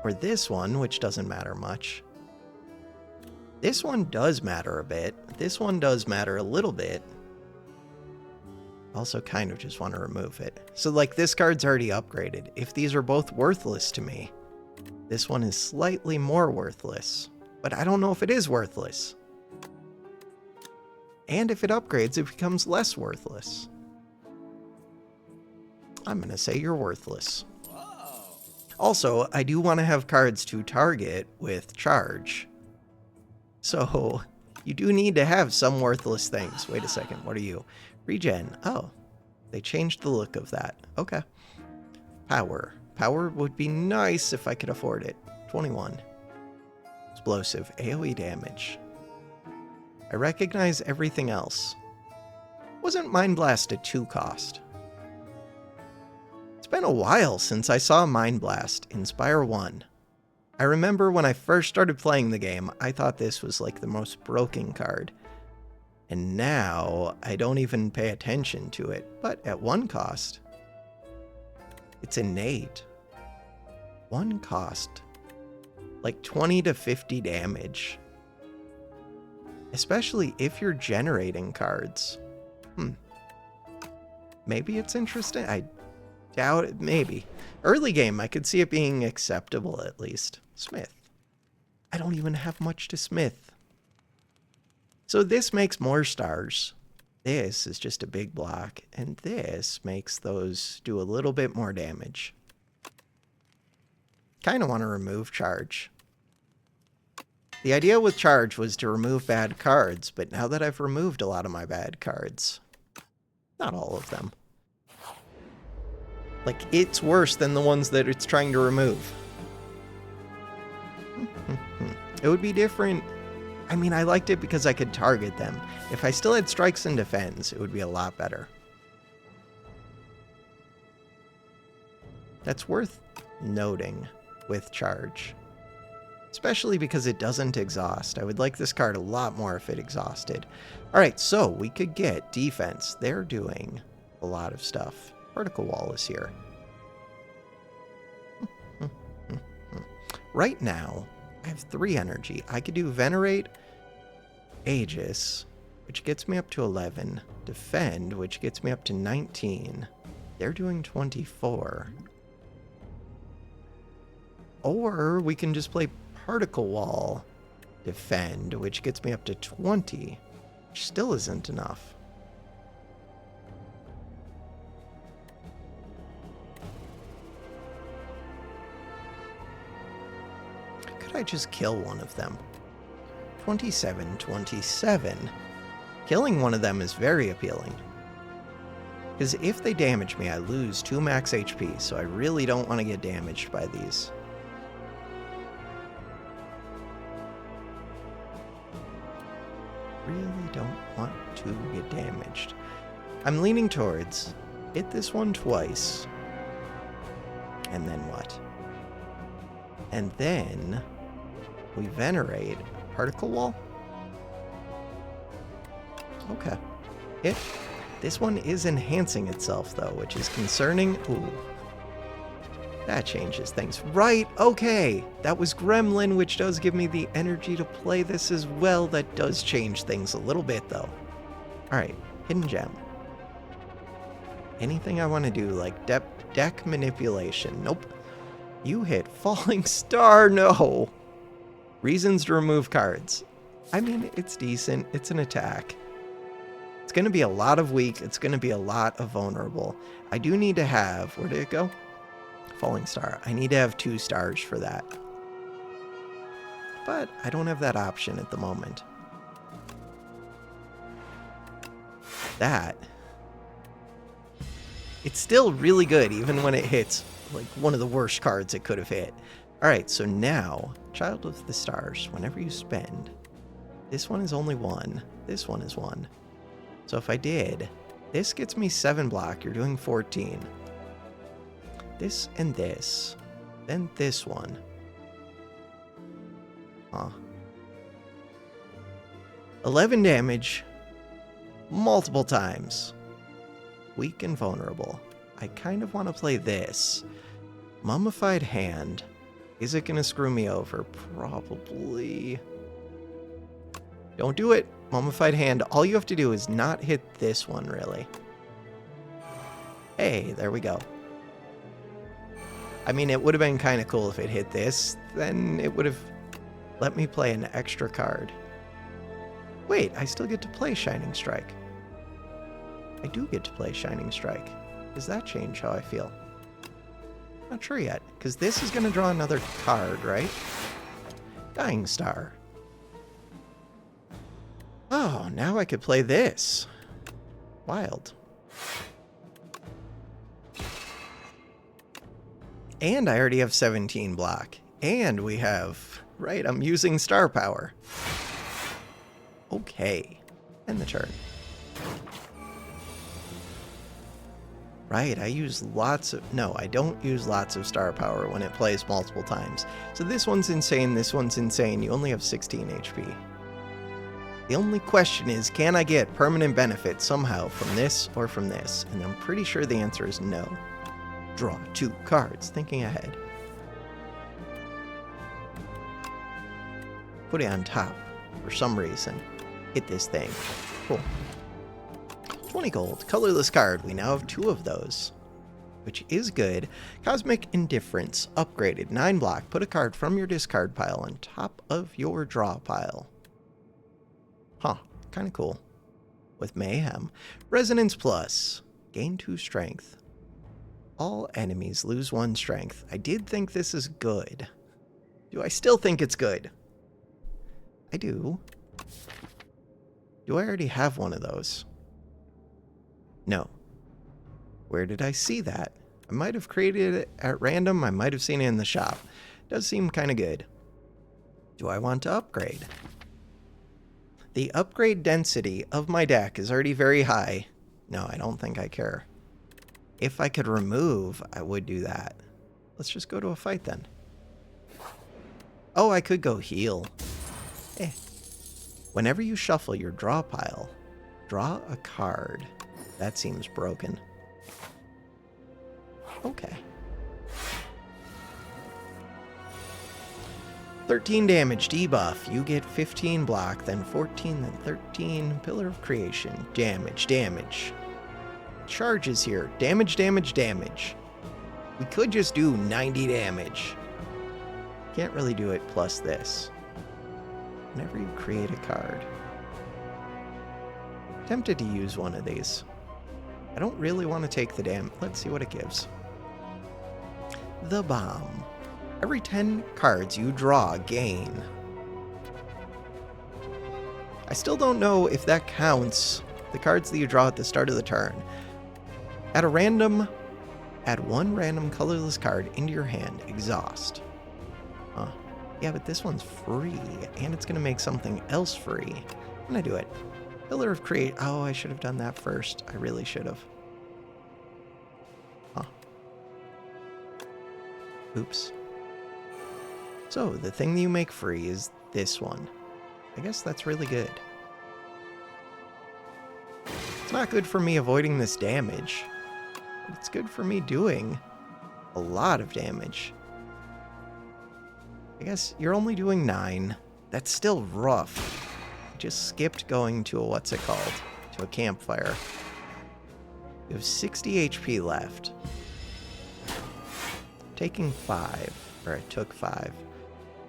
Or this one, which doesn't matter much. This one does matter a bit. This one does matter a little bit. Also kind of just want to remove it. So like this card's already upgraded. If these are both worthless to me, this one is slightly more worthless. But I don't know if it is worthless. And if it upgrades, it becomes less worthless. I'm going to say you're worthless. Whoa. Also, I do want to have cards to target with charge. So, you do need to have some worthless things. Wait a second, what are you? Regen. Oh, they changed the look of that. Okay. Power. Power would be nice if I could afford it. 21. Explosive. AoE damage. I recognize everything else. Wasn't Mind Blast a 2 cost? It's been a while since I saw Mind Blast in Spire 1. I remember when I first started playing the game, I thought this was like the most broken card. And now, I don't even pay attention to it. But at 1 cost, it's innate. 1 cost. Like 20 to 50 damage. Especially if you're generating cards. Maybe it's interesting. I doubt it. Maybe. Early game, I could see it being acceptable at least. Smith. I don't even have much to smith. So this makes more stars. This is just a big block. And this makes those do a little bit more damage. Kind of want to remove charge. The idea with charge was to remove bad cards, but now that I've removed a lot of my bad cards, not all of them, like, it's worse than the ones that it's trying to remove. It would be different. I mean, I liked it because I could target them. If I still had strikes and defends, it would be a lot better. That's worth noting with charge. Especially because it doesn't exhaust. I would like this card a lot more if it exhausted. Alright, so we could get defense. They're doing a lot of stuff. Particle Wall is here. Right now, I have 3 energy. I could do Venerate, Aegis, which gets me up to 11. Defend, which gets me up to 19. They're doing 24. Or we can just play Particle Wall, Defend, which gets me up to 20, which still isn't enough. Could I just kill one of them? 27, 27. Killing one of them is very appealing. Because if they damage me, I lose 2 max HP, so I really don't want to get damaged by these. Really don't want to get damaged. I'm leaning towards hit this one twice. And then what? And then we venerate Particle Wall. Okay. Hit. This one is enhancing itself though, which is concerning. Ooh. That changes things. Right, okay. That was Gremlin, which does give me the energy to play this as well. That does change things a little bit, though. Alright, Hidden Gem. Anything I want to do, like deck manipulation. Nope. You hit Falling Star, no. Reasons to remove cards. I mean, it's decent. It's an attack. It's going to be a lot of weak. It's going to be a lot of vulnerable. I do need to have... Where did it go? Falling Star. I need to have 2 stars for that. But I don't have that option at the moment. It's still really good, even when it hits like one of the worst cards it could have hit. All right, so now, Child of the Stars, whenever you spend, this one is only 1, this one is 1. So if I did, this gets me 7 block, you're doing 14. This and this, then this one. Huh. 11 damage, multiple times. Weak and vulnerable. I kind of want to play this. Mummified Hand. Is it going to screw me over? Probably. Don't do it. Mummified Hand. All you have to do is not hit this one, really. Hey, there we go. I mean, it would have been kind of cool if it hit this. Then it would have let me play an extra card. Wait, I still get to play Shining Strike. I do get to play Shining Strike. Does that change how I feel? Not sure yet, because this is going to draw another card, right? Dying Star. Oh, now I could play this. Wild. And I already have 17 block. And we have... Right, I'm using star power. Okay. End the turn. Right, I use lots of... No, I don't use lots of star power when it plays multiple times. So this one's insane, this one's insane. You only have 16 HP. The only question is, can I get permanent benefit somehow from this or from this? And I'm pretty sure the answer is no. Draw 2 cards, thinking ahead. Put it on top, for some reason. Hit this thing. Cool. 20 gold, colorless card. We now have 2 of those, which is good. Cosmic Indifference, upgraded, 9 block. Put a card from your discard pile on top of your draw pile. Huh, kind of cool. With Mayhem. Resonance Plus, gain 2 strength. All enemies lose 1 strength. I did think this is good. Do I still think it's good? I do. Do I already have one of those? No. Where did I see that? I might have created it at random. I might have seen it in the shop. Does seem kind of good. Do I want to upgrade? The upgrade density of my deck is already very high. No, I don't think I care. If I could remove, I would do that. Let's just go to a fight then. Oh, I could go heal. Eh. Whenever you shuffle your draw pile, draw a card. That seems broken. Okay. 13 damage, debuff. You get 15 block, then 14, then 13. Pillar of Creation. Damage, damage. Charges here. Damage, damage, damage. We could just do 90 damage. Can't really do it plus this. Whenever you create a card. Tempted to use one of these. I don't really want to take the damage. Let's see what it gives. The Bomb. Every 10 cards you draw, gain. I still don't know if that counts the cards that you draw at the start of the turn. At a random, add 1 random colorless card into your hand. Exhaust. Huh. Yeah, but this one's free, and it's going to make something else free. I'm going to do it. Pillar of Create. Oh, I should have done that first. I really should have. Huh. Oops. So, the thing that you make free is this one. I guess that's really good. It's not good for me avoiding this damage, but it's good for me doing a lot of damage. I guess you're only doing 9. That's still rough. Just skipped going to a, what's it called? To a campfire. You have 60 HP left. Taking 5, or I took 5.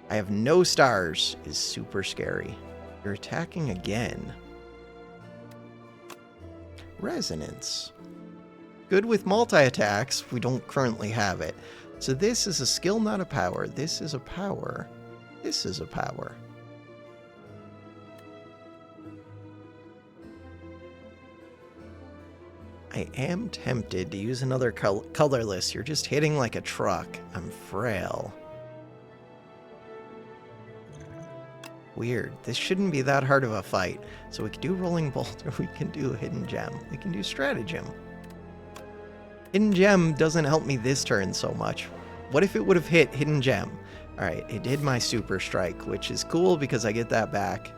I have no stars is super scary. You're attacking again. Resonance. Good with multi-attacks. We don't currently have it. So this is a skill, not a power. This is a power. This is a power. I am tempted to use another colorless. You're just hitting like a truck. I'm frail. Weird. This shouldn't be that hard of a fight. So we can do Rolling Bolt, or we can do Hidden Gem. We can do Stratagem. Hidden Gem doesn't help me this turn so much. What if it would have hit Hidden Gem? Alright, it did my Super Strike, which is cool because I get that back.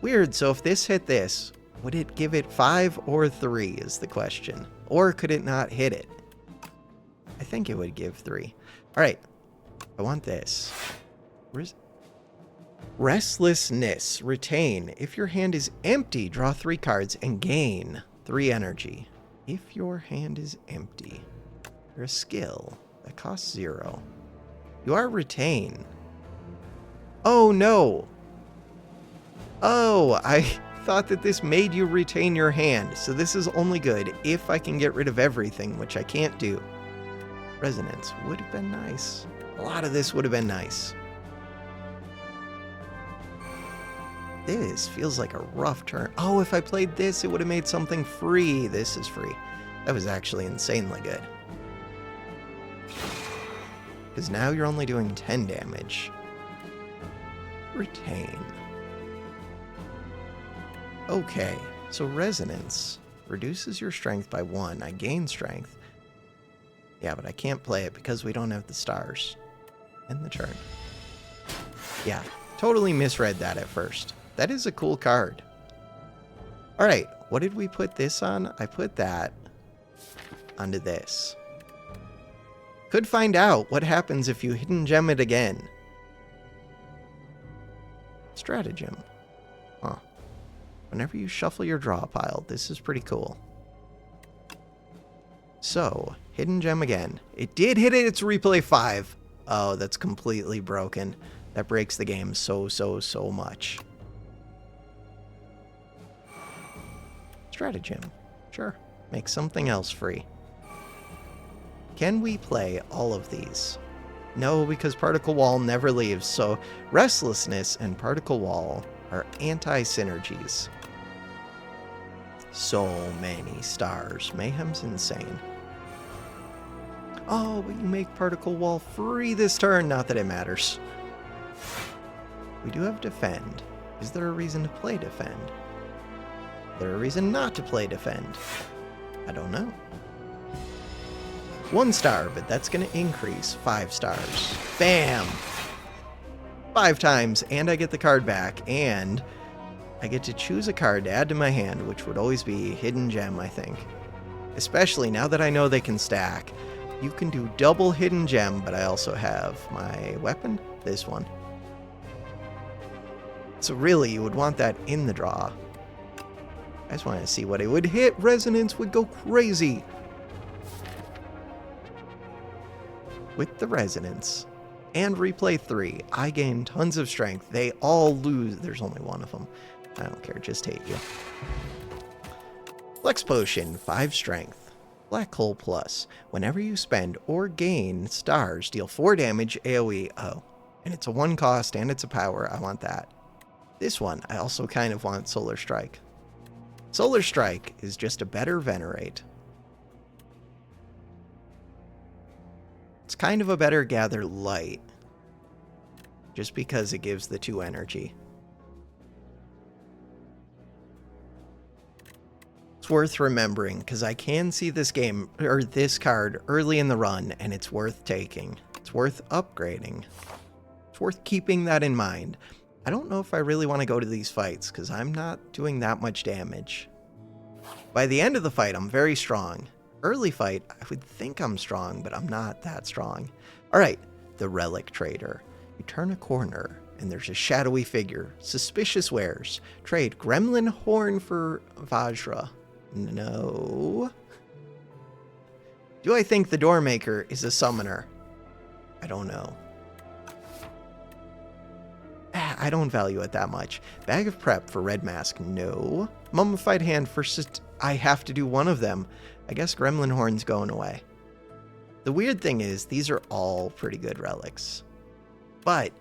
Weird, so if this hit this, would it give it 5 or 3 is the question. Or could it not hit it? I think it would give 3. Alright, I want this. Where's... Restlessness. Retain. If your hand is empty, draw 3 cards and gain 3 energy. If your hand is empty. You're a skill that costs 0. You are retain. Oh no! Oh, I thought that this made you retain your hand, so this is only good if I can get rid of everything, which I can't do. Resonance would have been nice. A lot of this would have been nice. This feels like a rough turn. Oh, if I played this, it would have made something free. This is free. That was actually insanely good. Because now you're only doing 10 damage. Retain. Okay, so Resonance reduces your strength by 1. I gain strength. Yeah, but I can't play it because we don't have the stars. End the turn. Yeah, totally misread that at first. That is a cool card. Alright, what did we put this on? I put that onto this. Could find out what happens if you Hidden Gem it again. Stratagem. Huh. Whenever you shuffle your draw pile, this is pretty cool. So, Hidden Gem again. It did hit it, it's replay 5. Oh, that's completely broken. That breaks the game so much. Stratagem. Sure. Make something else free. Can we play all of these? No, because Particle Wall never leaves, so Restlessness and Particle Wall are anti-synergies. So many stars. Mayhem's insane. Oh, but you make Particle Wall free this turn. Not that it matters. We do have Defend. Is there a reason to play Defend? Is there a reason not to play Defend? I don't know. 1 star, but that's going to increase 5 stars. Bam! 5 times, and I get the card back, and I get to choose a card to add to my hand, which would always be Hidden Gem, I think. Especially now that I know they can stack. You can do double Hidden Gem, but I also have my weapon, this one. So really, you would want that in the draw. I just want to see what it would hit. Resonance would go crazy. With the Resonance and replay 3, I gain tons of strength. They all lose. There's only one of them. I don't care, just hate you. Flex Potion, 5 strength. Black Hole Plus. Whenever you spend or gain stars, deal 4 damage AoE. Oh, and it's a 1 cost and it's a power. I want that. This one, I also kind of want Solar Strike. Solar Strike is just a better Venerate. It's kind of a better Gather Light, just because it gives the 2 energy. It's worth remembering, because I can see this game, or this card, early in the run, and it's worth taking. It's worth upgrading. It's worth keeping that in mind. I don't know if I really want to go to these fights, because I'm not doing that much damage. By the end of the fight, I'm very strong. Early fight, I would think I'm strong, but I'm not that strong. Alright, the Relic Trader. You turn a corner, and there's a shadowy figure. Suspicious wares. Trade Gremlin Horn for Vajra. No. Do I think the Doormaker is a summoner? I don't know. I don't value it that much. Bag of Prep for Red Mask. No. Mummified Hand for... I have to do one of them. I guess Gremlin Horn's going away. The weird thing is, these are all pretty good relics. But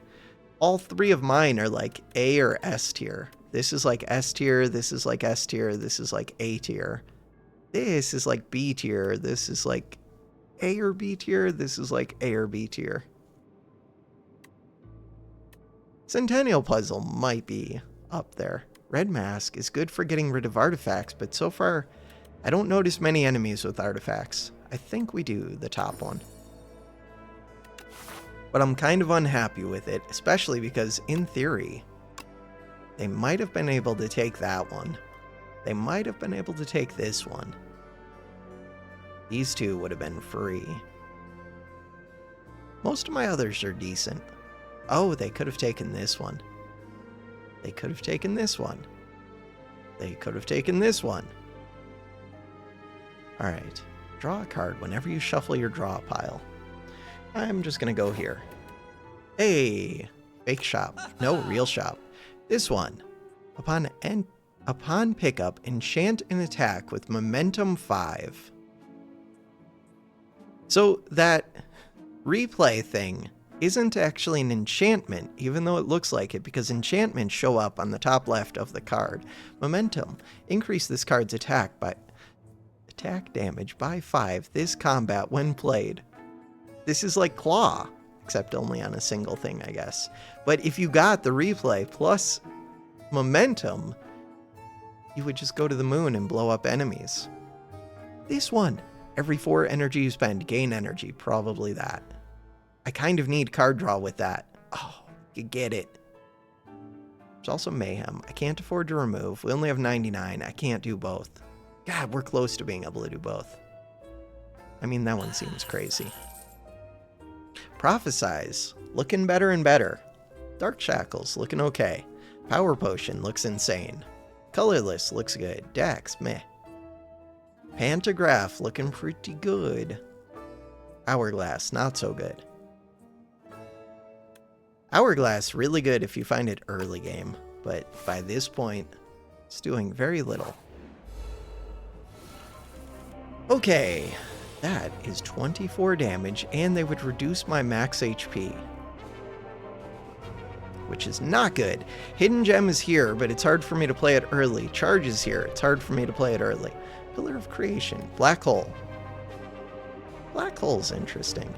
all 3 of mine are like A or S tier. This is like S tier, this is like S tier, this is like A tier. This is like B tier. This is like A or B tier. This is like A or B tier. Centennial Puzzle might be up there. Red Mask is good for getting rid of artifacts, but so far I don't notice many enemies with artifacts. I think we do the top one. But I'm kind of unhappy with it, especially because in theory, they might have been able to take that one. They might have been able to take this one. These two would have been free. Most of my others are decent. Oh, they could have taken this one. They could have taken this one. They could have taken this one. Alright. Draw a card whenever you shuffle your draw pile. I'm just gonna go here. Hey! Fake shop. No, real shop. This one. Upon pickup, enchant an attack with momentum 5. So that replay thing isn't actually an enchantment, even though it looks like it, because enchantments show up on the top left of the card. Momentum. Increase this card's attack damage by 5 this combat when played. This is like Claw, except only on a single thing, I guess. But if you got the replay plus momentum, you would just go to the moon and blow up enemies. This one. Every 4 energy you spend, gain energy. Probably that. I kind of need card draw with that. Oh, you get it. There's also Mayhem. I can't afford to remove. We only have 99. I can't do both. God, we're close to being able to do both. I mean, that one seems crazy. Prophesize. Looking better and better. Dark Shackles. Looking okay. Power Potion looks insane. Colorless looks good. Dex, meh. Pantograph looking pretty good. Hourglass, not so good. Hourglass, really good if you find it early game, but by this point, it's doing very little. Okay, that is 24 damage, and they would reduce my max HP. Which is not good. Hidden Gem is here, but it's hard for me to play it early. Charge is here, it's hard for me to play it early. Pillar of Creation, Black Hole. Black Hole's interesting.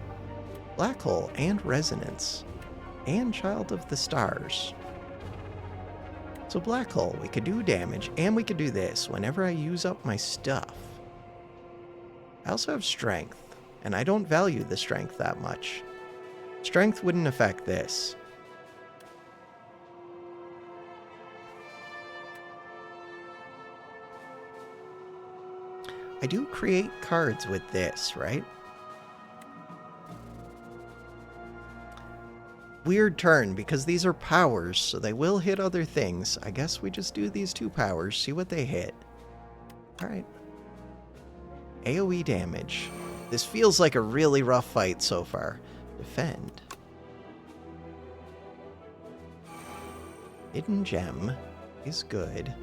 Black Hole and Resonance. And Child of the Stars. So Black Hole, we could do damage, and we could do this whenever I use up my stuff. I also have Strength, and I don't value the Strength that much. Strength wouldn't affect this. I do create cards with this, right? Weird turn, because these are powers, so they will hit other things. I guess we just do these 2 powers, see what they hit. Alright. AoE damage. This feels like a really rough fight so far. Defend. Hidden Gem is good.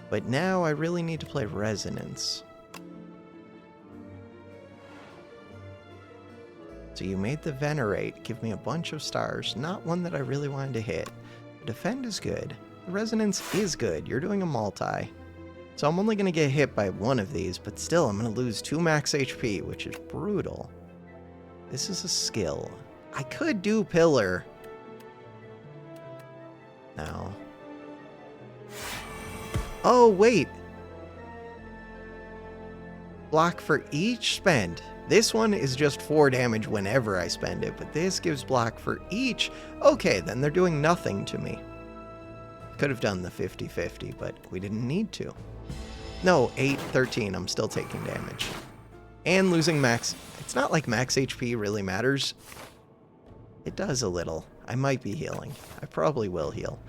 But now I really need to play Resonance. So you made the Venerate give me a bunch of stars, not one that I really wanted to hit. Defend is good. The Resonance is good. You're doing a multi. So I'm only going to get hit by one of these, but still I'm going to lose 2 max HP, which is brutal. This is a skill. I could do Pillar. No. Oh, wait. Block for each spend. This one is just 4 damage whenever I spend it, but this gives block for each. Okay, then they're doing nothing to me. Could have done the 50-50, but we didn't need to. No, 8-13, I'm still taking damage. And losing max. It's not like max HP really matters. It does a little. I might be healing. I probably will heal.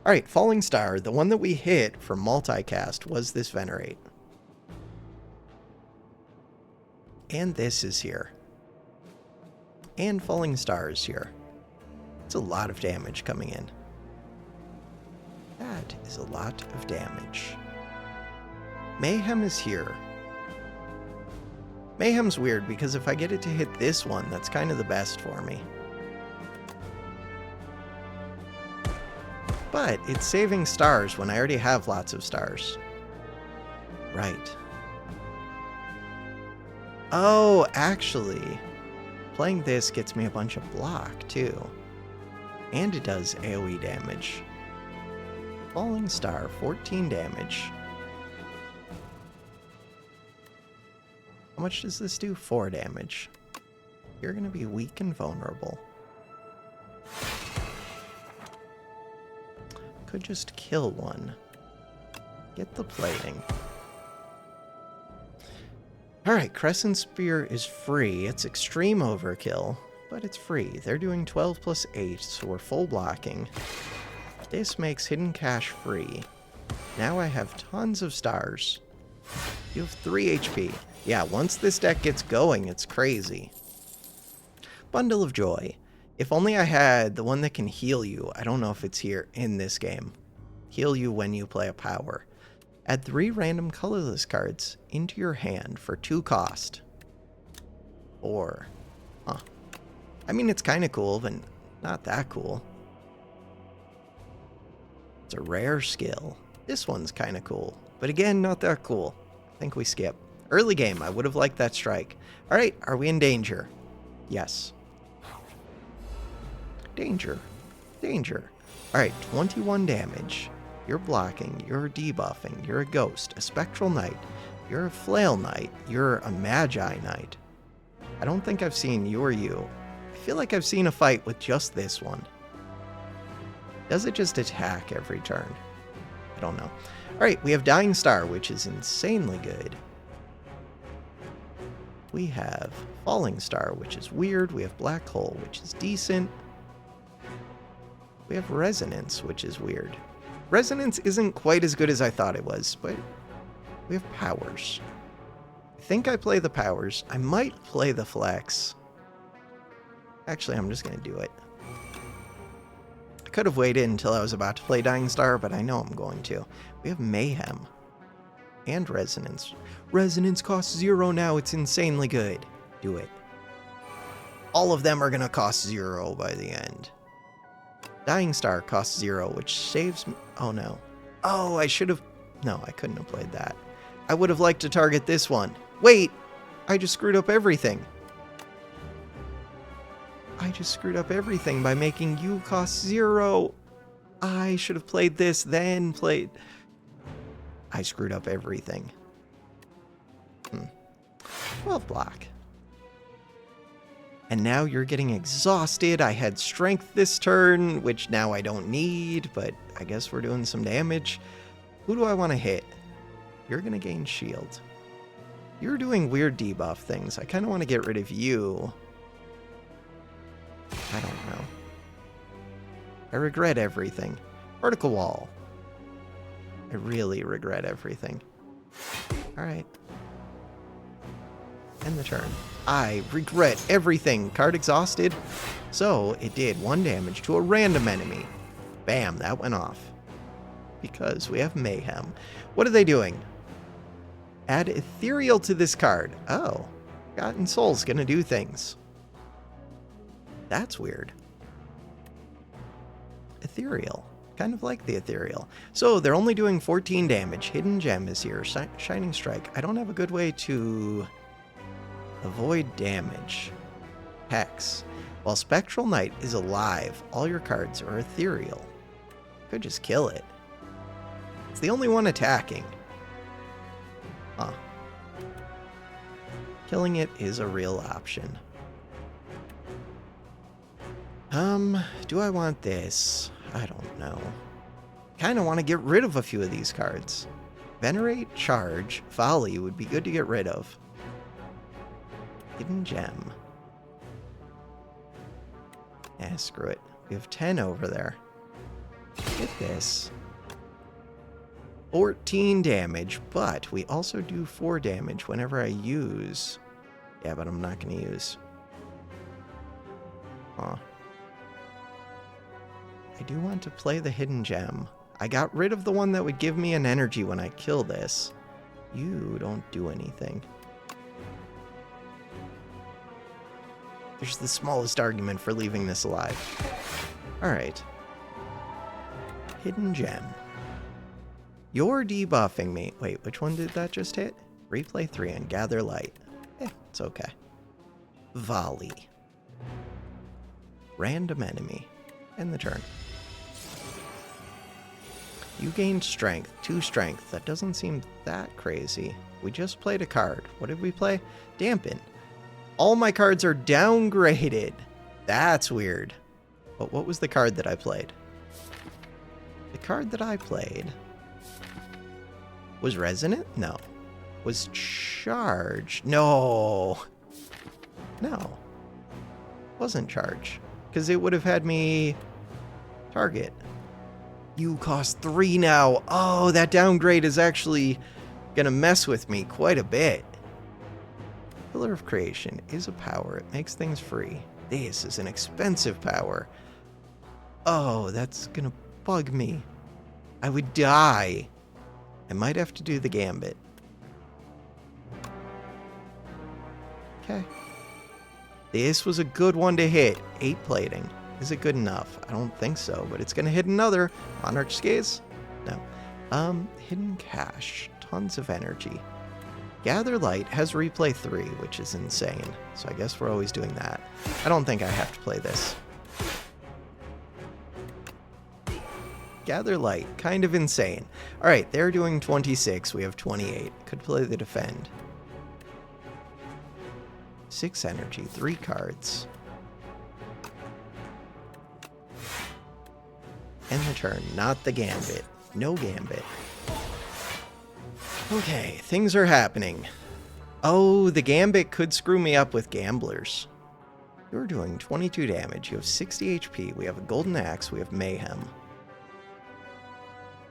Alright, Falling Star, the one that we hit for multicast was this Venerate. And this is here. And Falling Star is here. It's a lot of damage coming in. That is a lot of damage. Mayhem is here. Mayhem's weird because if I get it to hit this one, that's kind of the best for me. But it's saving stars when I already have lots of stars. Right. Oh, actually, playing this gets me a bunch of block, too. And it does AoE damage. Falling Star, 14 damage. How much does this do? 4 damage. You're going to be weak and vulnerable. Could just kill one. Get the plating. Alright, Crescent Spear is free. It's extreme overkill, but it's free. They're doing 12 plus 8, so we're full blocking. This makes Hidden Cache free. Now I have tons of stars. You have 3 HP. Yeah, once this deck gets going, it's crazy. Bundle of Joy. If only I had the one that can heal you. I don't know if it's here in this game. Heal you when you play a power. Add 3 random colorless cards into your hand for 2 cost. Or, huh. I mean, it's kind of cool, but not that cool. It's a rare skill. This one's kind of cool, but again, not that cool. I think we skip. Early game, I would have liked that strike. All right, are we in danger? Yes. Danger. Danger. All right, 21 damage. You're blocking, you're debuffing, you're a ghost, a spectral knight, you're a flail knight, you're a magi knight. I don't think I've seen you or you. I feel like I've seen a fight with just this one. Does it just attack every turn? I don't know. Alright, we have Dying Star, which is insanely good. We have Falling Star, which is weird. We have Black Hole, which is decent. We have Resonance, which is weird. Resonance isn't quite as good as I thought it was, but we have powers. I think I play the powers. I might play the flex. Actually, I'm just going to do it. I could have waited until I was about to play Dying Star, but I know I'm going to. We have Mayhem and Resonance. Resonance costs 0 now. It's insanely good. Do it. All of them are going to cost 0 by the end. Dying Star costs 0, which saves me. Oh, no. Oh, I should have. No, I couldn't have played that. I would have liked to target this one. Wait! I just screwed up everything. I just screwed up everything by making you cost 0. I should have played this, then played. I screwed up everything. 12 block. And now you're getting exhausted. I had strength this turn, which now I don't need, but I guess we're doing some damage. Who do I want to hit? You're going to gain shield. You're doing weird debuff things. I kind of want to get rid of you. I don't know. I regret everything. Vertical wall. I really regret everything. Alright. End the turn. I regret everything. Card exhausted. So, it did 1 damage to a random enemy. Bam, that went off. Because we have Mayhem. What are they doing? Add Ethereal to this card. Oh. Forgotten Soul's gonna do things. That's weird. Ethereal. Kind of like the Ethereal. So, they're only doing 14 damage. Hidden Gem is here. Shining Strike. I don't have a good way to avoid damage. Hex. While Spectral Knight is alive, all your cards are ethereal. Could just kill it. It's the only one attacking. Huh. Killing it is a real option. Do I want this? I don't know. Kinda want to get rid of a few of these cards. Venerate, Charge, Volley would be good to get rid of. Hidden Gem. Eh, screw it. We have 10 over there. Get this. 14 damage, but we also do 4 damage whenever I use. Yeah, but I'm not going to use. Huh. I do want to play the Hidden Gem. I got rid of the one that would give me an energy when I kill this. You don't do anything. There's the smallest argument for leaving this alive. Alright. Hidden Gem. You're debuffing me. Wait, which one did that just hit? Replay 3 and Gather Light. Eh, It's okay. Volley. Random enemy. End the turn. You gained strength. 2 strength. That doesn't seem that crazy. We just played a card. What did we play? Dampen. All my cards are downgraded. That's weird. But what was the card that I played? The card that I played was Resonant? No. Was Charge? No. No. Wasn't Charge. Because it would have had me target. You cost 3 now. Oh, that downgrade is actually going to mess with me quite a bit. Pillar of Creation is a power. It makes things free. This is an expensive power. Oh, that's going to bug me. I would die. I might have to do the Gambit. Okay. This was a good one to hit. 8 plating. Is it good enough? I don't think so, but it's going to hit another. Monarch Gaze? No. Hidden Cache. Tons of energy. Gather Light has replay 3, which is insane. So I guess we're always doing that. I don't think I have to play this. Gather Light. Kind of insane. Alright, they're doing 26. We have 28. Could play the Defend. 6 energy. 3 cards. End the turn. Not the Gambit. No Gambit. Okay, things are happening. Oh, the Gambit could screw me up with Gamblers. You're doing 22 damage. You have 60 HP. We have a Golden Axe. We have Mayhem.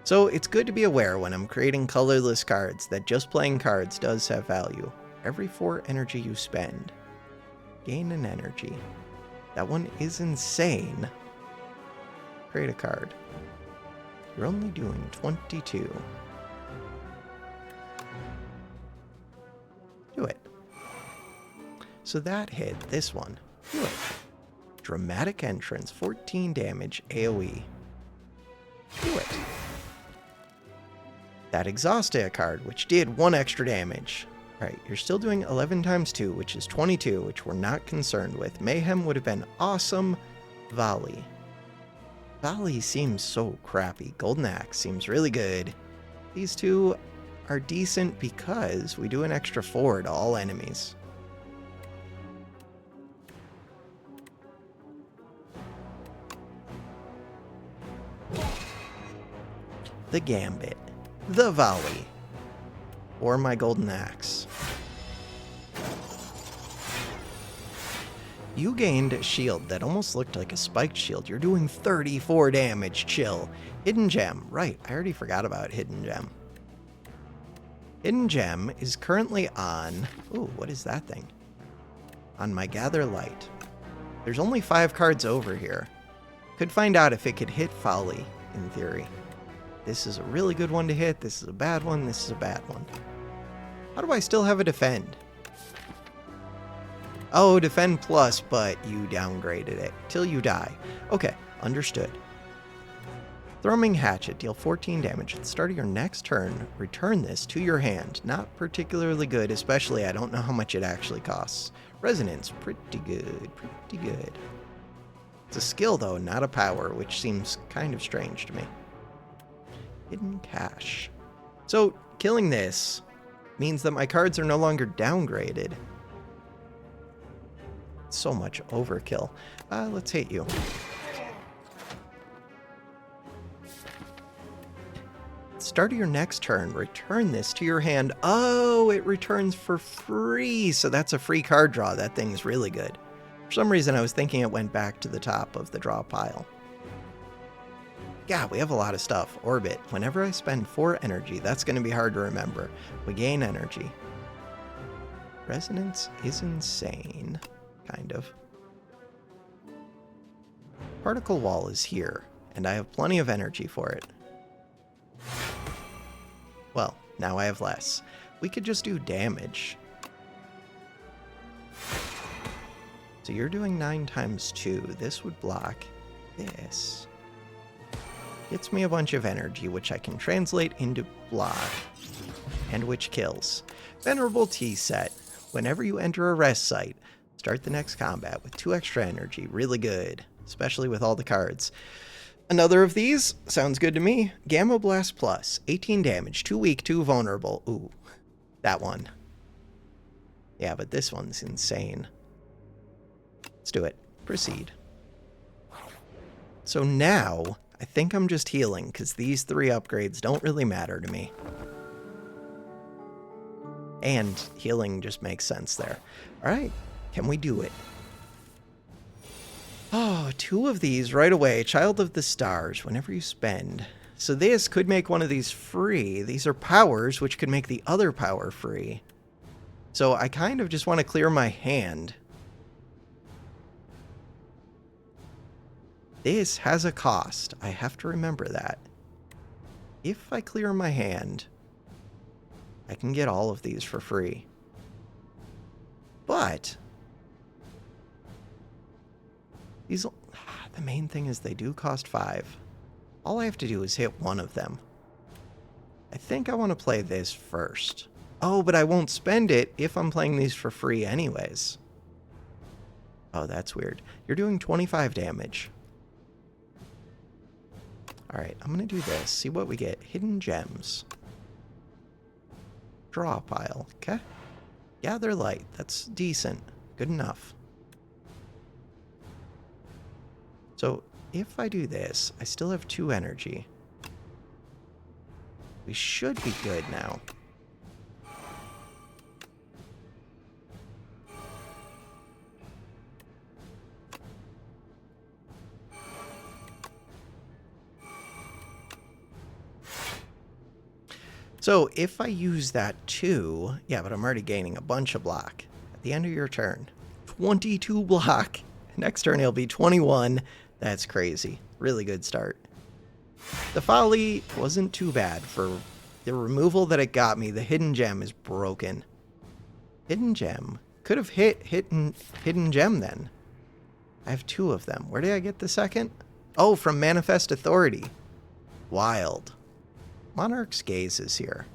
So it's good to be aware when I'm creating colorless cards that just playing cards does have value. Every 4 energy you spend, gain an energy. That one is insane. Create a card. You're only doing 22. Do it. So that hit this one. Do it. Dramatic Entrance, 14 damage, AoE. Do it. That exhausted a card, which did 1 extra damage. Alright, you're still doing 11 times 2, which is 22, which we're not concerned with. Mayhem would have been awesome. Volley. Volley seems so crappy. Golden Axe seems really good. These two are decent because we do an extra 4 to all enemies. The Gambit. The Volley. Or my Golden Axe. You gained a shield that almost looked like a spiked shield. You're doing 34 damage. Chill. Hidden Gem. Right, I already forgot about Hidden Gem. Hidden Gem is currently on... Ooh, what is that thing? On my Gather Light. There's only 5 cards over here. Could find out if it could hit Folly, in theory. This is a really good one to hit. This is a bad one. This is a bad one. How do I still have a Defend? Oh, Defend plus, but you downgraded it. Till you die. Okay, understood. Thrumming Hatchet. Deal 14 damage. At the start of your next turn, return this to your hand. Not particularly good, especially I don't know how much it actually costs. Resonance. Pretty good. Pretty good. It's a skill, though, not a power, which seems kind of strange to me. Hidden Cache. So, killing this means that my cards are no longer downgraded. So much overkill. Let's hit you. Start of your next turn, return this to your hand. Oh, it returns for free. So that's a free card draw. That thing's really good. For some reason, I was thinking it went back to the top of the draw pile. Yeah, we have a lot of stuff. Orbit. Whenever I spend 4 energy, that's going to be hard to remember. We gain energy. Resonance is insane. Kind of. Particle Wall is here, and I have plenty of energy for it. Well, now I have less. We could just do damage. So you're doing 9 times 2. This would block this. Gets me a bunch of energy, which I can translate into block, and which kills. Venerable Tea Set. Whenever you enter a rest site, start the next combat with 2 extra energy. Really good, especially with all the cards. Another of these sounds good to me. Gamma Blast Plus, 18 damage, 2 weak, 2 vulnerable. Ooh, that one. Yeah, but this one's insane. Let's do it. Proceed. So now, I think I'm just healing, because these 3 upgrades don't really matter to me. And healing just makes sense there. Alright, can we do it? Oh, 2 of these right away. Child of the Stars, whenever you spend. So this could make one of these free. These are powers, which could make the other power free. So I kind of just want to clear my hand. This has a cost. I have to remember that. If I clear my hand, I can get all of these for free. But these, the main thing is they do cost 5. All I have to do is hit one of them. I think I want to play this first. Oh, but I won't spend it if I'm playing these for free anyways. Oh, that's weird. You're doing 25 damage. Alright, I'm going to do this. See what we get. Hidden gems. Draw a pile. Okay. Gather light. That's decent. Good enough. So, if I do this, I still have 2 energy. We should be good now. So, if I use that too... Yeah, but I'm already gaining a bunch of block. At the end of your turn. 22 block. Next turn it'll be 21. That's crazy. Really good start. The Folly wasn't too bad. For the removal that it got me, the Hidden Gem is broken. Hidden Gem. Could have hidden Gem then. I have 2 of them. Where did I get the second? Oh, from Manifest Authority. Wild. Monarch's Gaze is here.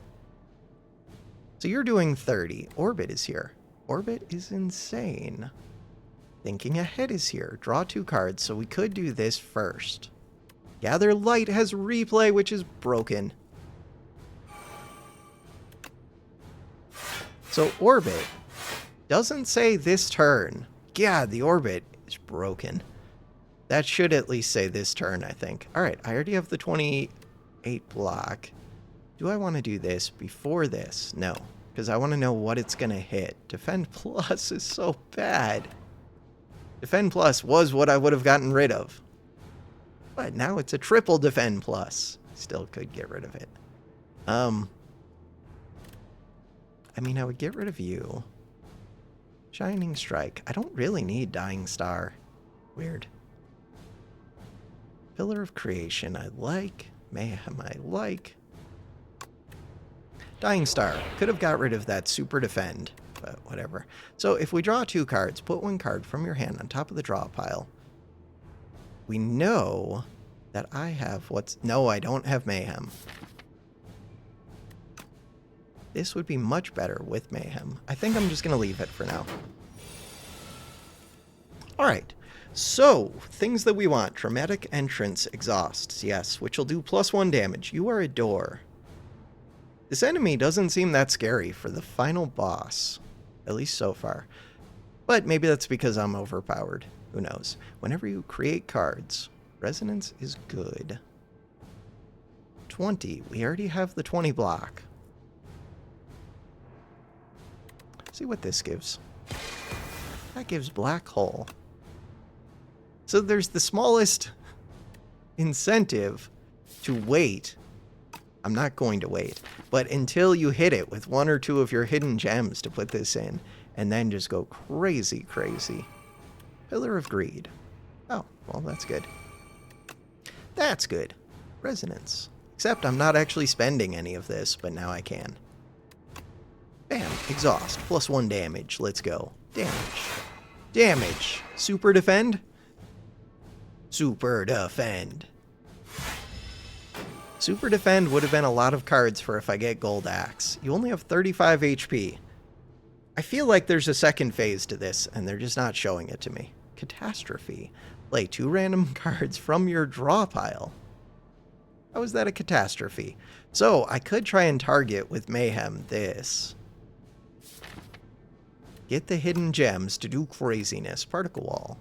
So you're doing 30. Orbit is here. Orbit is insane. Thinking Ahead is here. Draw 2 cards, so we could do this first. Gather Light has replay, which is broken. So Orbit doesn't say this turn. Yeah, the Orbit is broken. That should at least say this turn, I think. Alright, I already have the 28 block. Do I want to do this before this? No, because I want to know what it's going to hit. Defend Plus is so bad. Defend Plus was what I would have gotten rid of. But now it's a triple Defend Plus. Still could get rid of it. I mean, I would get rid of you. Shining Strike. I don't really need Dying Star. Weird. Pillar of Creation I like. Mayhem I like. Dying Star. Could have got rid of that Super Defend, but whatever. So if we draw 2 cards, put 1 card from your hand on top of the draw pile. We know that I have what's... No, I don't have Mayhem. This would be much better with Mayhem. I think I'm just going to leave it for now. Alright, so things that we want. Dramatic Entrance Exhausts, yes, which will do +1 damage. You are a door. This enemy doesn't seem that scary for the final boss, at least so far. But maybe that's because I'm overpowered. Who knows? Whenever you create cards, Resonance is good. 20. We already have the 20 block. See what this gives. That gives Black Hole. So there's the smallest incentive to wait. I'm not going to wait. But until you hit it with 1 or 2 of your hidden gems to put this in. And then just go crazy, crazy. Pillar of Greed. Oh, well, that's good. That's good. Resonance. Except I'm not actually spending any of this, but now I can. Bam. Exhaust. +1 damage. Let's go. Damage. Damage. Super Defend? Super Defend. Super Defend would have been a lot of cards for if I get Gold Axe. You only have 35 HP. I feel like there's a second phase to this, and they're just not showing it to me. Catastrophe. Play 2 random cards from your draw pile. How is that a catastrophe? So, I could try and target with Mayhem this. Get the hidden gems to do craziness. Particle Wall.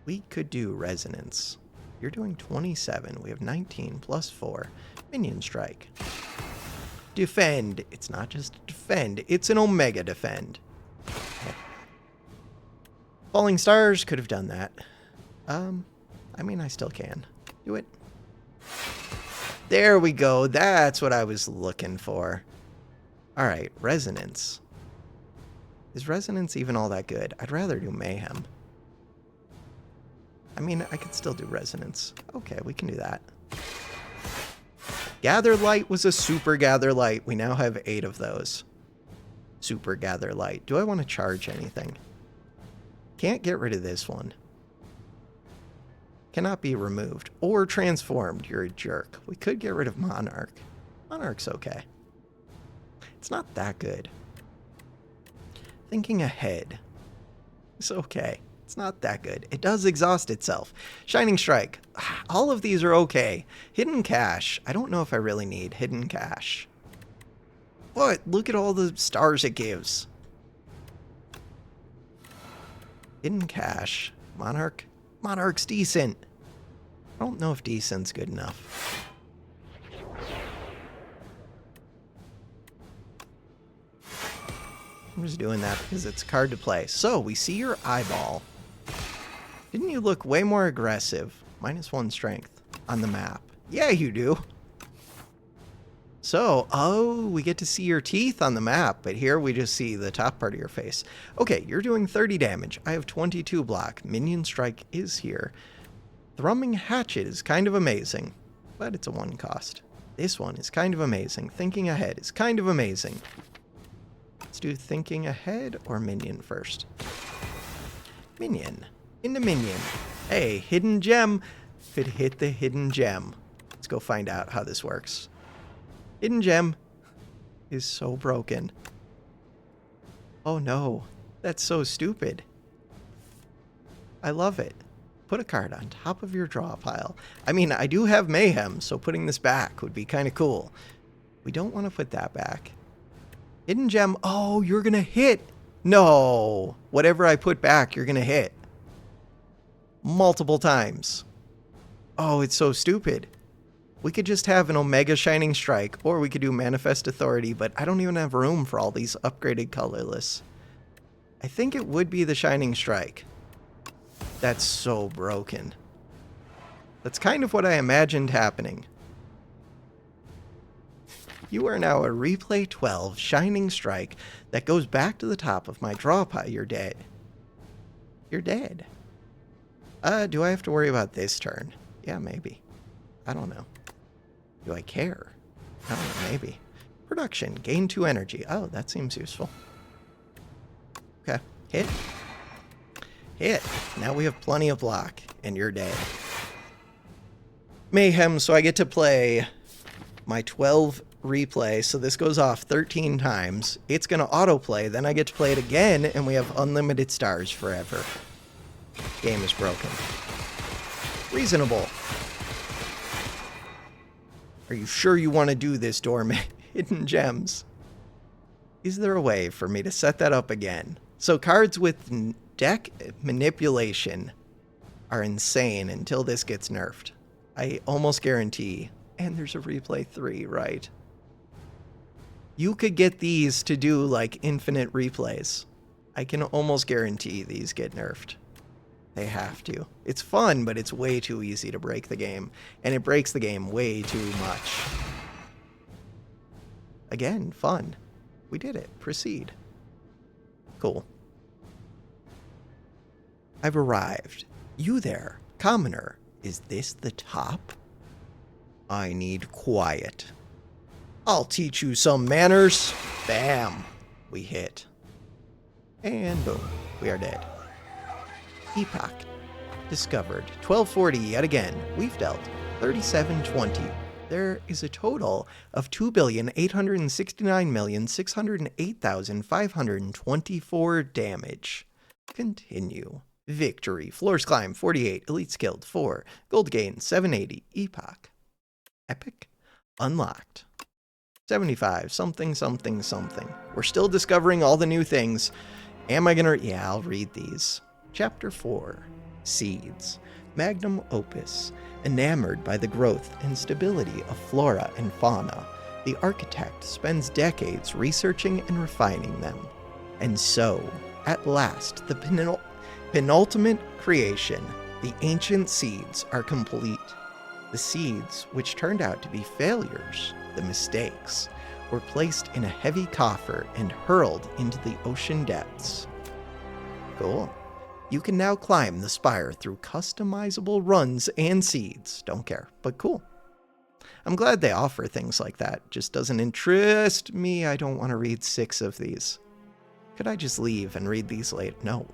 We could do Resonance. You're doing 27. We have 19 plus 4. Minion Strike. Defend. It's not just defend. It's an Omega Defend. Okay. Falling Stars could have done that. I mean, I still can. Do it. There we go. That's what I was looking for. Alright, Resonance. Is Resonance even all that good? I'd rather do Mayhem. I mean, I could still do Resonance. Okay, we can do that. Gather Light was a Super Gather Light. We now have 8 of those. Super Gather Light. Do I want to charge anything? Can't get rid of this one. Cannot be removed. Or transformed. You're a jerk. We could get rid of Monarch. Monarch's okay. It's not that good. Thinking Ahead. It's okay. It's not that good. It does exhaust itself. Shining Strike. All of these are okay. Hidden Cache. I don't know if I really need Hidden Cache. What? Look at all the stars it gives. Hidden Cache. Monarch. Monarch's decent. I don't know if decent's good enough. I'm just doing that because it's a card to play. So, we see your eyeball. Didn't you look way more aggressive? -1 strength on the map. Yeah, you do. So, oh, we get to see your teeth on the map, but here we just see the top part of your face. Okay, you're doing 30 damage. I have 22 block. Minion Strike is here. Thrumming Hatchet is kind of amazing, but it's a 1 cost. This one is kind of amazing. Thinking Ahead is kind of amazing. Let's do Thinking Ahead or Minion first. Minion. Into Minion. Hey, Hidden Gem. Could hit the Hidden Gem. Let's go find out how this works. Hidden Gem is so broken. Oh no, that's so stupid. I love it. Put a card on top of your draw pile. I mean, I do have Mayhem, so putting this back would be kind of cool. We don't want to put that back. Hidden Gem. Oh, you're going to hit. No. Whatever I put back, you're going to hit. Multiple times. Oh, it's so stupid. We could just have an Omega Shining Strike, or we could do Manifest Authority, but I don't even have room for all these upgraded colorless. I think it would be the Shining Strike. That's so broken. That's kind of what I imagined happening. You are now a Replay 12 Shining Strike that goes back to the top of my draw pile. You're dead. You're dead. Do I have to worry about this turn? Yeah, maybe. I don't know. Do I care? I don't know, maybe. Production. Gain 2 energy. Oh, that seems useful. Okay. Hit. Hit. Now we have plenty of block, and you're dead. Mayhem, so I get to play my 12 replay, so this goes off 13 times. It's going to autoplay, then I get to play it again, and we have unlimited stars forever. Game is broken. Reasonable. Are you sure you want to do this, Dormant? Hidden Gems. Is there a way for me to set that up again? So cards with deck manipulation are insane until this gets nerfed. I almost guarantee. And there's a replay 3, right? You could get these to do like infinite replays. I can almost guarantee these get nerfed. They have to. It's fun, but it's way too easy to break the game. And it breaks the game way too much. Again, fun. We did it. Proceed. Cool. I've arrived. You there, commoner. Is this the top? I need quiet. I'll teach you some manners. Bam. We hit. And boom. We are dead. Epoch. Discovered. 1240 yet again. We've dealt 3720. There is a total of 2,869,608,524 damage. Continue. Victory. Floors climb 48. Elite skilled 4. Gold gain 780. Epoch. Epic. Unlocked. 75. Something, something, something. We're still discovering all the new things. Am I gonna... Yeah, I'll read these. Chapter 4. Seeds. Magnum opus. Enamored by the growth and stability of flora and fauna, the architect spends decades researching and refining them. And so, at last, the penultimate creation, the ancient seeds, are complete. The seeds, which turned out to be failures, the mistakes, were placed in a heavy coffer and hurled into the ocean depths. Cool. You can now climb the spire through customizable runs and seeds. Don't care, but cool. I'm glad they offer things like that. Just doesn't interest me. I don't want to read 6 of these. Could I just leave and read these later? No.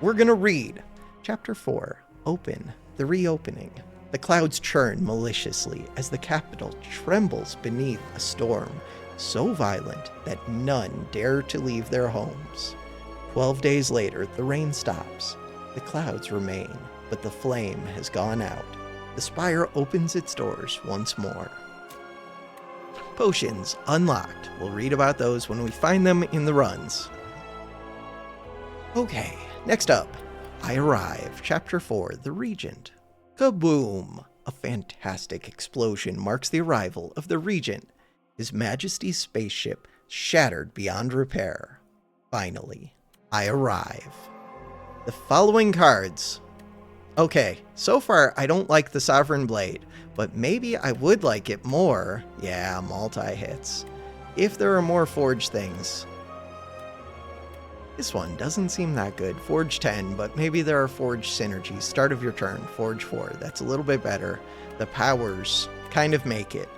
We're going to read. Chapter 4. Open. The reopening. The clouds churn maliciously as the capital trembles beneath a storm so violent that none dare to leave their homes. 12 days later, the rain stops. The clouds remain, but the flame has gone out. The spire opens its doors once more. Potions unlocked. We'll read about those when we find them in the runs. Okay, next up, I arrive. Chapter 4, The Regent. Kaboom! A fantastic explosion marks the arrival of the Regent, His Majesty's spaceship shattered beyond repair. Finally, I arrive. The following cards. Okay, so far I don't like the Sovereign Blade, but maybe I would like it more. Yeah, multi-hits. If there are more Forge things. This one doesn't seem that good. Forge 10, but maybe there are Forge synergies. Start of your turn. Forge 4. That's a little bit better. The powers kind of make it.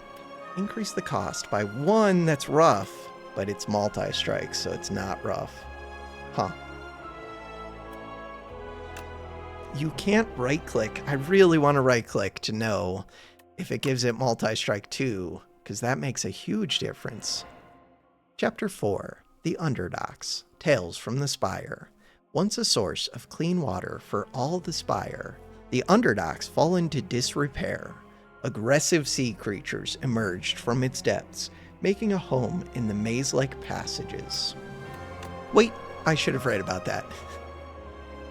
Increase the cost by 1. That's rough, but it's multi-strikes, so it's not rough. Huh. You can't right-click. I really want to right-click to know if it gives it multi-strike too, because that makes a huge difference. Chapter 4. The Underdocks. Tales from the Spire. Once a source of clean water for all the Spire, the Underdocks fall into disrepair. Aggressive sea creatures emerged from its depths, making a home in the maze-like passages. Wait, I should have read about that.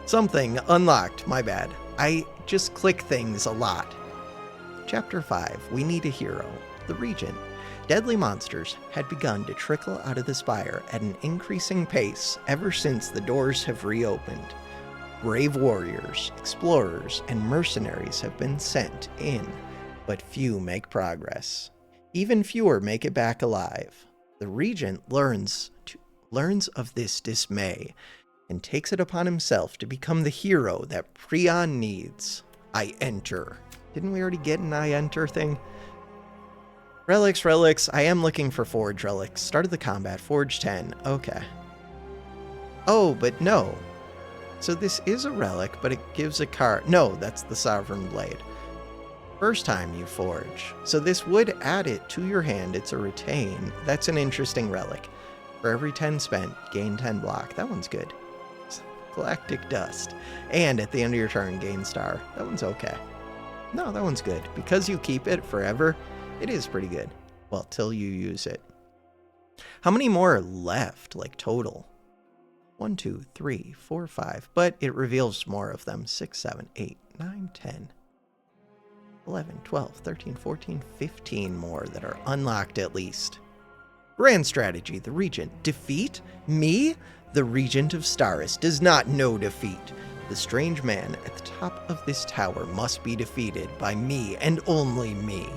Something unlocked, my bad. I just click things a lot. Chapter 5, We Need a Hero. The Regent. Deadly monsters had begun to trickle out of the spire at an increasing pace ever since the doors have reopened. Brave warriors, explorers, and mercenaries have been sent in, but few make progress. Even fewer make it back alive. The Regent learns of this dismay and takes it upon himself to become the hero that Prion needs. I enter. Didn't we already get an I enter thing? Relics. I am looking for Forge relics. Start of the combat. Forge 10. Okay. Oh, but no. So this is a relic, but it gives a card. No, that's the Sovereign Blade. First time you forge. So this would add it to your hand. It's a retain. That's an interesting relic. For every 10 spent, gain 10 block. That one's good. Galactic Dust. And at the end of your turn, gain star. That one's okay. No, that one's good. Because you keep it forever, it is pretty good. Well, till you use it. How many more are left, like total? 1, 2, 3, 4, 5. But it reveals more of them. 6, 7, 8, 9, 10, 11, 12, 13, 14, 15 more that are unlocked at least. Grand strategy, the Regent. Defeat? Me? The Regent of Staris does not know defeat. The strange man at the top of this tower must be defeated by me and only me.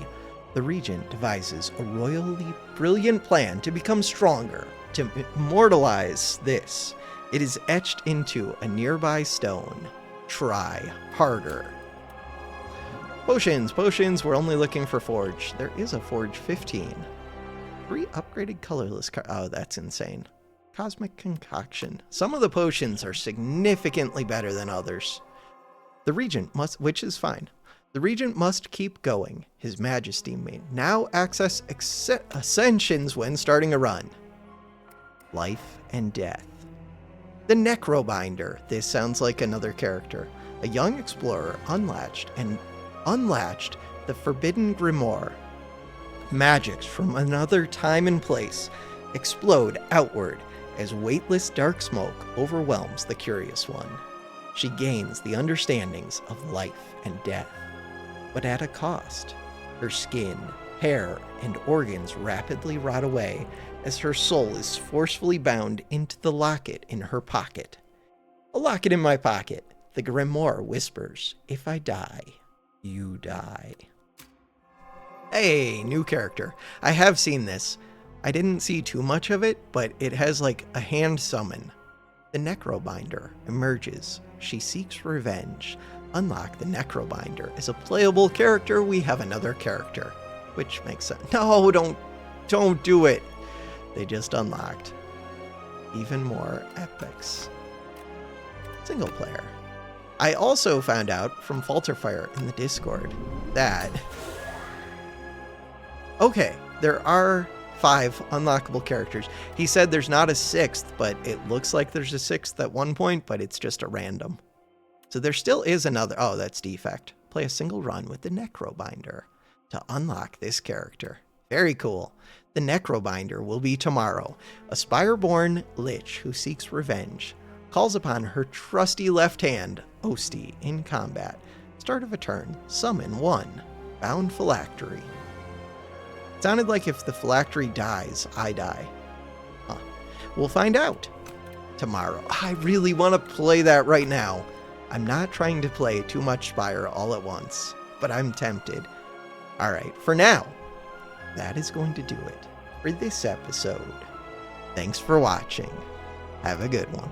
The Regent devises a royally brilliant plan to become stronger, to immortalize this. It is etched into a nearby stone. Try harder. Potions, we're only looking for Forge. There is a Forge 15. 3 upgraded colorless oh, that's insane. Cosmic Concoction. Some of the potions are significantly better than others. The Regent must, which is fine, The Regent must keep going. His Majesty may now access Ascensions when starting a run. Life and death. The Necrobinder. This sounds like another character. A young explorer unlatched the forbidden grimoire. Magics from another time and place explode outward as weightless dark smoke overwhelms the curious one. She gains the understandings of life and death, but at a cost. Her skin, hair, and organs rapidly rot away as her soul is forcefully bound into the locket in her pocket. A locket in my pocket. The grimoire whispers, if I die, you die. Hey, new character. I have seen this. I didn't see too much of it, but it has like a hand summon. The Necrobinder emerges. She seeks revenge. Unlock the Necrobinder. As a playable character, we have another character, which makes sense. No, don't do it. They just unlocked even more epics. Single player. I also found out from Falterfire in the Discord that, okay, there are 5 unlockable characters. He said there's not a 6th, but it looks like there's a 6th at one point, but it's just a random. So there still is another. Oh, that's defect. Play a single run with the Necrobinder to unlock this character. Very cool. The Necrobinder will be tomorrow. A Spireborn Lich who seeks revenge calls upon her trusty left hand, Osti, in combat. Start of a turn, summon 1. Bound Phylactery. Sounded like if the Phylactery dies, I die. Huh. We'll find out tomorrow. I really want to play that right now. I'm not trying to play too much Spire all at once, but I'm tempted. All right, for now, that is going to do it for this episode. Thanks for watching. Have a good one.